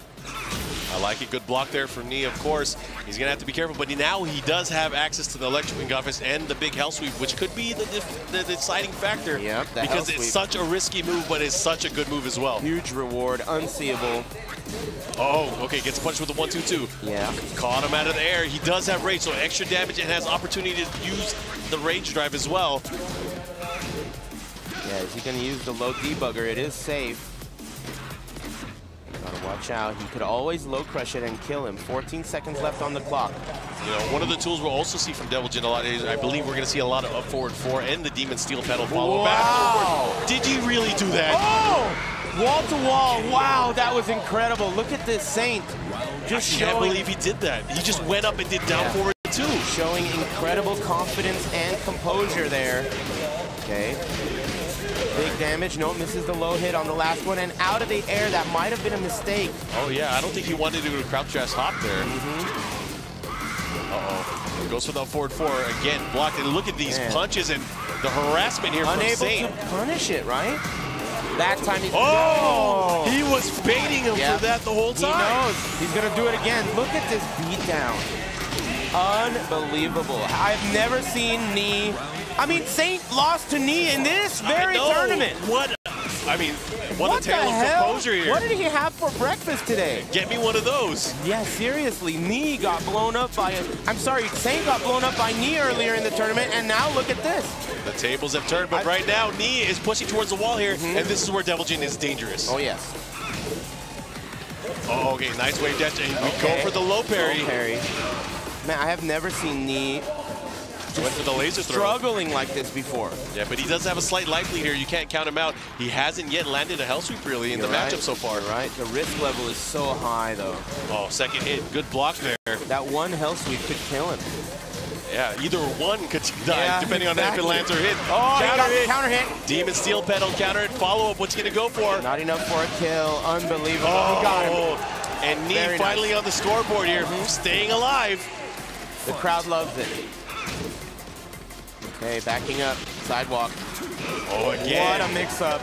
I like it. Good block there from Knee, of course. He's going to have to be careful, but now he does have access to the electric wing offense and the big hell sweep, which could be the deciding factor. Yep, because it's such a risky move, but it's such a good move as well. Huge reward, unseeable. Oh, okay, gets punched with the 1-2-2. Yeah. Caught him out of the air. He does have rage, so extra damage and has opportunity to use the rage drive as well. Yeah, is he going to use the low debugger? It is safe. Gotta watch out. He could always low crush it and kill him. 14 seconds left on the clock. You know, one of the tools we'll also see from Devil Jin a lot is, I believe we're going to see a lot of up forward 4 and the Demon Steel pedal follow back. Did you really do that? Oh! Wall to wall. Wow, that was incredible. Look at this Saint. Just I can't believe he did that. He just went up and did down forward 2. Showing incredible confidence and composure there. Okay. Big damage. No, misses the low hit on the last one. And out of the air, that might have been a mistake. Oh, yeah. I don't think he wanted to do a crouch dash hop there. Uh-oh. Goes for the forward 4. Again, blocked. And look at these punches and the harassment here from Saint. Unable to punish it, right? That time he's... Oh! He was baiting him for that the whole time. He knows. He's going to do it again. Look at this beatdown. Unbelievable. I've never seen Knee... I mean, Saint lost to Knee in this very tournament. What? I mean, what a tale of composure here. What did he have for breakfast today? Get me one of those. Yeah, seriously. Knee got blown up by... Saint got blown up by Knee earlier in the tournament, and now look at this. The tables have turned, but right now, Knee is pushing towards the wall here, and this is where Devil Jin is dangerous. Oh, yes. Oh, okay, nice wave dash, and we go for the low parry. Low parry. Man, I have never seen Knee... Went for the laser throw. Struggling like this before. Yeah, but he does have a slight life lead here. You can't count him out. He hasn't yet landed a hell sweep really in the matchup so far. You're right. The risk level is so high though. Oh, second hit. Good block there. That one hell sweep could kill him. Yeah, either one could die, depending on if it lands or hit. Oh, counter hit. Demon Steel Pedal, counter hit, follow-up. What's he going to go for? Not enough for a kill. Unbelievable. He got him. And Knee finally on the scoreboard here, staying alive. The crowd loves it. Okay, backing up. Sidewalk. Oh, again. What a mix-up.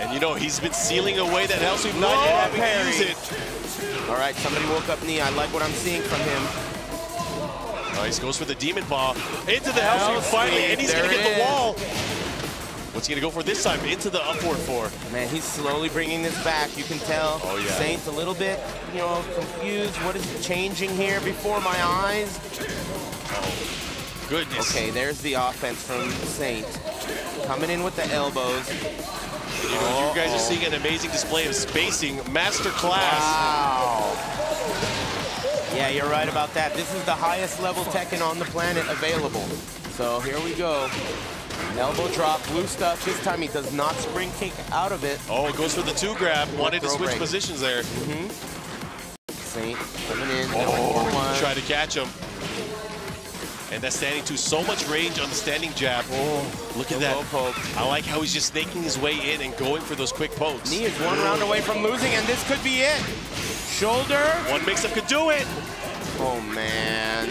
And you know, he's been sealing away that hell sweep, not yet having to use it. All right, somebody woke up Knee. I like what I'm seeing from him. Nice, goes for the Demon Paw. Into the hell sweep finally, and he's going to get the wall. What's he going to go for this time? Into the upward four. Man, he's slowly bringing this back. You can tell Saint a little bit, you know, confused. What is changing here before my eyes? Oh, goodness. Okay, there's the offense from Saint. Coming in with the elbows. You know, you guys are seeing an amazing display of spacing. Master class. Wow. Yeah, you're right about that. This is the highest level Tekken on the planet available. So here we go. Elbow drop, blue stuff. This time he does not spring kick out of it. Oh, it goes for the 2 grab. Wanted to switch positions there. Saint coming in. Try to catch him. And that standing 2, so much range on the standing jab. Look at that. Poke. I like how he's just snaking his way in and going for those quick pokes. Knee is 1 round away from losing, and this could be it. Shoulder. One mix-up could do it. Oh, man.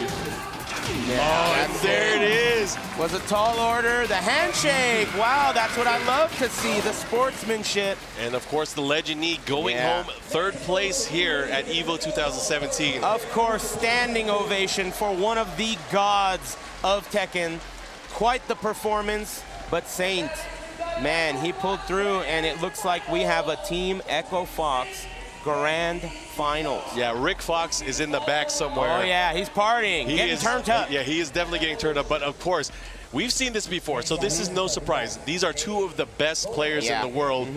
Yeah, and there it is. Was a tall order. The handshake. Wow, that's what I love to see, the sportsmanship. And, of course, the Legend Knee going home 3rd place here at EVO 2017. Of course, standing ovation for one of the gods of Tekken. Quite the performance, but Saint, man, he pulled through, and it looks like we have a Team Echo Fox Grand Finals. Yeah, Rick Fox is in the back somewhere. Oh, yeah, he's partying, getting turned up. Yeah, he is definitely getting turned up, but of course, we've seen this before, so this is no surprise. These are 2 of the best players in the world,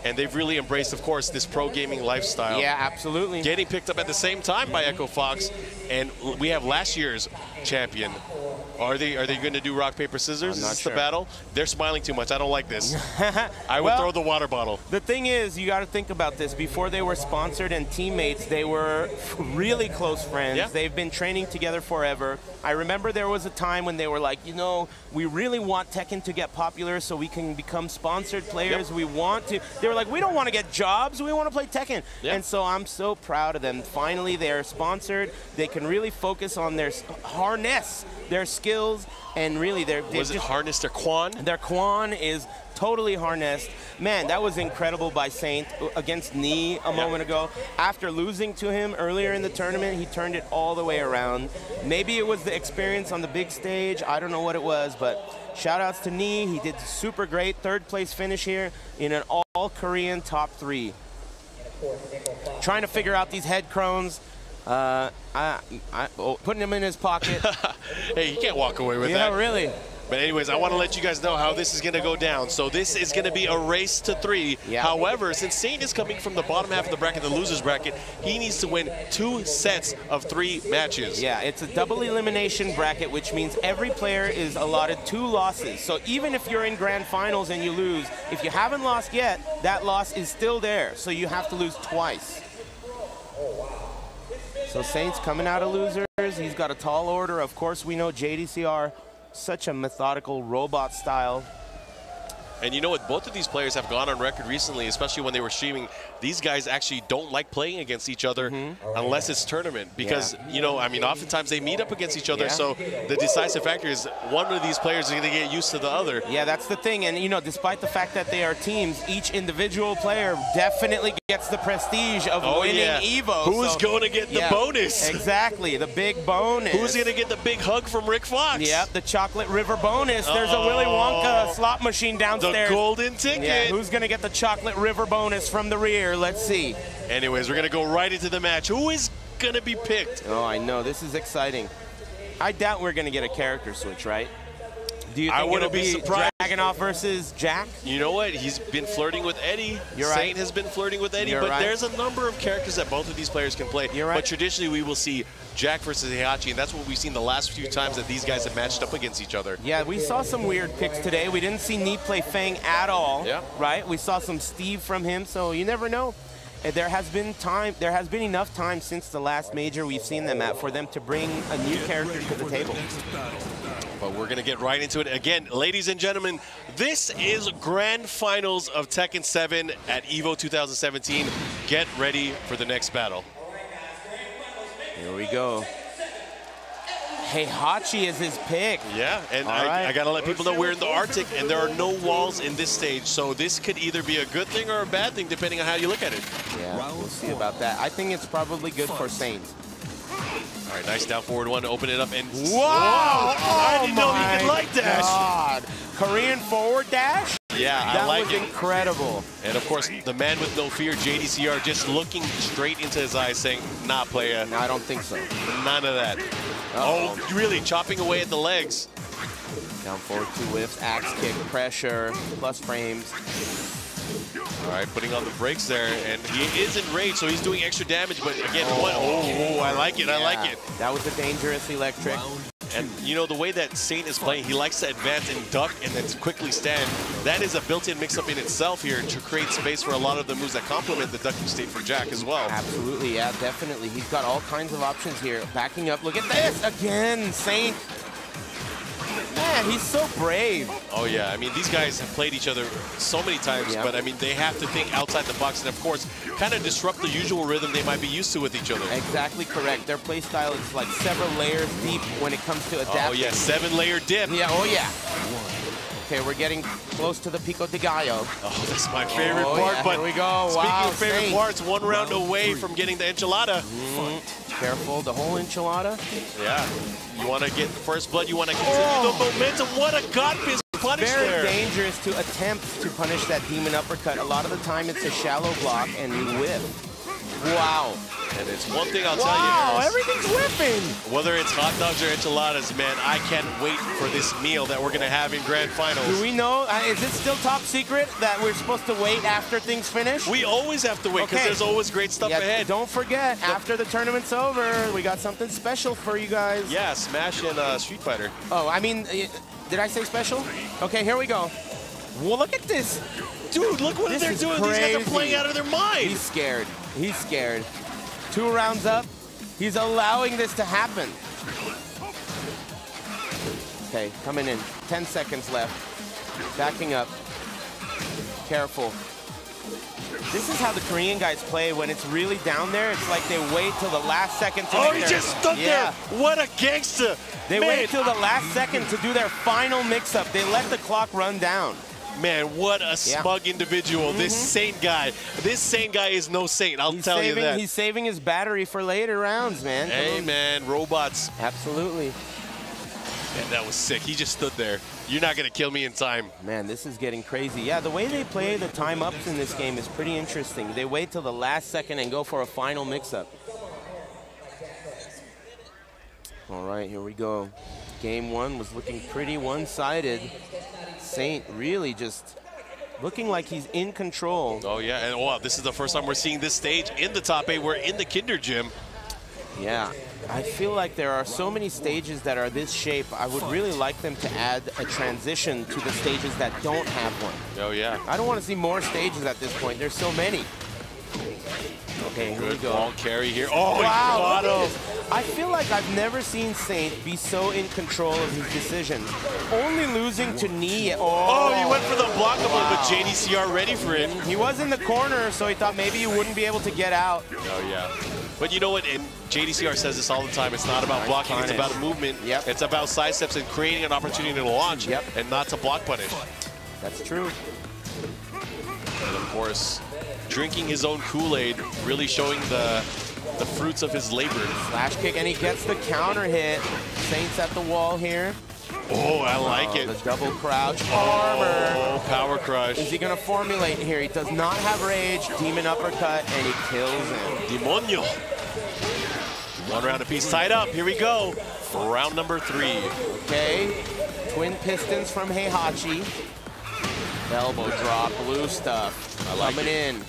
and they've really embraced, of course, this pro gaming lifestyle. Yeah, absolutely. Getting picked up at the same time by Echo Fox, and we have last year's champion. Are they going to do rock, paper, scissors? Is this the battle? They're smiling too much. I don't like this. I would throw the water bottle. The thing is, you got to think about this. Before they were sponsored and teammates, they were really close friends. Yeah. They've been training together forever. I remember there was a time when they were like, you know, we really want Tekken to get popular so we can become sponsored players. We want to. They were like, we don't want to get jobs. We want to play Tekken. And so I'm so proud of them. Finally, they're sponsored. They can really focus on their harness their skills, and really harness their Quan? Their Quan is totally harnessed. Man, that was incredible by Saint against Knee a moment ago. After losing to him earlier in the tournament, he turned it all the way around. Maybe it was the experience on the big stage. I don't know what it was, but shout outs to Knee. He did super great. 3rd place finish here in an all-Korean top 3. Trying to figure out these head crones. Putting him in his pocket. Hey, you can't walk away with that. Yeah, really. But anyways, I want to let you guys know how this is going to go down. So this is going to be a race to 3. However, since Saint is coming from the bottom half of the bracket, the loser's bracket, he needs to win 2 sets of 3 matches. Yeah, it's a double elimination bracket, which means every player is allotted 2 losses. So even if you're in grand finals and you lose, if you haven't lost yet, that loss is still there. So you have to lose twice. So Saint's coming out of losers. He's got a tall order. Of course, we know JDCR, such a methodical robot style. And you know what? Both of these players have gone on record recently, especially when they were streaming. These guys actually don't like playing against each other unless it's tournament. Because, you know, I mean, oftentimes they meet up against each other. So the decisive factor is one of these players is going to get used to the other. Yeah, that's the thing. And, you know, despite the fact that they are teams, each individual player definitely gets the prestige of winning EVO. Who's going to get the bonus? Exactly, the big bonus. Who's going to get the big hug from Rick Fox? Yep, the chocolate river bonus. There's a Willy Wonka slot machine downstairs. The golden ticket. Yeah, who's going to get the chocolate river bonus from the rear? Let's see. Anyways, we're going to go right into the match. Who is going to be picked? Oh, I know. This is exciting. I doubt we're going to get a character switch, right? Do you think I wouldn't be surprised. Dragunov versus Jack? You know what? He's been flirting with Eddie. You're right. Saint has been flirting with Eddie, but there's a number of characters that both of these players can play. You're right. But traditionally, we will see Jack versus Heihachi, and that's what we've seen the last few times that these guys have matched up against each other. Yeah, we saw some weird picks today. We didn't see Knee play Fang at all, right? We saw some Steve from him, so you never know. there has been enough time since the last major we've seen them at for them to bring a new character to the table. But we're going to get right into it. Again, ladies and gentlemen, this is Grand Finals of Tekken 7 at EVO 2017. Get ready for the next battle. Here we go. Heihachi is his pick. Yeah, and I got to let people know we're in the Arctic and there are no walls in this stage. So this could either be a good thing or a bad thing, depending on how you look at it. Yeah, we'll see about that. I think it's probably good for Saint. All right, nice down forward one to open it up. And wow! I didn't know he could light dash. God. Korean forward dash? Yeah, I like it. That was incredible. And of course, the man with no fear, JDCR, just looking straight into his eyes saying, nah, playa. No, I don't think so. None of that. Oh, really chopping away at the legs. Down forward 2 whiffs, axe kick, pressure, plus frames. All right, putting on the brakes there, and he is enraged, so he's doing extra damage, but again, I like it, I like it. That was a dangerous electric. And you know, the way that Saint is playing, he likes to advance and duck and then quickly stand. That is a built-in mix-up in itself here to create space for a lot of the moves that complement the ducking state for Jack as well. Absolutely, yeah, definitely. He's got all kinds of options here. Backing up, look at this, again, Saint. Man, he's so brave. Oh yeah, I mean, these guys have played each other so many times, but I mean, they have to think outside the box and of course, kind of disrupt the usual rhythm they might be used to with each other. Exactly correct. Their play style is like several layers deep when it comes to adapting. Oh yeah, 7-layer dip. Yeah, oh yeah. Okay, we're getting close to the Pico de Gallo. Oh, that's my favorite part, yeah, but here we go. Speaking of favorite parts, 1 round away from getting the enchilada. Careful, the whole enchilada. Yeah, you want to get first blood, you want to continue the momentum. What a god-fist punish there. Very dangerous to attempt to punish that demon uppercut. A lot of the time it's a shallow block and you whiff. Wow. And it's one thing I'll tell you, wow, everything's whipping. Whether it's hot dogs or enchiladas, man, I can't wait for this meal that we're going to have in Grand Finals. Do we know, is it still top secret that we're supposed to wait after things finish? We always have to wait because there's always great stuff ahead. Don't forget, after the tournament's over, we got something special for you guys. Yeah, Smash and Street Fighter. Oh, I mean, did I say special? Okay, here we go. Well, look at this. Dude, look what they're doing. Crazy. These guys are playing out of their mind. He's scared. He's scared. 2 rounds up. He's allowing this to happen. Okay, coming in. 10 seconds left. Backing up. Careful. This is how the Korean guys play when it's really down there. It's like they wait till the last second to he just stood there. What a gangster. They wait till the last second to do their final mix-up. They let the clock run down. Man, what a smug individual. This Saint guy. This Saint guy is no saint, I'll tell you that. He's saving his battery for later rounds, man. Hey, man, robots. Absolutely. Man, that was sick. He just stood there. You're not going to kill me in time. Man, this is getting crazy. Yeah, the way they play the time-ups in this game is pretty interesting. They wait till the last second and go for a final mix-up. All right, here we go. Game 1 was looking pretty one-sided. Saint really just looking like he's in control. Oh, yeah, and wow, this is the first time we're seeing this stage in the top 8. We're in the Kinder Gym. Yeah, I feel like there are so many stages that are this shape. I would really like them to add a transition to the stages that don't have one. Oh, yeah. I don't want to see more stages at this point. There's so many. Okay, here we go. Ball carry here. Oh, wow, I feel like I've never seen Saint be so in control of his decisions. Only losing to knee. Oh, he went for the blockable, but JDCR ready for it. He was in the corner, so he thought maybe he wouldn't be able to get out. Oh, yeah. But you know what? And JDCR says this all the time. It's not about blocking. It's about movement. Yep. It's about side steps and creating an opportunity to launch and not to block punish. That's true. And, of course, drinking his own Kool-Aid, really showing the fruits of his labor. Slash kick, and he gets the counter hit. Saint's at the wall here. Oh, I like it. The double crouch armor. Oh, power crush. Is he going to formulate here? He does not have rage. Demon uppercut, and he kills him. Demonio. 1 round apiece tied up. Here we go. For round number 3. Okay. Twin pistons from Heihachi. Elbow drop, blue stuff. Coming in.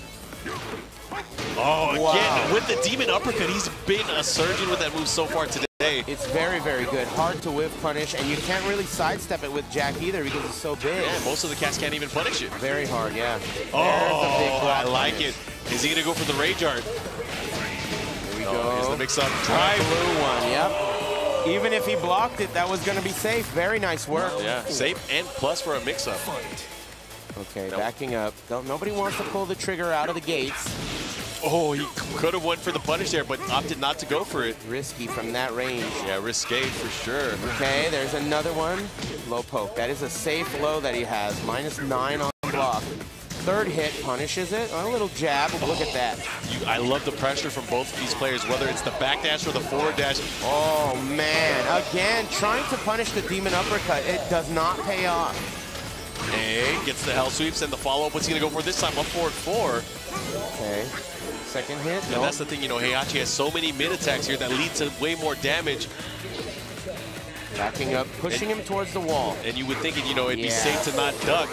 Oh, again, with the demon uppercut, he's been a surgeon with that move so far today. It's very, very good. Hard to whiff punish, and you can't really sidestep it with Jack either because it's so big. Yeah, most of the cats can't even punish it. Very hard, yeah. Oh, I like it. Is he going to go for the Rage Art? Here we go. Here's the mix-up. Drive blue one, yep. Even if he blocked it, that was going to be safe. Very nice work. Yeah, safe and plus for a mix-up. Okay, backing up. Nobody wants to pull the trigger out of the gates. Oh, he could have went for the punish there, but opted not to go for it. Risky from that range. Yeah, risque for sure. Okay, there's another one. Low poke. That is a safe low that he has. -9 on the block. Third hit punishes it. A little jab. Look at that. I love the pressure from both of these players, whether it's the back dash or the forward dash. Oh, man. Again, trying to punish the demon uppercut. It does not pay off. Hey, gets the hell sweeps and the follow-up. What's he going to go for this time? Up forward 4. Okay. Second hit. And that's the thing, you know, Heihachi has so many mid-attacks here that lead to way more damage. Backing up, pushing him towards the wall. And you would think, you know, it'd be safe to not duck.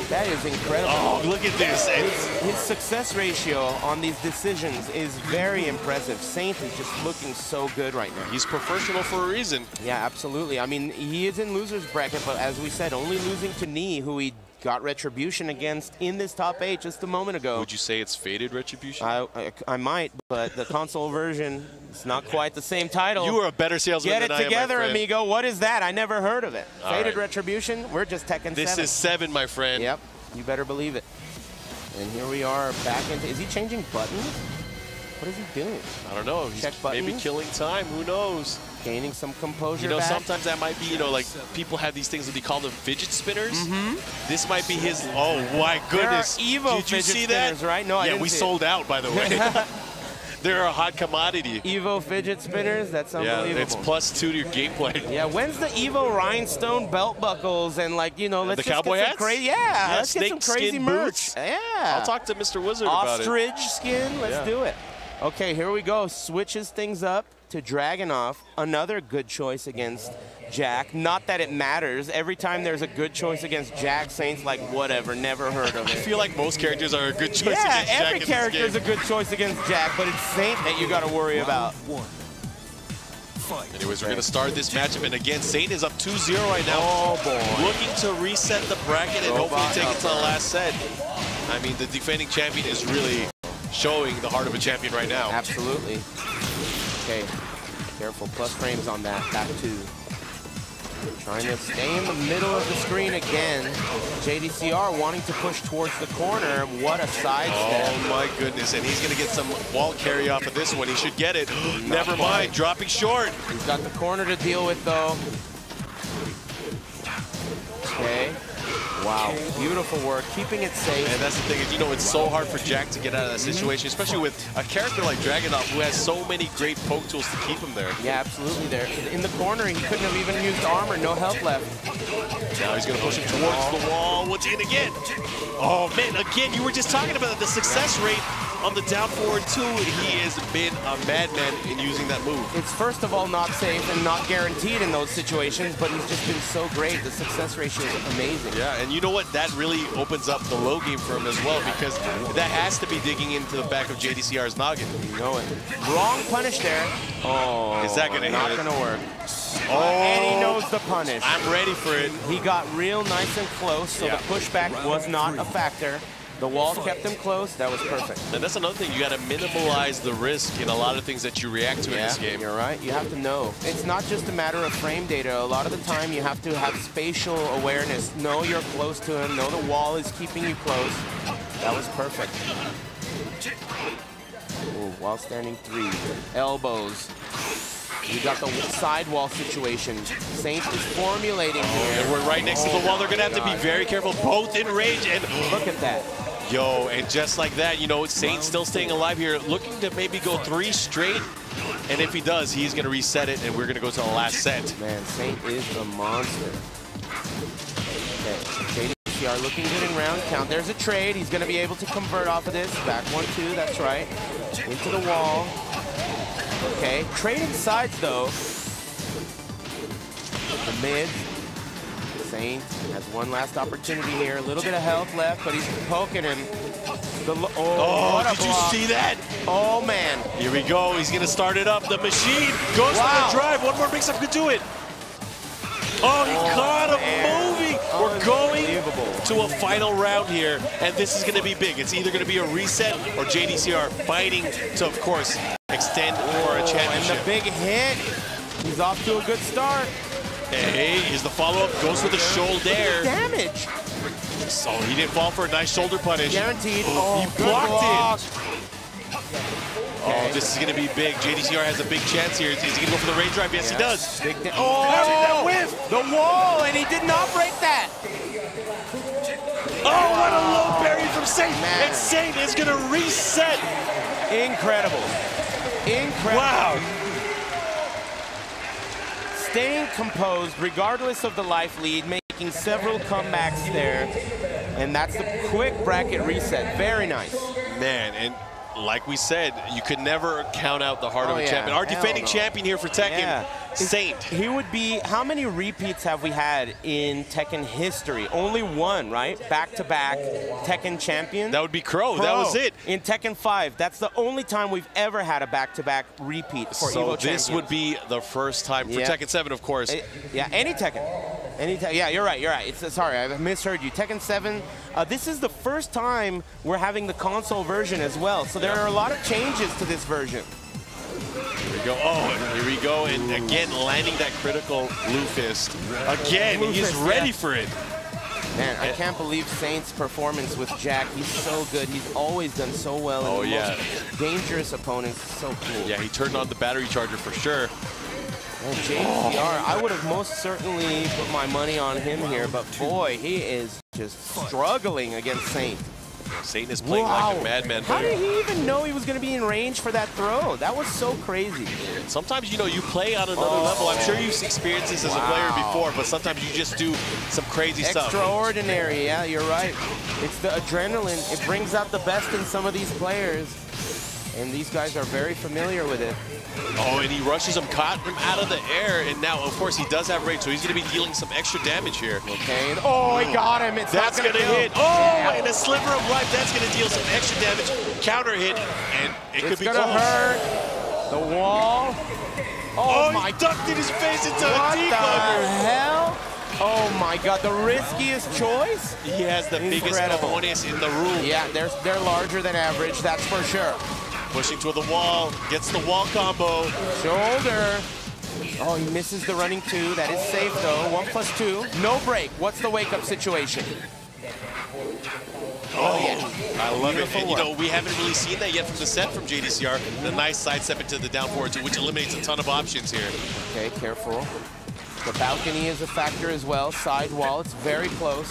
That is incredible. Oh, look at this. His success ratio on these decisions is very impressive. Saint is just looking so good right now. He's professional for a reason. Yeah, absolutely. I mean, he is in loser's bracket, but as we said, only losing to Knee, who he got retribution against in this top 8 just a moment ago. Would you say it's faded retribution? I might, but the console version is not quite the same title. You are a better salesman than I am, Get it together, my friend. amigo. What is that? I never heard of it. All Faded right. retribution? We're just Tekken 7. This is 7, my friend. Yep, you better believe it. And here we are back into, is he changing buttons? What is he doing? I don't know. He's maybe killing time. Who knows? Gaining some composure. You know, back. sometimes that might be, you know, like people have these things that they call them fidget spinners. This might be his. Oh my goodness! There are EVO Did you fidget see that? spinners, right? No, I yeah, didn't we see sold out, by the way. They're a hot commodity. EVO fidget spinners. That's unbelievable. Yeah, it's +2 to your gameplay. Yeah, when's the EVO rhinestone belt buckles and like, you know, let's the just cowboy get some hats? crazy. Yeah, let's get some snake crazy skin merch. boots. Yeah. I'll talk to Mr. Wizard about it. Ostrich skin. Let's do it. Okay, here we go. Switches things up to Dragunov. Another good choice against Jack. Not that it matters. Every time there's a good choice against Jack, Saint's like, whatever, never heard of I it. feel like most characters are a good choice against Yeah, Jack every in character this is a game. good choice against Jack, but it's Saint that you got to worry about. Anyways, we're going to start this matchup, and again, Saint is up 2-0 right now. Oh, boy. Looking to reset the bracket and hopefully take it to the last set. I mean, the defending champion is really showing the heart of a champion right now. Absolutely. Okay, careful. Plus frames on that. Back 2. Trying to stay in the middle of the screen again. JDCR wanting to push towards the corner. What a sidestep. Oh my goodness, and he's going to get some wall carry off of this one. He should get it. Never mind, dropping short. He's got the corner to deal with though. Okay. Wow, beautiful work, keeping it safe. And that's the thing, is, you know, it's so hard for Jack to get out of that situation, especially with a character like Dragunov who has so many great poke tools to keep him there. Yeah, absolutely there. In the corner, he couldn't have even used armor, no health left. Now he's going to push him towards the wall. What's he going to get? Oh, man, again, you were just talking about the success rate on the down forward 2. He has been a madman in using that move. It's first of all not safe and not guaranteed in those situations, but he's just been so great. The success ratio is amazing. Yeah, and you know what? That really opens up the low game for him as well, because that has to be digging into the back of JDCR's noggin. You know it. Wrong punish there. Oh, is that going to hit? Not going to work. Oh, and he knows the punish. I'm ready for it. He got real nice and close, so the pushback was not a factor. The wall kept him close. That was perfect. And that's another thing. You got to minimalize the risk in a lot of things that you react to in this game. You're right. You have to know. It's not just a matter of frame data. A lot of the time, you have to have spatial awareness. Know you're close to him. Know the wall is keeping you close. That was perfect. Ooh, wall standing 3. Elbows. You got the sidewall situation. Saint is formulating here. And we're right next to the wall. They're going to have to be very careful, both in range. And look at that. Yo, and just like that, you know, Saint still staying alive here, looking to maybe go 3 straight. And if he does, he's going to reset it, and we're going to go to the last set. Man, Saint is a monster. Okay, JDCR looking good in round count. There's a trade. He's going to be able to convert off of this. Back 1-2, that's right. Into the wall. Okay, trading sides though. The mid. Saint has one last opportunity here. A little bit of health left, but he's poking him. Oh, did you see that? Oh, man. Here we go. He's going to start it up. The machine goes for the drive. One more mix-up could do it. Oh, he caught him moving. We're going to a final round here, and this is going to be big. It's either going to be a reset or JDCR fighting to, of course, extend for a championship. And the big hit. He's off to a good start. Hey, is the follow-up, goes for the shoulder. Damage. So he didn't fall for a nice shoulder punish. Guaranteed. Oh, he blocked it. Oh, this is going to be big. JDCR has a big chance here. Is he going to go for the rain drive? Yes, he does. Oh, that whiff. The wall, and he did not break that. Oh, what a low parry from Saint. And Saint is going to reset. Incredible. Incredible. Wow. Staying composed regardless of the life lead, making several comebacks there. And that's the quick bracket reset. Very nice. Man, and like we said, you could never count out the heart of a champion. Our defending champion here for Tekken, Saint. He would be, how many repeats have we had in Tekken history? Only one, right? Back-to-back Tekken champion. That would be Crow. That was it. In Tekken 5, that's the only time we've ever had a back-to-back repeat for EVO champions. So this would be the first time for Tekken 7, of course. Yeah, any Tekken. Yeah, you're right, you're right. Sorry, I misheard you. Tekken 7, this is the first time we're having the console version as well. So there are a lot of changes to this version. Here we go. Oh, here we go. And again, landing that critical blue fist. Again, he's ready for it. Man, I can't believe Saint's performance with Jack. He's so good. He's always done so well in the most dangerous opponents. So cool. Yeah, he turned on the battery charger for sure. And JDCR, I would have most certainly put my money on him here, but boy, he is just struggling against Saint. Saint is playing like a madman. How did he even know he was going to be in range for that throw? That was so crazy. Sometimes, you know, you play on another level. I'm sure you've experienced this as a player before, but sometimes you just do some crazy stuff. Extraordinary, yeah, you're right. It's the adrenaline. It brings out the best in some of these players. And these guys are very familiar with it. Oh, and he rushes him, caught him out of the air, and now, of course, he does have rage, so he's going to be dealing some extra damage here. Okay, and oh, he got him. That's going to hit. Oh, and a sliver of life. That's going to deal some extra damage. Counter hit, and it could be close. It's going to hurt. The wall. Oh my! He ducked his face into a deep What the hell? Oh my God, the riskiest choice? He has the biggest cojones in the room. Yeah, they're larger than average, that's for sure. Pushing toward the wall, gets the wall combo. Shoulder. Oh, he misses the running two. That is safe though. 1+2. No break. What's the wake-up situation? Oh, yeah. I love it. And, you know, we haven't really seen that yet from the set from JDCR. The nice sidestep into the down forward two, which eliminates a ton of options here. Okay, careful. The balcony is a factor as well. Side wall, it's very close.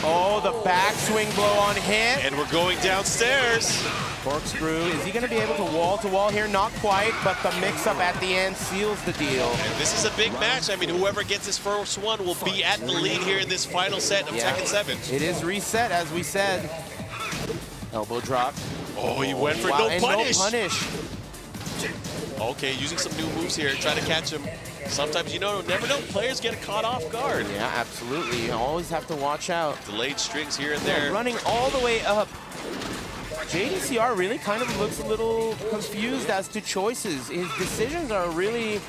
Oh, the backswing blow on hit. And we're going downstairs. Corkscrew. Is he going to be able to wall-to-wall here? Not quite, but the mix-up at the end seals the deal. And this is a big match. I mean, whoever gets this first one will be at the lead here in this final set of Tekken 7. It is reset, as we said. Elbow drop. Oh, he went for no punish. No punish. Okay, using some new moves here, trying to catch him. Sometimes, you know, never know, players get caught off guard. Yeah, absolutely. You always have to watch out. Delayed strings here and there. Running all the way up. JDCR really kind of looks a little confused as to choices. His decisions are really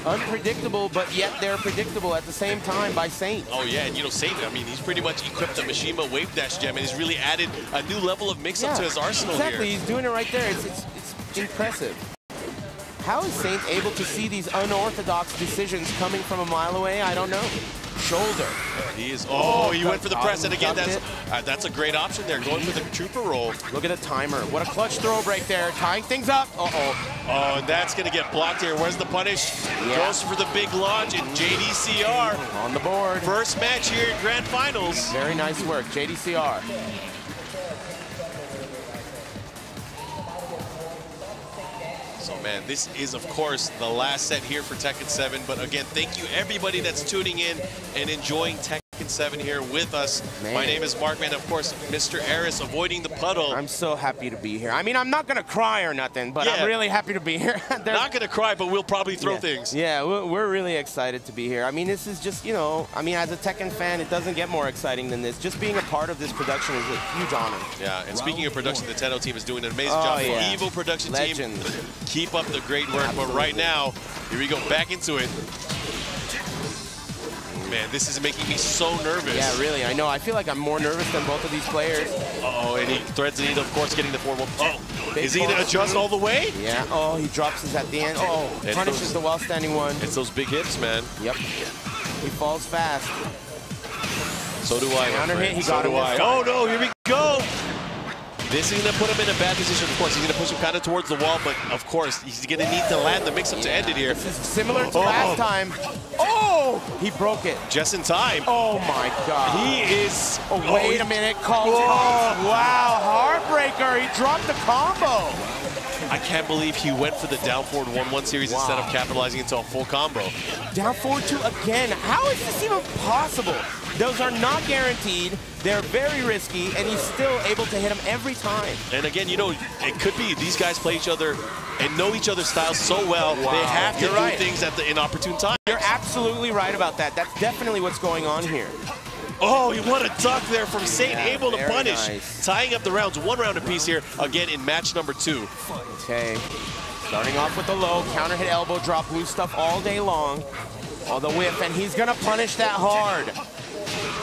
unpredictable, but yet they're predictable at the same time by Saint. Oh yeah, and you know, Saint, I mean, he's pretty much equipped the Mishima Wave Dash gem and he's really added a new level of mix-up to his arsenal here. Exactly, he's doing it right there. It's impressive. How is Saint able to see these unorthodox decisions coming from a mile away? I don't know. Shoulder. He is. Oh, he went for the press, and again, that's a great option there, going for the trooper roll. Look at the timer. What a clutch throw break there, tying things up. Oh, and that's going to get blocked here. Where's the punish? Goes for the big launch, and JDCR on the board. First match here in Grand Finals. Very nice work, JDCR. So, man, this is, of course, the last set here for Tekken 7. But, again, thank you, everybody that's tuning in and enjoying Tekken 7 here with us. Man. My name is Mark, man. Of course, Mr. Aris, avoiding the puddle. I'm so happy to be here. I mean, I'm not going to cry or nothing, but I'm really happy to be here. Not going to cry, but we'll probably throw things. Yeah, we're really excited to be here. I mean, this is just, you know, I mean, as a Tekken fan, it doesn't get more exciting than this. Just being a part of this production is a huge honor. Yeah, and speaking of production, the Tenno team is doing an amazing job. The EVO production team, keep up the great work. But right now, here we go, back into it. man, this is making me so nervous. Yeah, really, I know. I feel like I'm more nervous than both of these players. Uh-oh, and he threads it, of course, getting the forward. Oh, Big is he going to adjust all the way? Yeah, oh, he drops his at the end. Oh, It's punishes the well-standing one. It's those big hips, man. Yep. He falls fast. So do I. Counter hit, he got so him do this I. time. Oh, no, here we go. This is going to put him in a bad position, of course. He's going to push him kind of towards the wall, but of course, he's going to need to land the mix-up to end it here. This is similar to last time. Oh, he broke it. Just in time. Oh, my God. He is... Oh, wait a minute. Wow, heartbreaker. He dropped the combo. I can't believe he went for the down forward 1-1 series instead of capitalizing into a full combo. Down forward 2 again. How is this even possible? Those are not guaranteed. They're very risky, and he's still able to hit them every time. And again, you know, it could be these guys play each other and know each other's styles so well, they have to do things at the inopportune time. You're absolutely right about that. That's definitely what's going on here. Oh, what a duck there from Saint, able to punish. Nice. Tying up the rounds, 1 round apiece here, again in match number 2. Okay, starting off with the low, counter hit elbow drop, loose stuff all day long. Oh, the whip, and he's gonna punish that hard.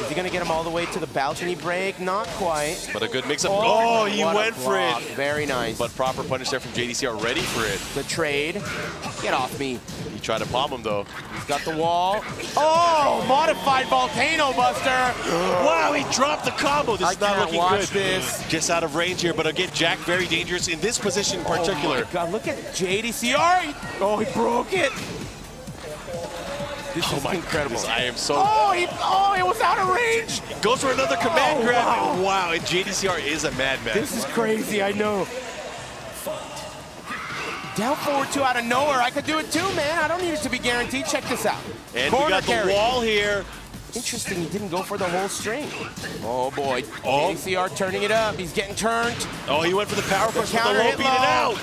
Is he gonna get him all the way to the balcony break? Not quite. But a good mix-up. Oh, he went for it. Very nice. But proper punish there from JDCR, ready for it. The trade. Get off me. He tried to palm him, though. He's got the wall. Oh, modified Volcano Buster. Wow, he dropped the combo. This is not looking good. This. Just out of range here, but again, Jack very dangerous in this position in particular. Oh my God, look at JDCR. Oh, he broke it. This is incredible. Goodness, I am so... Oh, it was out of range. Goes for another command grab. Wow, and JDCR is a madman. This is crazy, I know. Down forward 2 out of nowhere. I could do it too, man. I don't need it to be guaranteed. Check this out. And we got the wall here. Interesting, he didn't go for the whole string. Oh boy, JDCR turning it up. He's getting turned. Oh, he went for the power push, but the low beat it out.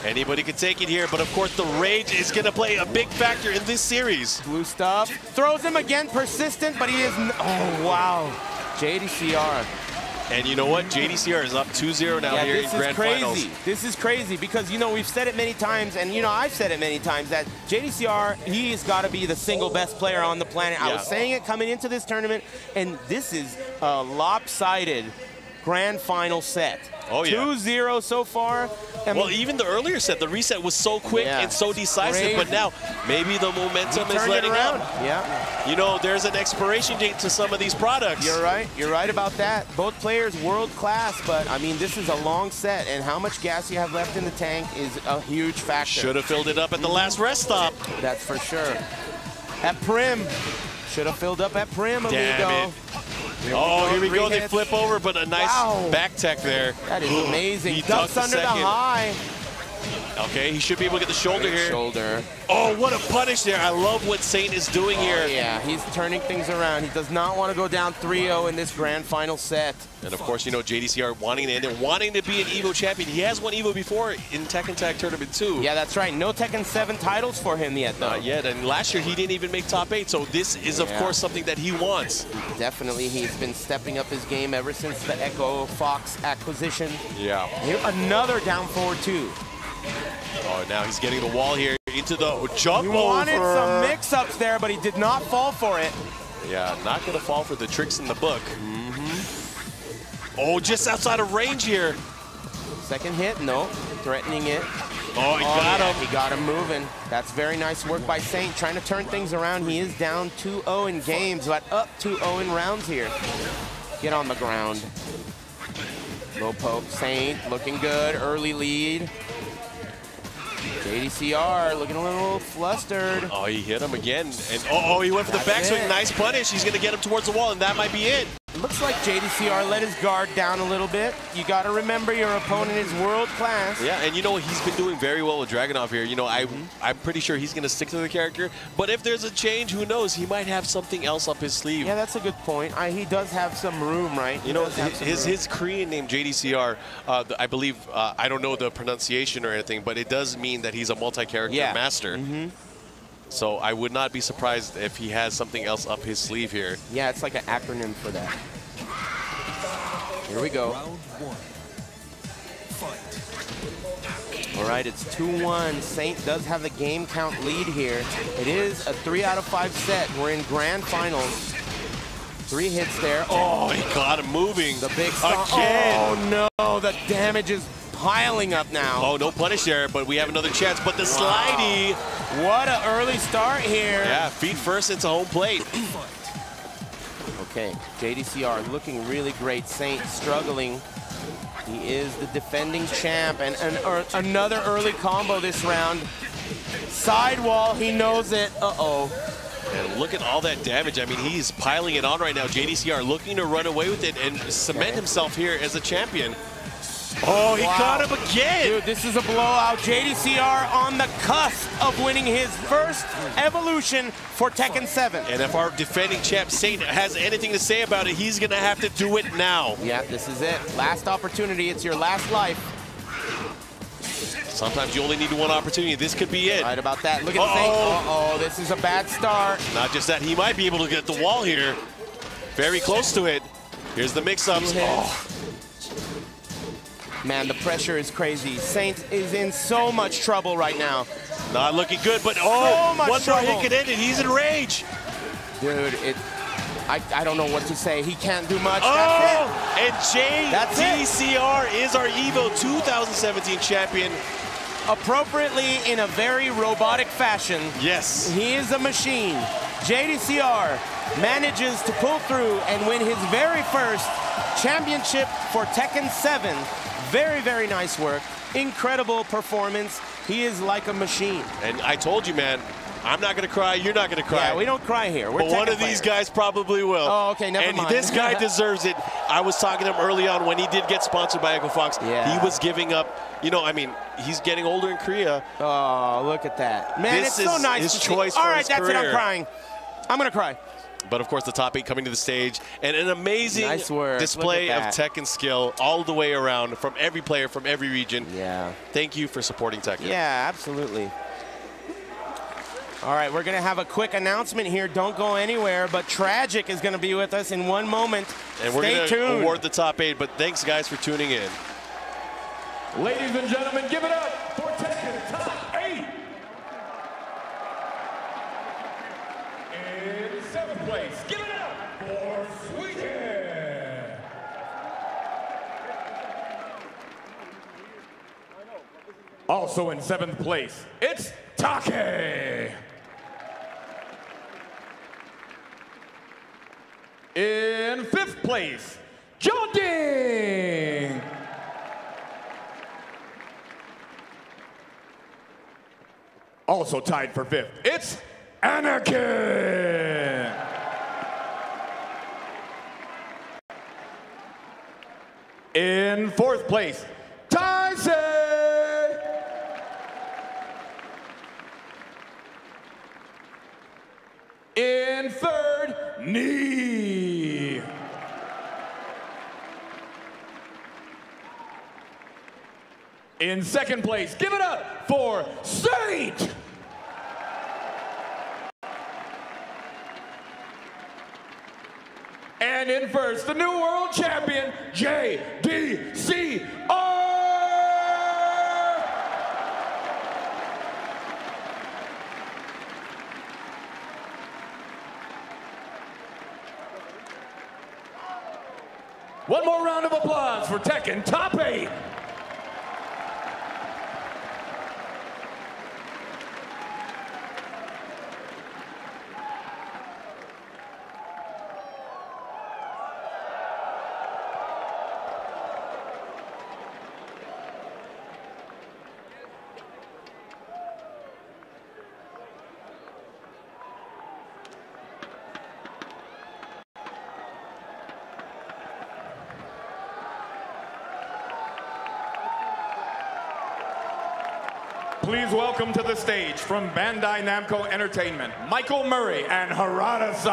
Anybody can take it here, but of course the rage is going to play a big factor in this series. Blue stuff. Throws him again, persistent, but he is... Oh, wow. JDCR. And you know what? JDCR is up 2-0 now here in Grand Finals. This is crazy because, you know, we've said it many times, and, you know, I've said it many times, that JDCR, he's got to be the single best player on the planet. I was saying it coming into this tournament, and this is a lopsided Grand Final set. Oh, yeah. 2-0 so far. Well, even the earlier set, the reset was so quick and so decisive, but now maybe the momentum is letting up. Yeah. You know, there's an expiration date to some of these products. You're right about that. Both players world class, but I mean, this is a long set, and how much gas you have left in the tank is a huge factor. Should have filled it up at the last rest stop. That's for sure. At Prim. Should have filled up at Prim, amigo. Damn it. Oh, here we go. They flip over, but a nice back tech there. That is amazing. He ducks under the high. Okay, he should be able to get the shoulder here. Shoulder. Oh, what a punish there. I love what Saint is doing here. Yeah, he's turning things around. He does not want to go down 3-0 in this Grand Final set. And of course, you know, JDCR wanting to end it, wanting to be an EVO champion. He has won EVO before in Tekken Tag Tournament 2. Yeah, that's right. No Tekken 7 titles for him yet, though. Not yet, and last year he didn't even make top 8, so this is, of course, something that he wants. Definitely, he's been stepping up his game ever since the Echo Fox acquisition. Yeah. Here, another down forward 2. Oh, now he's getting the wall here into the jump over. He wanted some mix-ups there, but he did not fall for it. Yeah, not going to fall for the tricks in the book. Oh, just outside of range here. Second hit, no. Threatening it. Oh, he got him. He got him moving. That's very nice work by Saint, trying to turn things around. He is down 2-0 in games, but up 2-0 in rounds here. Get on the ground. Low poke, Saint looking good, early lead. JDCR looking a little flustered. Oh, he hit him again. And he went for the backswing. Nice punish. He's going to get him towards the wall, and that might be it. Looks like JDCR let his guard down a little bit. You got to remember your opponent is world class. Yeah, and you know, he's been doing very well with Dragunov here. You know, I'm pretty sure he's going to stick to the character. But if there's a change, who knows? He might have something else up his sleeve. Yeah, that's a good point. He does have some room, right? You know, his Korean name, JDCR, I believe, I don't know the pronunciation or anything, but it does mean that he's a multi-character master. So I would not be surprised if he has something else up his sleeve here. Yeah, it's like an acronym for that. Here we go. All right, it's 2-1. Saint does have the game count lead here. It is a 3 out of 5 set. We're in grand finals. 3 hits there. Oh, he got him moving. The big stomp. Again. Oh no, the damage is piling up now. Oh, no punish there, but we have another chance. But the slidey. What an early start here. Yeah, feet first into home plate. Okay, JDCR looking really great. Saint struggling. He is the defending champ, and another early combo this round. Sidewall, he knows it. Uh-oh. And look at all that damage. I mean, he's piling it on right now. JDCR looking to run away with it and cement himself here as a champion. Oh, he caught him again. Dude, this is a blowout. JDCR on the cusp of winning his first evolution for Tekken 7. And if our defending champ Saint has anything to say about it, he's going to have to do it now. Yeah, this is it. Last opportunity. It's your last life. Sometimes you only need one opportunity. This could be it. Right about that. Look at Saint. Uh-oh, this is a bad start. Not just that, he might be able to get the wall here. Very close to it. Here's the mix-ups. Oh. Man, the pressure is crazy. Saint is in so much trouble right now. Not looking good, but so one more trouble. hit could end it. He's in rage. Dude, I don't know what to say. He can't do much. Oh, and JDCR is our EVO 2017 champion. Appropriately in a very robotic fashion. Yes. He is a machine. JDCR manages to pull through and win his very first championship for Tekken 7. Very, very nice work. Incredible performance. He is like a machine. And I told you, man, I'm not going to cry. You're not going to cry. Yeah, we don't cry here. We're but one of Tekken these players. guys probably will. Oh, okay, never mind. And this guy deserves it. I was talking to him early on when he did get sponsored by Echo Fox. Yeah. He was giving up. You know, I mean, he's getting older in Korea. Oh, look at that. Man, This it's so is nice his to choice see. All for right, his that's it. I'm career. crying. I'm going to cry. But of course, the top 8 coming to the stage, and an amazing Nice work. display Look of at that. Tekken skill all the way around from every player from every region. Yeah. Thank you for supporting Tekken. Yeah, absolutely. All right, we're going to have a quick announcement here. Don't go anywhere, but Tragic is going to be with us in one moment. And we're Stay going to tuned. award the top 8, but thanks, guys, for tuning in. Ladies and gentlemen, give it up for Tekken Top 8. In 7th place, give it up for Sweden. Also in 7th place, it's Taisei. In 5th place, Jeondding. Also tied for 5th, it's Anakin. In 4th place, Taisei. In 3rd, Knee. In 2nd place, give it up for Saint. And in 1st, the new world champion, JDCR. One more round of applause for Tekken Top 8. Please welcome to the stage from Bandai Namco Entertainment, Michael Murray and Harada-san.